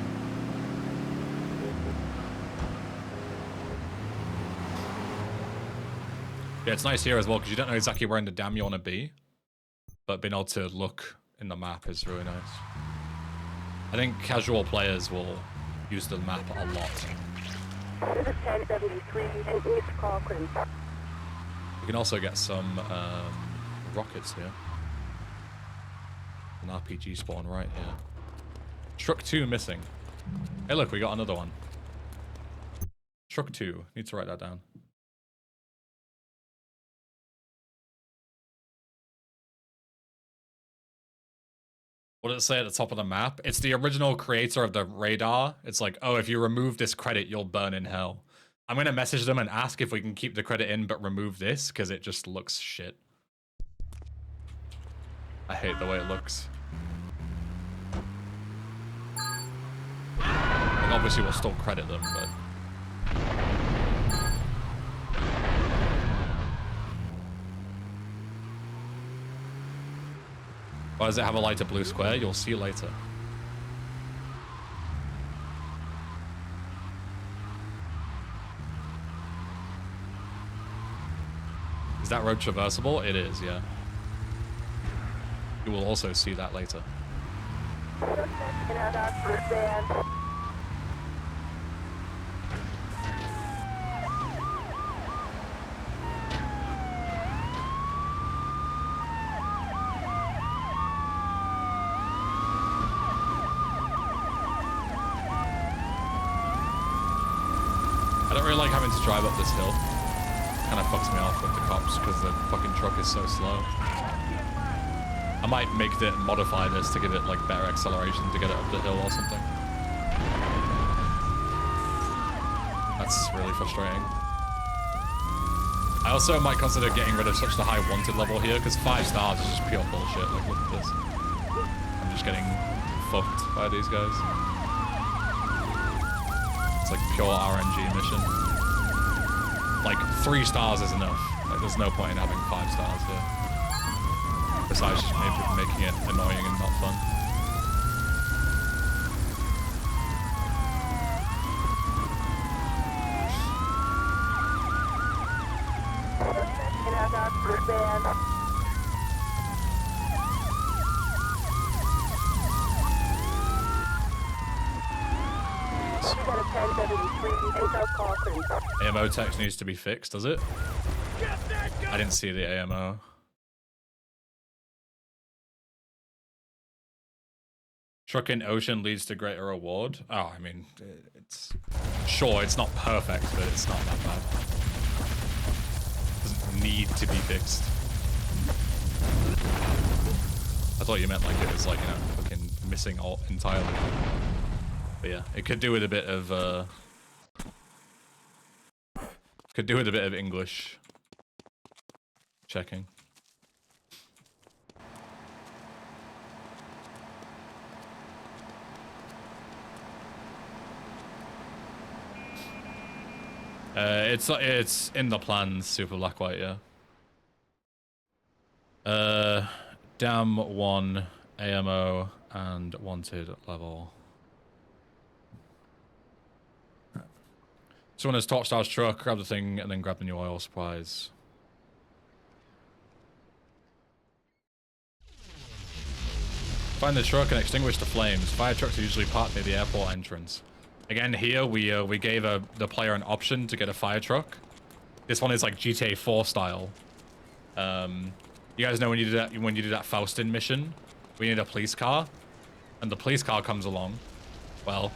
A: Yeah, it's nice here as well because you don't know exactly where in the dam you want to be, but being able to look in the map is really nice. I think casual players will use the map a lot.
D: This is 1073 in East Cochrane.
A: You can also get some rockets here. An RPG spawn right here. Truck 2 missing. Hey look, we got another one. Truck 2. Need to write that down. What does it say at the top of the map? It's the original creator of the radar. It's like, oh, if you remove this credit, you'll burn in hell. I'm going to message them and ask if we can keep the credit in but remove this, because it just looks shit. I hate the way it looks. Like, obviously, we'll still credit them, but... Why does it have a lighter blue square? You'll see later. Is that road traversable? It is, yeah. You will also see that later. I don't really like having to drive up this hill. Kind of fucks me off with the cops because the fucking truck is so slow. I might modify this to give it like better acceleration to get it up the hill or something. That's really frustrating. I also might consider getting rid of such the high wanted level here because 5 stars is just pure bullshit. Like, look at this. I'm just getting fucked by these guys. It's like pure RNG mission. Like 3 stars is enough. Like, there's no point in having 5 stars here. Besides just maybe making it annoying and not fun. AMO text needs to be fixed, does it? I didn't see the AMO. Truck in ocean leads to greater reward. Oh, I mean, it's... Sure, it's not perfect, but it's not that bad. Doesn't need to be fixed. I thought you meant like it was like, you know, fucking missing all entirely. But yeah, it could do with a bit of, could do with a bit of English checking. It's in the plans, super black white, yeah. Dam 1, AMO, and wanted level. Someone has torched our truck, grab the thing, and then grab the new oil supplies. Find the truck and extinguish the flames. Fire trucks are usually parked near the airport entrance. Again, here we gave the player an option to get a fire truck. This one is like GTA 4 style. You guys know when you do that Faustin mission, we need a police car, and the police car comes along. Well,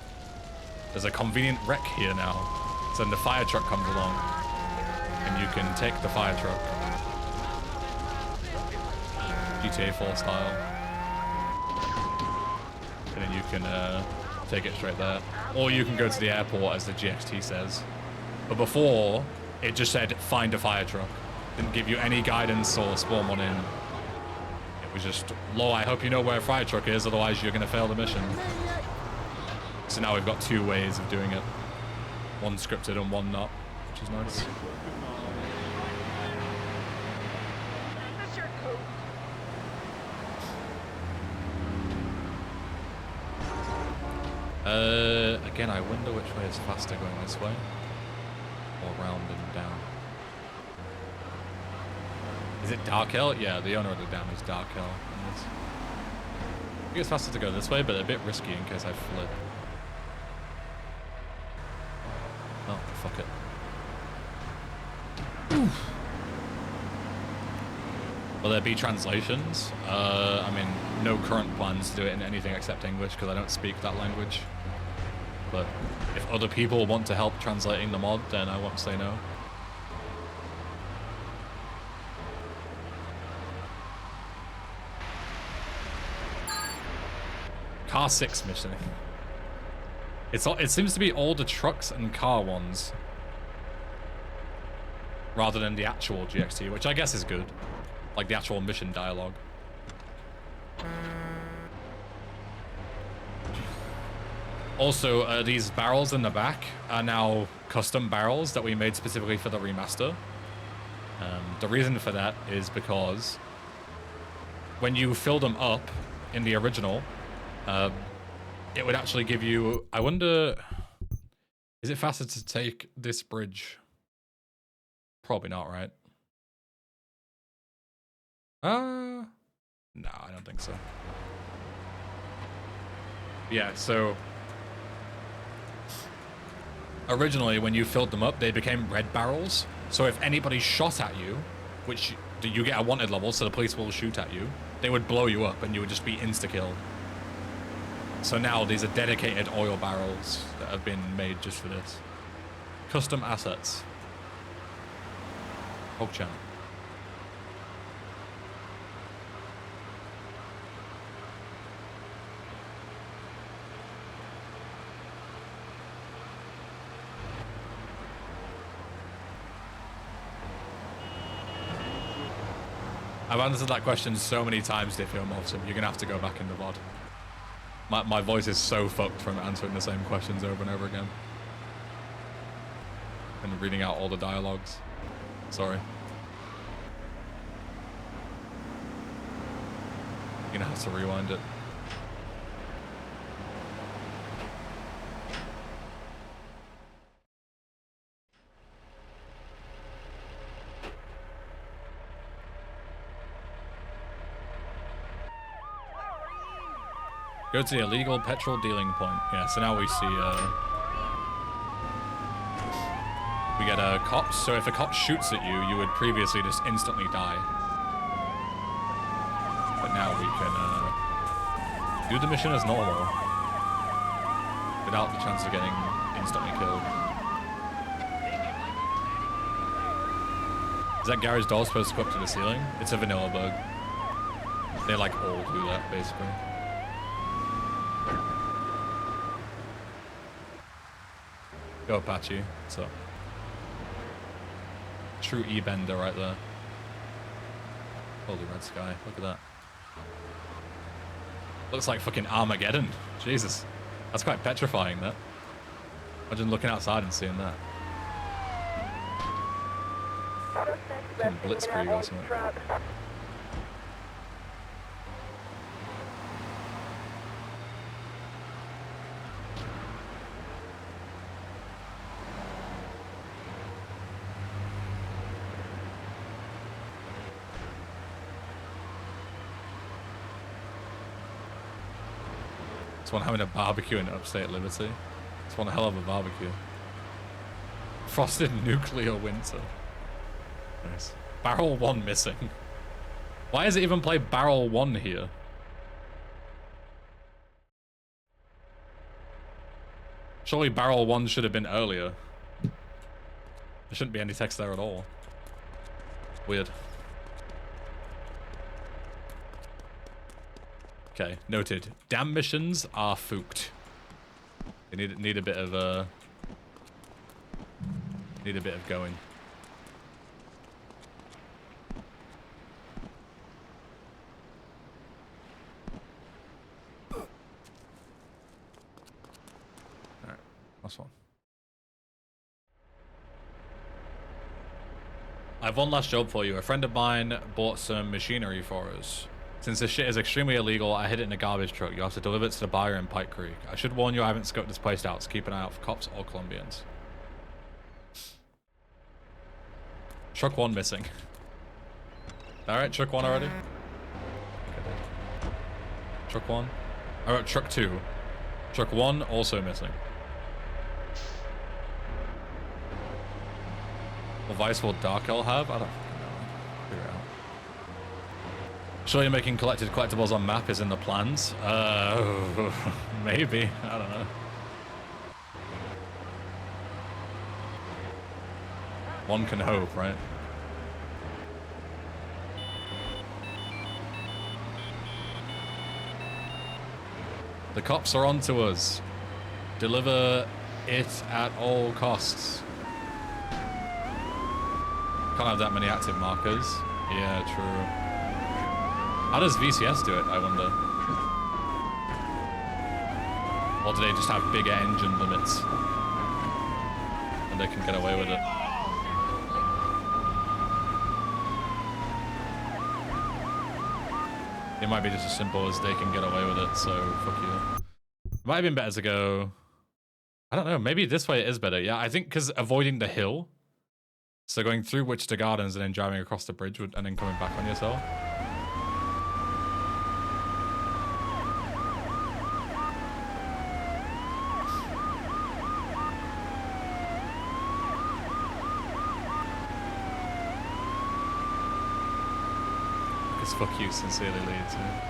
A: there's a convenient wreck here now. So then the fire truck comes along, and you can take the fire truck. GTA 4 style. And then you can take it straight there. Or you can go to the airport, as the GXT says. But before, it just said, find a fire truck. Didn't give you any guidance or spawn one in. It was just, Lo, I hope you know where a fire truck is, otherwise you're going to fail the mission. So now we've got 2 ways of doing it. One scripted and one not, which is nice. Again, I wonder which way is faster, going this way or round and down. Is it Dark Hill? Yeah, the owner of the dam is Dark Hill. I think it's faster to go this way, but a bit risky in case I flip. Oh, fuck it. Oof. Will there be translations? I mean, no current plans to do it in anything except English because I don't speak that language. But if other people want to help translating the mod, then I won't say no. Car 6 mission. It seems to be all the trucks and car ones rather than the actual GXT, which I guess is good. Like the actual mission dialogue. Also, these barrels in the back are now custom barrels that we made specifically for the remaster. The reason for that is because when you fill them up in the original, it would actually give you... I wonder... Is it faster to take this bridge? Probably not, right? No, I don't think so. Yeah, so... Originally, when you filled them up, they became red barrels. So if anybody shot at you, which you get a wanted level, so the police will shoot at you, they would blow you up and you would just be insta-killed. So now these are dedicated oil barrels that have been made just for this. Custom assets. PogChamp. I've answered that question so many times, Diffio Morpsum. You're gonna have to go back in the VOD. My voice is so fucked from answering the same questions over and over again. And reading out all the dialogues. Sorry. You're gonna have to rewind it. Go to the illegal petrol dealing point. Yeah, so now we see, we get cops. So if a cop shoots at you, you would previously just instantly die. But now we can do the mission as normal without the chance of getting instantly killed. Is that garage door supposed to go up to the ceiling? It's a vanilla bug. They like all do that, basically. Go Apache, what's up? True E-bender right there. Holy red sky, look at that. Looks like fucking Armageddon. Jesus. That's quite petrifying, that. Imagine looking outside and seeing that. Fucking blitzkrieg or something. It's one having a barbecue in upstate Liberty. It's one hell of a barbecue. Frosted nuclear winter. Nice. Barrel 1 missing. Why does it even play Barrel 1 here? Surely Barrel 1 should have been earlier. There shouldn't be any text there at all. Weird. Okay, noted. Dam missions are fooked. They need a bit of going. Alright, last one. I have one last job for you. A friend of mine bought some machinery for us. Since this shit is extremely illegal, I hid it in a garbage truck. You have to deliver it to the buyer in Pike Creek. I should warn you, I haven't scoped this place out, so keep an eye out for cops or Colombians. Truck 1 missing. Alright, truck 1 already? Truck 1. Alright, truck 2. Truck 1 also missing. What vice will Dark Elf have? I don't fucking know. Figure it out. Surely making collected collectibles on map is in the plans? Maybe. I don't know. One can hope, right? The cops are onto us. Deliver it at all costs. Can't have that many active markers. Yeah, true. How does VCS do it, I wonder? Or do they just have bigger engine limits? And they can get away with it. It might be just as simple as they can get away with it, so fuck you. It might have been better to go... I don't know, maybe this way it is better. Yeah, I think because avoiding the hill. So going through Wichita Gardens and then driving across the bridge and then coming back on yourself. Because fuck you, sincerely leads. Yeah.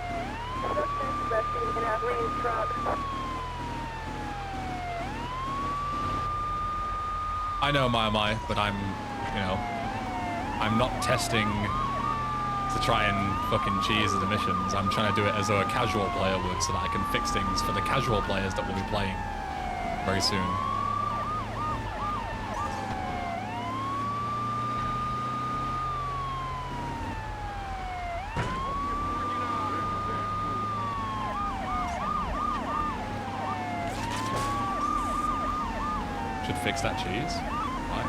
A: I know my, but I'm, you know, I'm not testing to try and fucking cheese the missions. I'm trying to do it as though a casual player would, so that I can fix things for the casual players that will be playing very soon. Should fix that cheese. Why?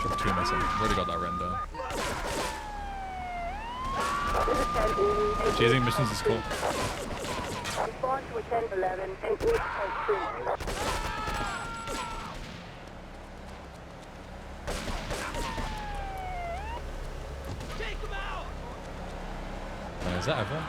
A: Truck 2 missing. Already got that render. Cheesing missions is cool.
D: Respond to a 1011 and 8.3.
A: Is that everyone?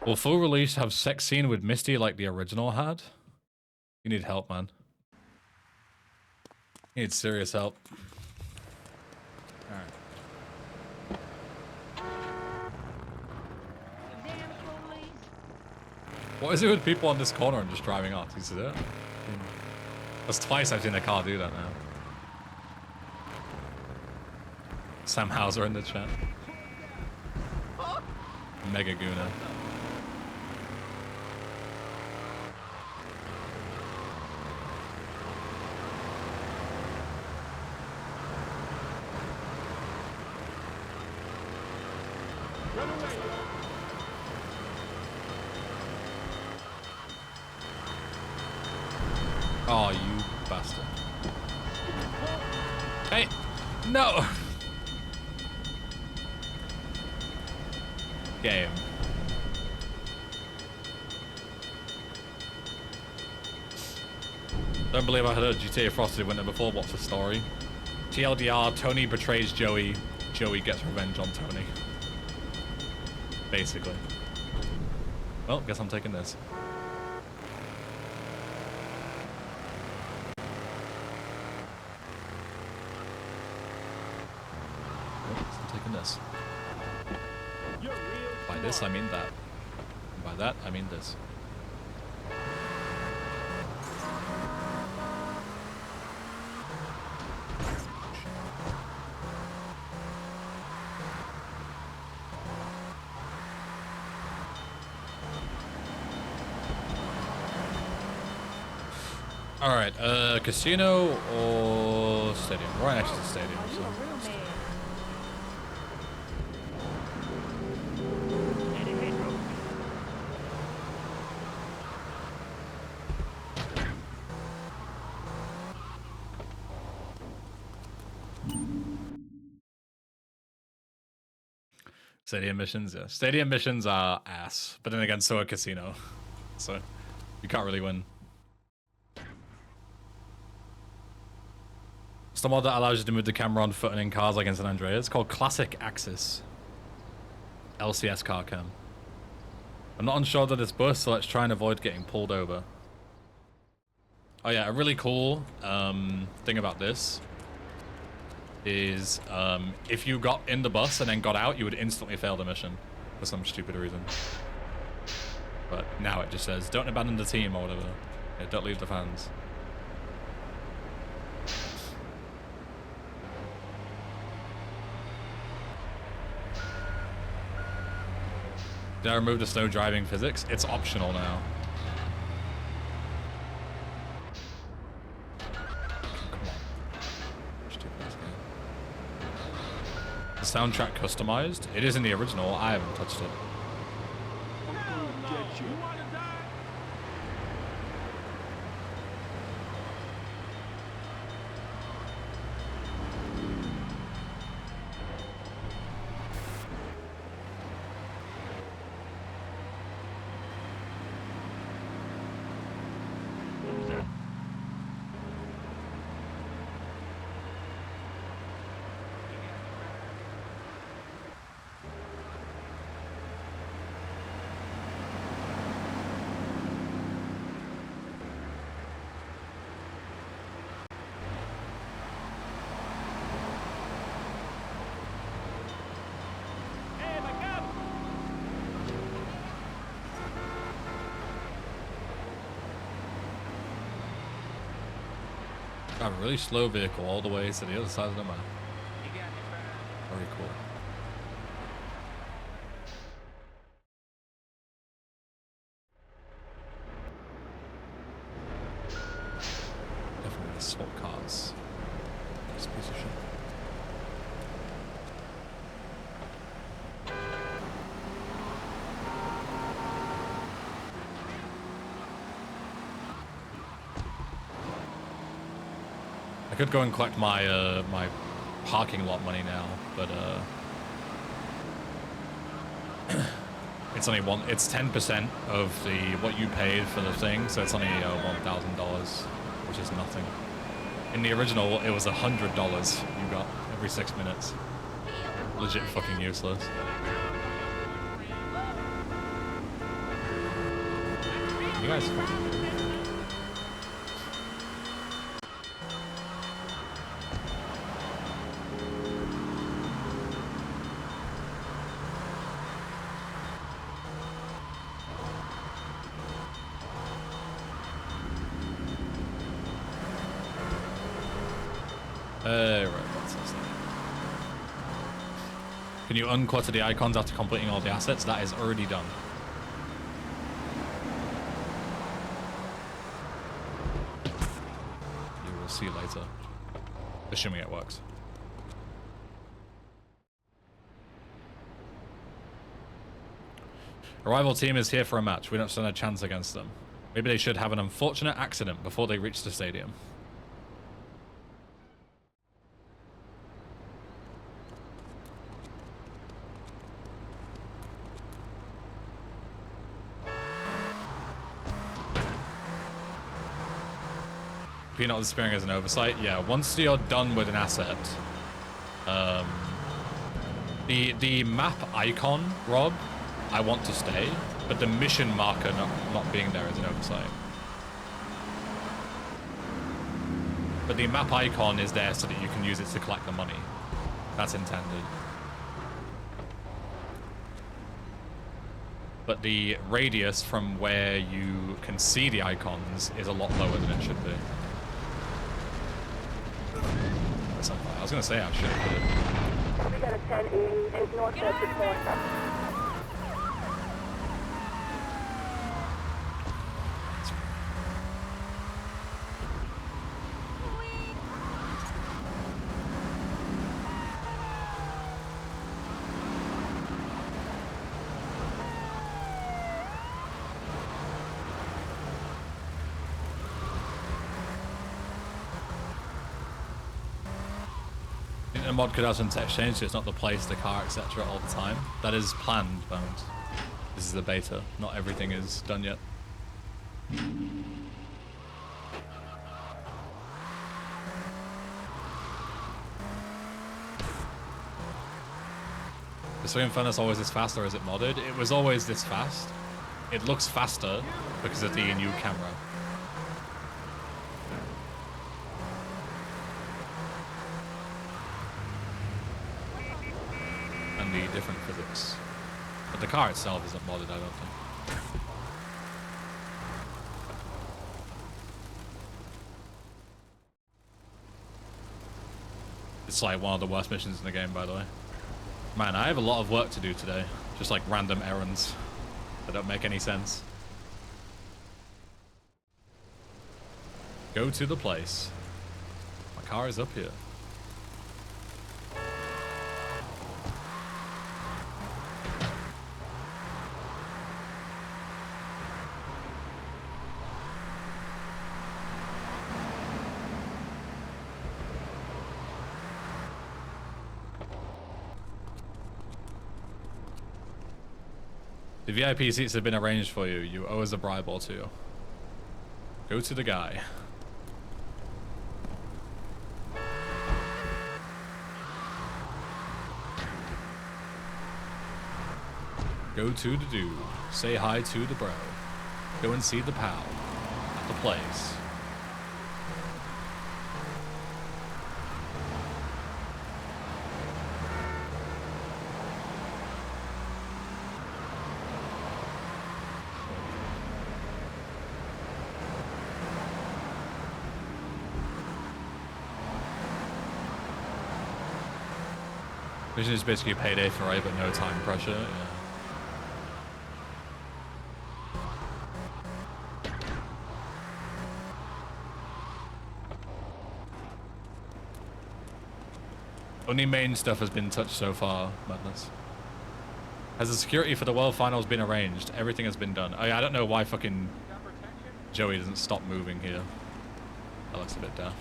A: Will full release have sex scene with Misty like the original had? You need help, man. You need serious help. Alright. What is it with people on this corner and just driving off? You see that? That's twice I've seen a car do that now. Sam Hauser in the chat. Mega Guna. Oh, you bastard. Hey! No! Game. Don't believe I heard GTA Frosted Winter before. What's the story? TLDR, Tony betrays Joey. Joey gets revenge on Tony. Basically. Well, guess I'm taking this. I'm taking this. By this, I mean that. And by that, I mean this. Alright, casino or stadium? Right next to the stadium, so. Stadium missions, yeah. Stadium missions are ass, but then again, so are casino. So you can't really win. It's the mod that allows you to move the camera on foot and in cars like in San Andreas. It's called Classic Axis. LCS car cam. I'm not unsure that it's bus, so let's try and avoid getting pulled over. Oh yeah, a really cool thing about this is if you got in the bus and then got out, you would instantly fail the mission for some stupid reason. But now it just says, don't abandon the team or whatever. Yeah, don't leave the fans. Did I remove the slow driving physics? It's optional now. Come on. Stupid game. The soundtrack customized? It is in the original. I haven't touched it. I have a really slow vehicle all the way to the other side of the map. Very cool. Definitely swap cars. This piece of shit. I could go and collect my my parking lot money now, but it's only it's 10% of the what you paid for the thing, so it's only $1,000, which is nothing. In the original, it was $100 you got every 6 minutes. Legit fucking useless. You guys fucking weird. Right, what's this thing? Can you unclutter the icons after completing all the assets? That is already done. You will see later. Assuming it works. A rival team is here for a match. We don't stand a chance against them. Maybe they should have an unfortunate accident before they reach the stadium. Peanut disappearing as an oversight. Yeah, once you're done with an asset, the map icon, Rob, I want to stay, but the mission marker not being there is an oversight. But the map icon is there so that you can use it to collect the money. That's intended. But the radius from where you can see the icons is a lot lower than it should be. I was gonna say I should have put it.
D: We got a 1080 and northwest report.
A: a mod could have some text change, so it's not the place, the car, etc. all the time. That is planned, Bones. This is the beta. Not everything is done yet. Is Stream Furnace always this fast, or is it modded? It was always this fast. It looks faster because of the new camera. And the different physics. But the car itself isn't modded, I don't think. It's like one of the worst missions in the game, by the way. Man, I have a lot of work to do today. Just like random errands that don't make any sense. Go to the place. My car is up here. The VIP seats have been arranged for you. You owe us a bribe or two. Go to the guy. Go to the dude. Say hi to the bro. Go and see the pal at the place. Mission is basically payday for right, but no time pressure. Yeah. Only main stuff has been touched so far, Madness. Has the security for the World Finals been arranged? Everything has been done. I don't know why fucking Joey doesn't stop moving here. That looks a bit daft.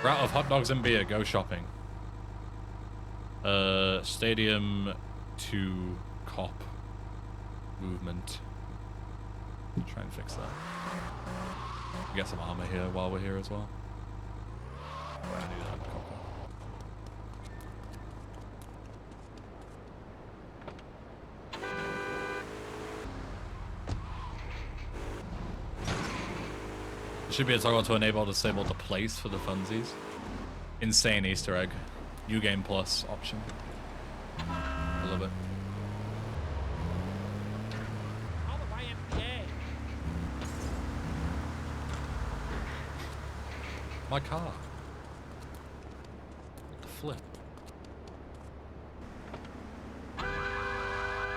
A: Route of hot dogs and beer, go shopping. Stadium to cop movement. Try and fix that. Get some armor here while we're here as well. I do that. Copper. There should be a toggle to enable or disable the place for the funsies. Insane Easter egg. New Game Plus option. I love it. My car. What the flip?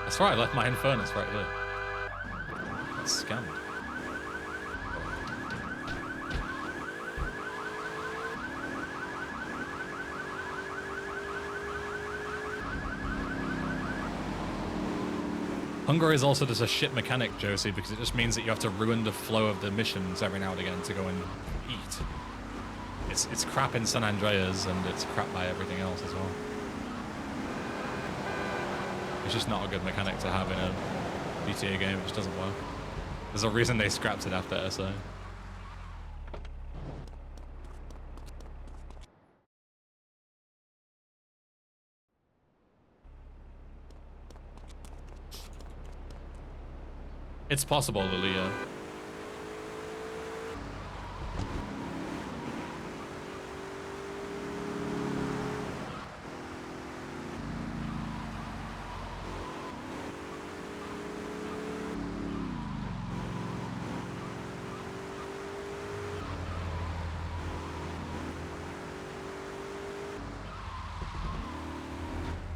A: That's right, I left my furnace right there. That's scammed. Hunger is also just a shit mechanic, Josie, because it just means that you have to ruin the flow of the missions every now and again to go and eat. It's crap in San Andreas, and it's crap by everything else as well. It's just not a good mechanic to have in a GTA game. It just doesn't work. There's a reason they scrapped it after SA. It's possible, Lilia.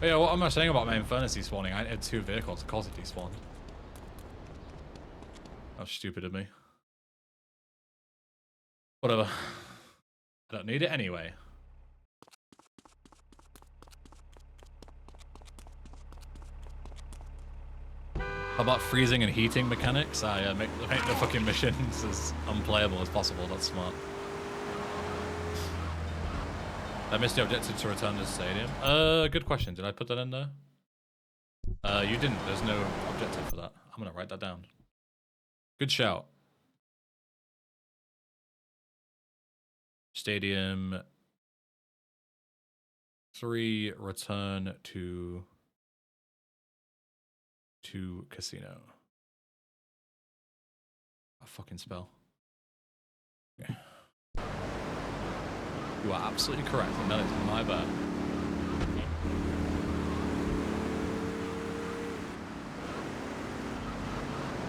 A: But yeah, what am I saying about main furnace despawning? I had 2 vehicles, of course it despawned. How stupid of me. Whatever. I don't need it anyway. How about freezing and heating mechanics? Make the fucking missions as unplayable as possible. That's smart. I missed the objective to return to the stadium. Good question. Did I put that in there? You didn't. There's no objective for that. I'm gonna write that down. Good shout. Stadium 3, return to casino. A fucking spell. Okay. You are absolutely correct, and that is my bad.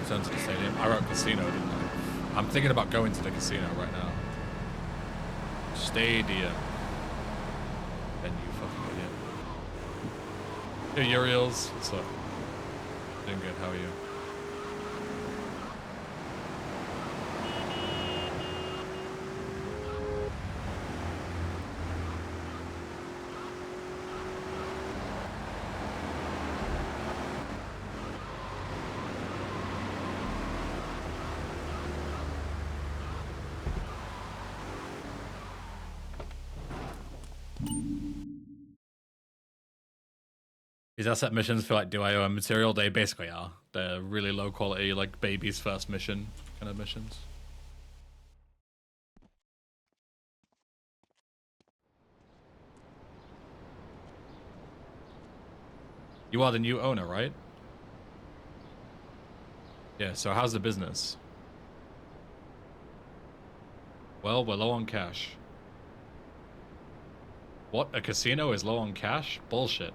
A: Return to the stadium. I wrote casino, didn't I? I'm thinking about going to the casino right now. Stadium. And you fucking idiot. Hey, Uriels. What's up? Doing good. How are you? These asset missions feel like do I owe a material? They basically are. They're really low quality, like baby's first mission kind of missions. You are the new owner, right? Yeah, so how's the business? Well, we're low on cash. What? A casino is low on cash? Bullshit.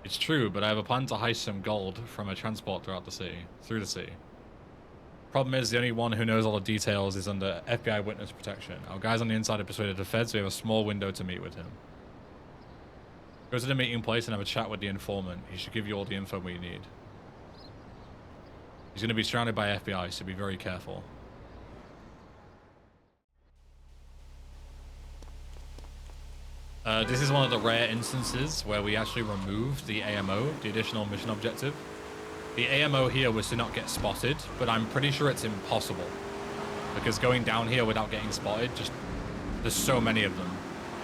A: It's true, but I have a plan to heist some gold from a transport through the sea. Problem is, the only one who knows all the details is under FBI witness protection. Our guys on the inside have persuaded the feds, so we have a small window to meet with him. Go to the meeting place and have a chat with the informant. He should give you all the info we need. He's going to be surrounded by FBI, so be very careful. This is one of the rare instances where we actually removed the AMO, the additional mission objective. The AMO here was to not get spotted, but I'm pretty sure it's impossible. Because going down here without getting spotted, there's so many of them,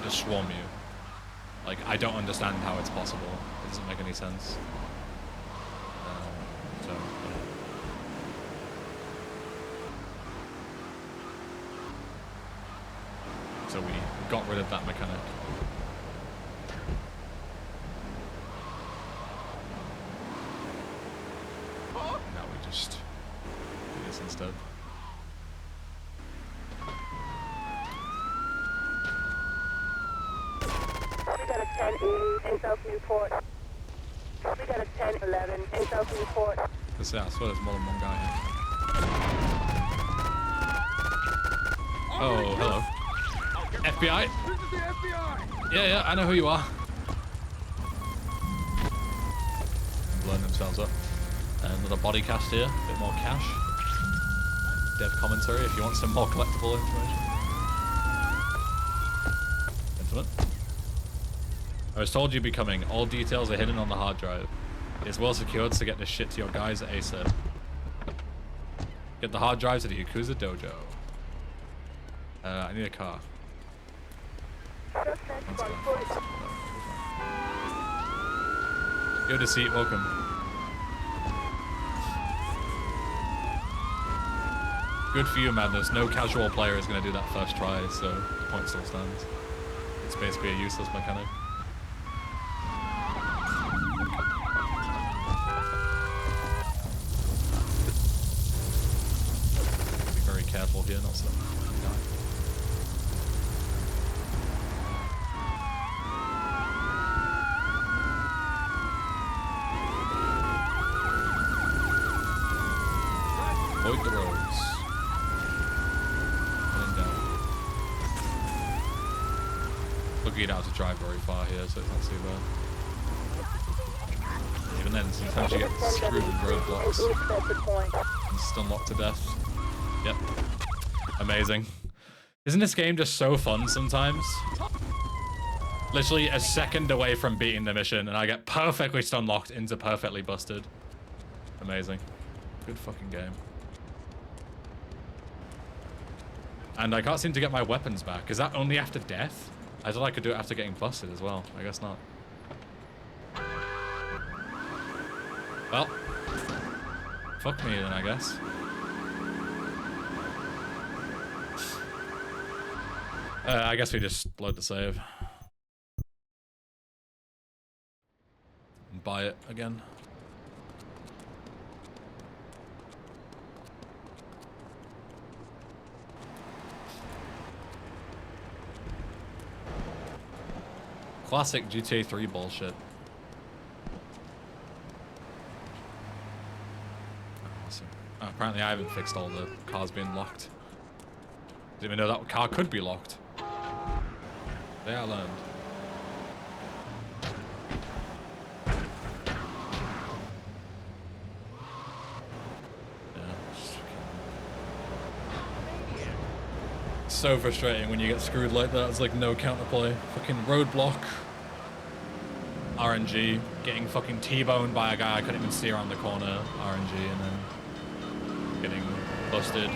A: just swarm you. Like, I don't understand how it's possible. It doesn't make any sense. So we got rid of that mechanic. Now we just do this instead.
D: We got a 10 in South Newport. We got a 1011 in South Newport.
A: I swear there's more than one guy here. Oh, hello. FBI?
B: This is the FBI!
A: Yeah, I know who you are. Blowing themselves up. Another body cast here, a bit more cash. Dev commentary if you want some more collectible information. Gentlemen. I was told you'd be coming. All details are hidden on the hard drive. It's well secured, so get this shit to your guys ASAP. Get the hard drive to the Yakuza dojo. I need a car. Go to seat, welcome. Good for you, Madness. No casual player is going to do that first try, so the point still stands. It's basically a useless mechanic. Be very careful here, not so. Avoid the roads. And down. Lucky you don't have to drive very far here, so it's not too bad. Even then, sometimes you get screwed with roadblocks and stun locked to death. Yep. Amazing. Isn't this game just so fun sometimes? Literally a second away from beating the mission, and I get perfectly stun locked into perfectly busted. Amazing. Good fucking game. And I can't seem to get my weapons back. Is that only after death? I thought I could do it after getting busted as well. I guess not. Well, fuck me then, I guess. I guess we just load the save. And buy it again. Classic GTA 3 bullshit. Awesome. Oh, apparently I haven't fixed all the cars being locked. Didn't even know that car could be locked. They I learned. So frustrating when you get screwed like that. It's like no counterplay. Fucking roadblock. RNG. Getting fucking T-boned by a guy I couldn't even see around the corner. RNG, and then getting busted.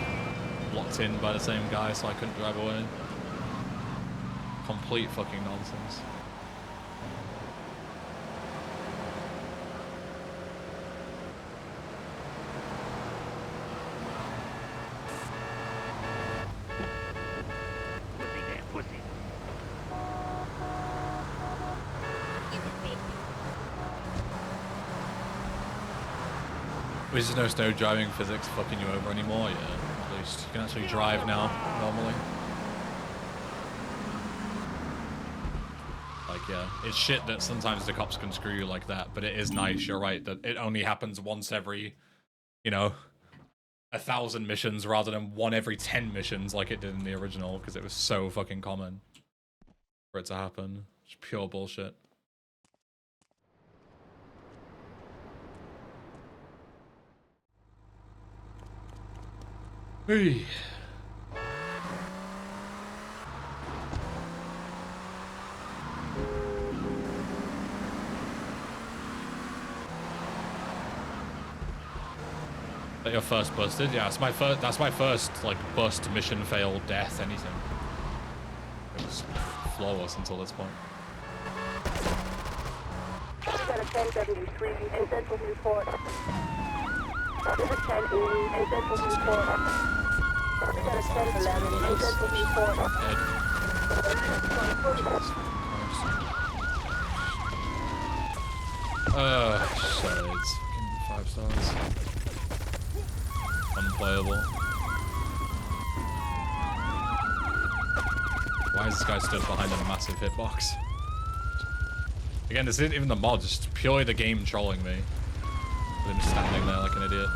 A: Locked in by the same guy so I couldn't drive away. Complete fucking nonsense. There's just no snow driving physics fucking you over anymore, yeah. At least you can actually drive now, normally. Like, yeah, it's shit that sometimes the cops can screw you like that, but it is nice, you're right, that it only happens once every, you know, 1,000 missions rather than one every 10 missions like it did in the original, because it was so fucking common for it to happen. It's pure bullshit. Hey. That your first busted? Yeah, it's my first. That's my first like bust, mission fail, death, anything. It was flawless until this point.
D: We got a 1073 in Central Newport. This is 1080 in Central Newport. We got a 1011 in Central Newport.
A: Shit, it's fucking 5 stars. Unplayable. Why is this guy stood behind a massive hitbox? Again, this isn't even the mod, just purely the game trolling me. With him standing there like an idiot.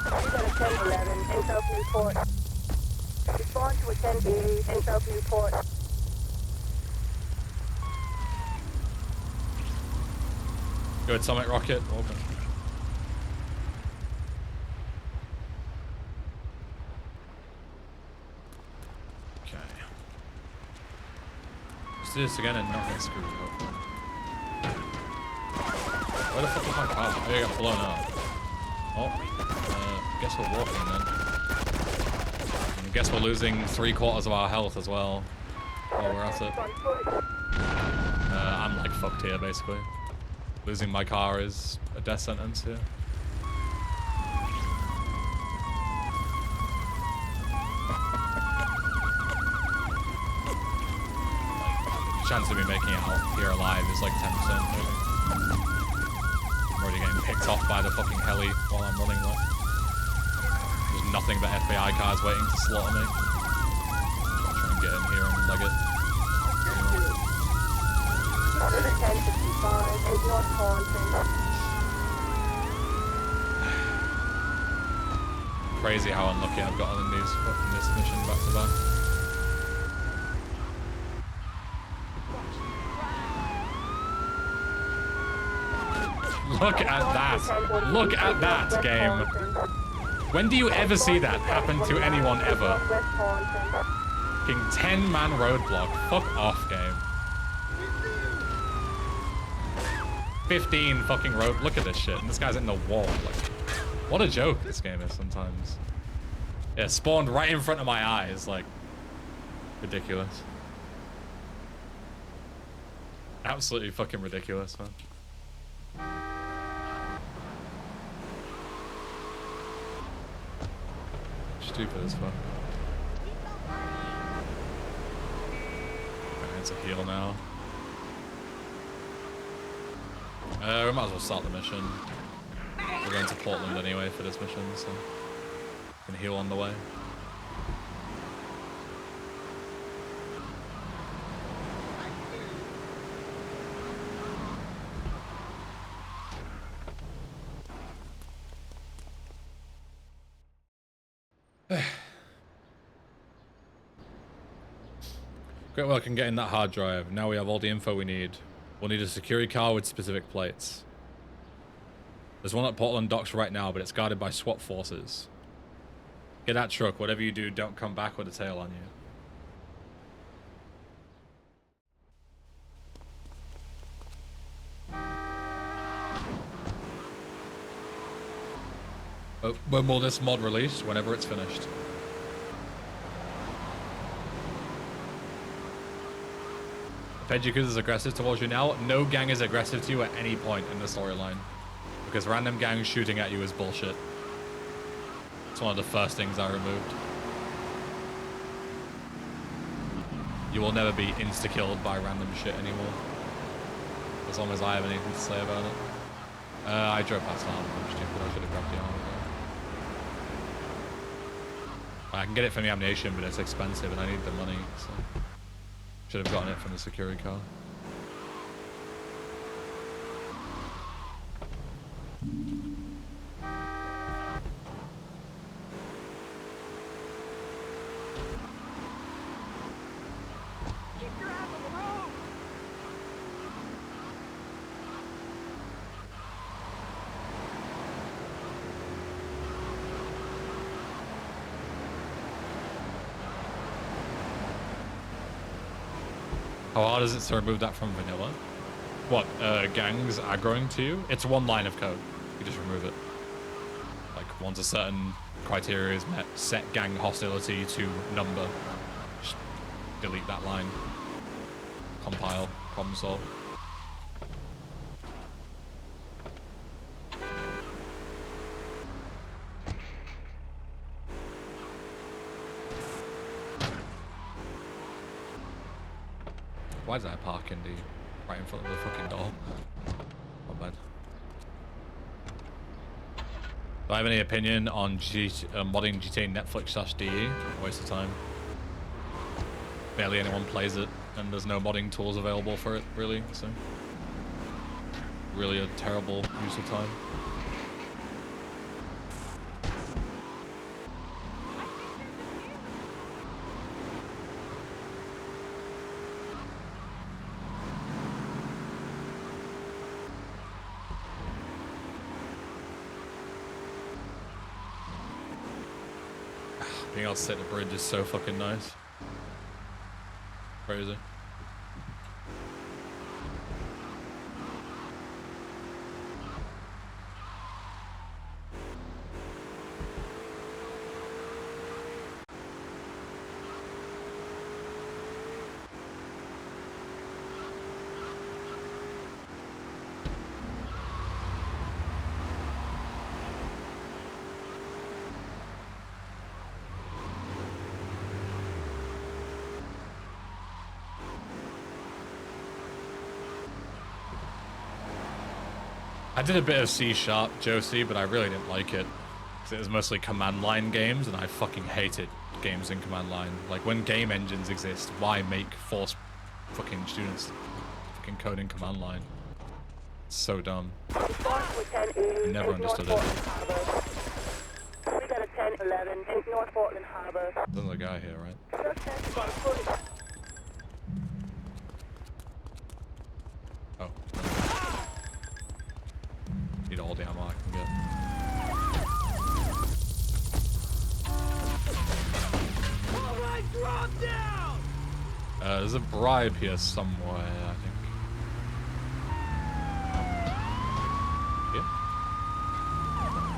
D: We got a 1011 in South Newport. Respond to a 1080 in South Newport.
A: Go atomic rocket. Okay. Okay. Let's do this again and not get screwed up. Where the fuck is my car? Oh, it got blown up. Oh, guess we're walking then. And guess we're losing 3/4 of our health as well. While we're at it. I'm like fucked here basically. Losing my car is a death sentence here. Like, chance of me making it out here alive is like 10% maybe. I'm already getting picked off by the fucking heli while I'm running like. There's nothing but FBI cars waiting to slaughter me. I'll try and get in here and leg it. Crazy how unlucky I've gotten in these fucking this mission back to back. Look at that! Look at that, game! When do you ever see that happen to anyone ever? Fucking 10-man roadblock. Fuck off, game. 15 fucking road. Look at this shit. And this guy's in the wall. Like, What a joke this game is sometimes. Yeah, spawned right in front of my eyes, like, ridiculous. Absolutely fucking ridiculous, man. Stupid as fuck. Okay, it's a heal now. We might as well start the mission. We're going to Portland anyway for this mission, so we can heal on the way. Great work in getting that hard drive. Now we have all the info we need. We'll need a security car with specific plates. There's one at Portland docks right now, but it's guarded by SWAT forces. Get that truck. Whatever you do, don't come back with a tail on you. When will this mod release? Whenever it's finished. If Edgecu's is aggressive towards you now, no gang is aggressive to you at any point in the storyline. Because random gangs shooting at you is bullshit. It's one of the first things I removed. You will never be insta-killed by random shit anymore. As long as I have anything to say about it. I drove past armor, I'm stupid, I should have grabbed the armor. I can get it from the ammunition, but it's expensive and I need the money, so... Should have gotten it from the security car.
C: Keep your eyes on the road.
A: How hard is it to remove that from vanilla? What, gangs aggroing to you? It's one line of code. You just remove it. Like, once a certain criteria is met, set gang hostility to number. Just delete that line. Compile, problem solve. Why did I park in right in front of the fucking door? Not bad. Do I have any opinion on modding GTA Netflix/DE? Waste of time. Barely anyone plays it, and there's no modding tools available for it, really, so... Really a terrible use of time. Being able to sit the bridge is so fucking nice. Crazy. I did a bit of C#, Josie, but I really didn't like it. Because it was mostly command line games, and I fucking hated games in command line. Like, when game engines exist, why make force fucking students fucking code in command line? It's so dumb. I never understood it.
D: We got a 1011 in North Portland Harbor.
A: There's a guy here, right? Oh. Need all the ammo I can get.
C: All right, drop down.
A: There's a bribe here somewhere, I think. Here?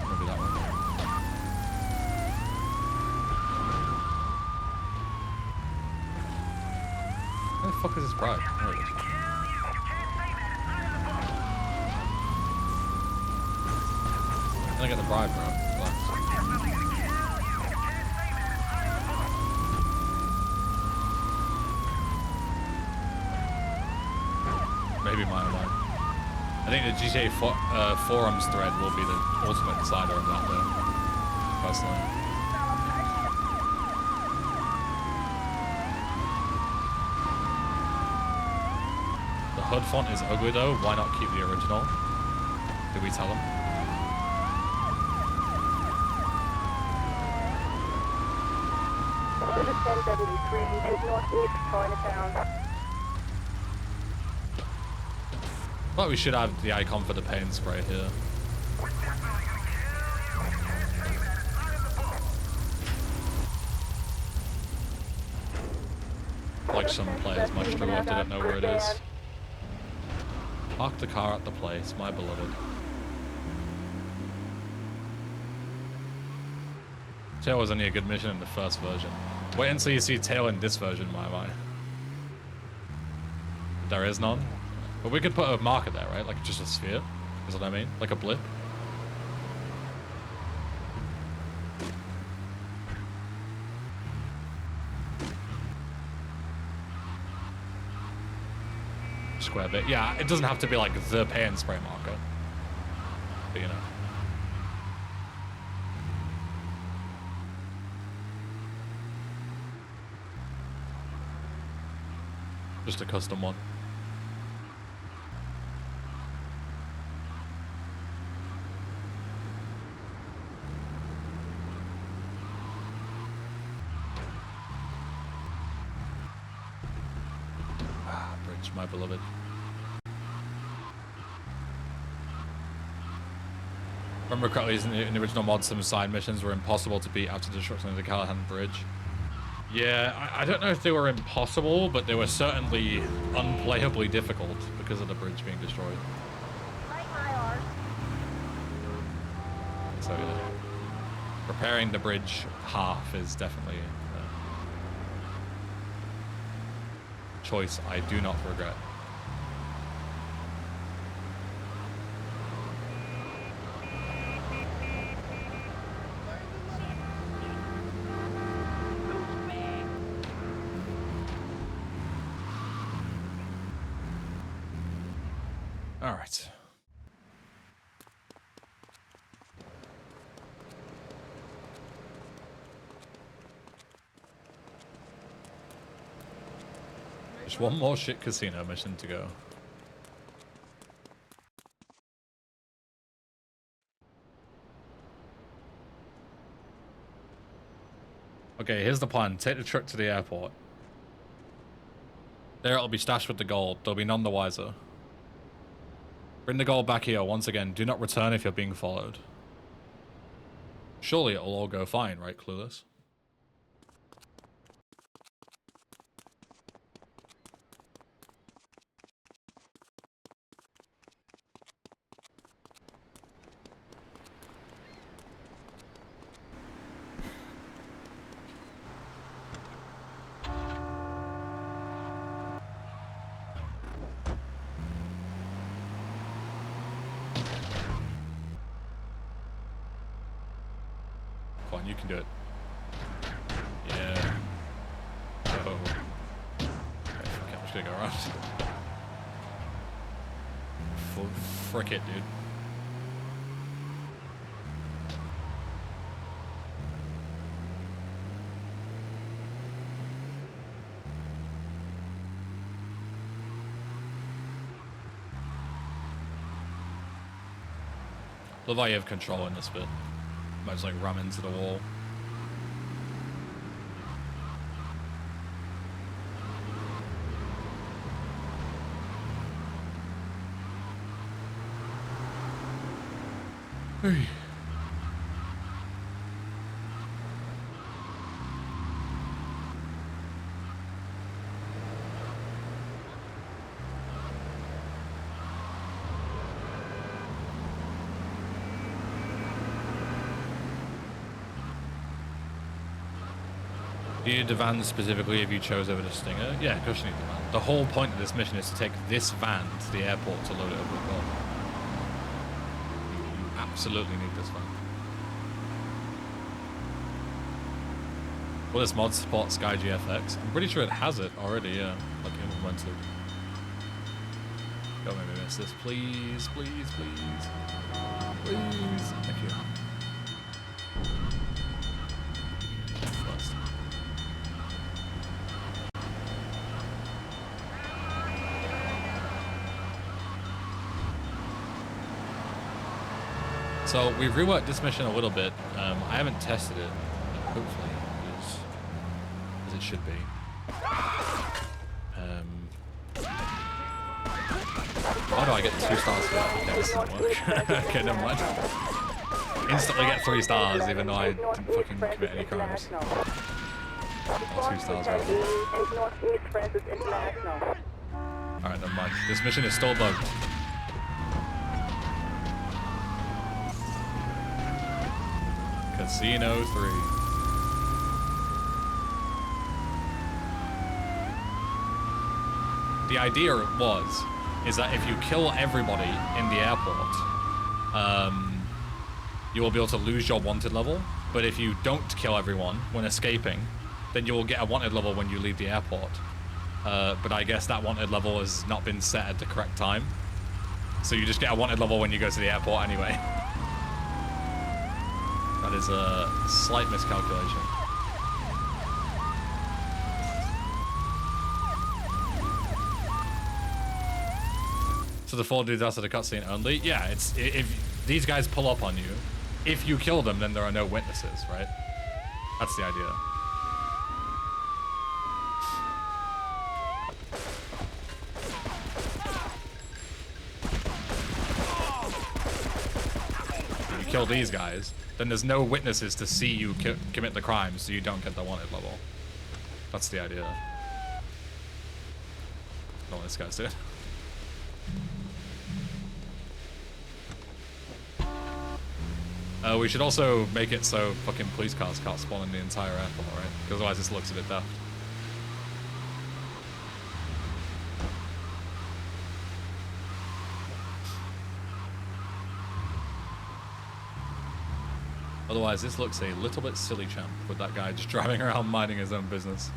A: Maybe that one. fuck is this bribe? There it is. I'm gonna get the bribe, bro. Relax. Maybe mine. I think the GTA forums thread will be the ultimate decider of that, though. Personally. The HUD font is ugly, though. Why not keep the original? Did we tell them?
D: This is 1073 and northeast Chinatown.
A: But we should have the icon for the paint spray here. Like some players might struggle if they don't know where it is. Park the car at the place, my beloved. Tail was only a good mission in the first version. Wait until you see Tail in this version, my mind. There is none. But we could put a marker there, right? Like just a sphere, is what I mean? Like a blip. Square bit. Yeah, it doesn't have to be like the pay and spray marker. But you know. Just a custom one. Bridge, my beloved. Remember correctly, in the original mod, some side missions were impossible to beat after destruction of the Callahan Bridge. Yeah, I don't know if they were impossible, but they were certainly unplayably difficult because of the bridge being destroyed. So yeah, repairing the bridge half is definitely a choice I do not regret. All right. Just one more shit casino mission to go. Okay, here's the plan. Take the truck to the airport. There it'll be stashed with the gold. They'll be none the wiser. Bring the gold back here once again. Do not return if you're being followed. Surely it'll all go fine, right, Clueless? You can do it. Yeah. Oh. Okay, I'm just gonna go around. Frick it, dude. Love how you have control in this bit. Might just like ram into the wall. Hey. Do you need the van specifically if you chose over the Stinger? Yeah, of course you need the van. The whole point of this mission is to take this van to the airport to load it up with gold. You absolutely need this van. Will this mod support Sky GFX? I'm pretty sure it has it already, yeah. Like implemented. Don't make me miss this, please, please, please. Please. Thank you. First. So we've reworked this mission a little bit. I haven't tested it, hopefully, as it should be. Why do I get 2 stars for that? Okay, this doesn't work. Okay, never mind. Instantly get 3 stars, even though I didn't fucking commit any crimes. 2 stars, right? Alright, never mind. This mission is still bugged. Casino 3. The idea is that if you kill everybody in the airport, you will be able to lose your wanted level. But if you don't kill everyone when escaping, then you will get a wanted level when you leave the airport. But I guess that wanted level has not been set at the correct time. So you just get a wanted level when you go to the airport anyway. That is a slight miscalculation. So the 4 dudes after the cutscene only? Yeah, it's if these guys pull up on you, if you kill them, then there are no witnesses, right? That's the idea. If you kill these guys, then there's no witnesses to see you commit the crime, so you don't get the wanted level. That's the idea. I don't know what this guy's doing. We should also make it so fucking police cars can't spawn in the entire airport, right? Because otherwise this looks a bit daft. Otherwise this looks a little bit silly, champ, with that guy just driving around minding his own business,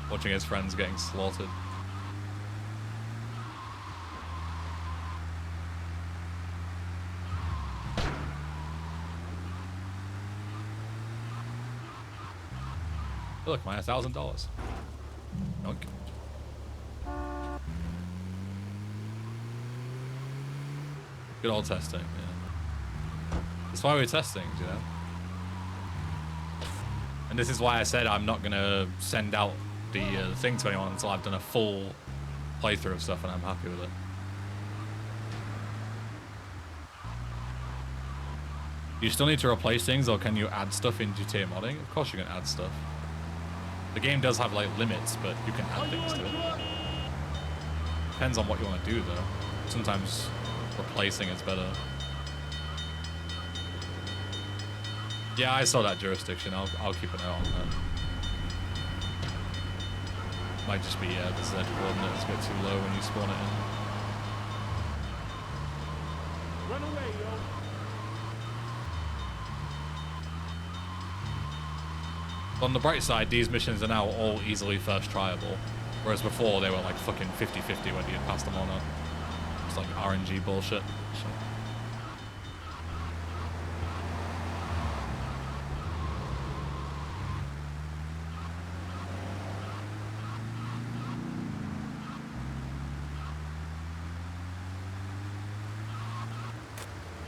A: watching his friends getting slaughtered. Look, my $1,000. Yoink. Good old testing, yeah. That's why we're testing, you know? And this is why I said I'm not gonna send out the thing to anyone until I've done a full playthrough of stuff and I'm happy with it. You still need to replace things, or can you add stuff in GTA modding? Of course you can add stuff. The game does have like limits, but you can add things to it. Depends on what you want to do though. Sometimes replacing is better. Yeah, I saw that jurisdiction. I'll keep an eye on that. Might just be the Z coordinate is a bit too low when you spawn it in.
B: Run away, yo.
A: On the bright side, these missions are now all easily first tryable, whereas before they were like fucking 50-50 whether you passed them or not. It's like RNG bullshit. So.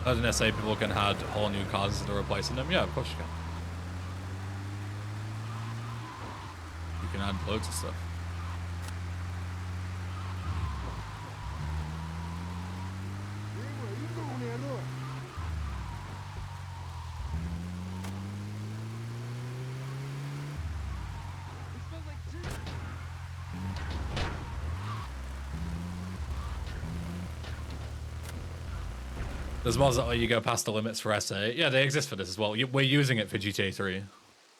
A: I didn't say people can add whole new cars instead of replacing them. Yeah, of course you can. You can add loads of stuff. There's mods that let you go past the limits for SA. Yeah, they exist for this as well. We're using it for GTA 3.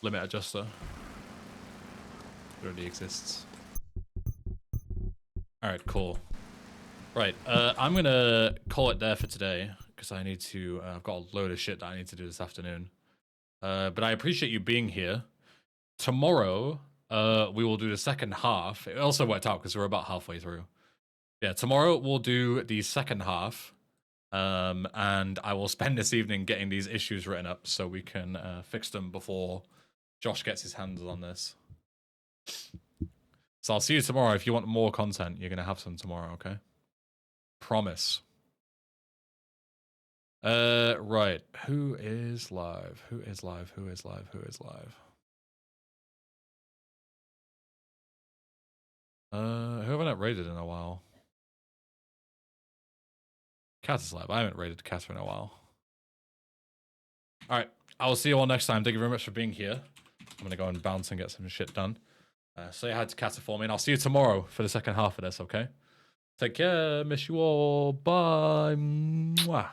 A: Limit adjuster. It already exists. All right, cool. Right, I'm gonna call it there for today because I need to. I've got a load of shit that I need to do this afternoon. But I appreciate you being here. Tomorrow, we will do the second half. It also worked out because we're about halfway through. Yeah, tomorrow we'll do the second half. And I will spend this evening getting these issues written up so we can fix them before Josh gets his hands on this. So I'll see you tomorrow. If you want more content, you're going to have some tomorrow, okay? Promise. Right. Who is live? Who is live? Who is live? Who is live? Who haven't I raided in a while? Cat is live. I haven't raided Cat in a while. Alright. I will see you all next time. Thank you very much for being here. I'm going to go and bounce and get some shit done. Say hi to Cat for me, and I'll see you tomorrow for the second half of this, okay? Take care. Miss you all. Bye. Mwah.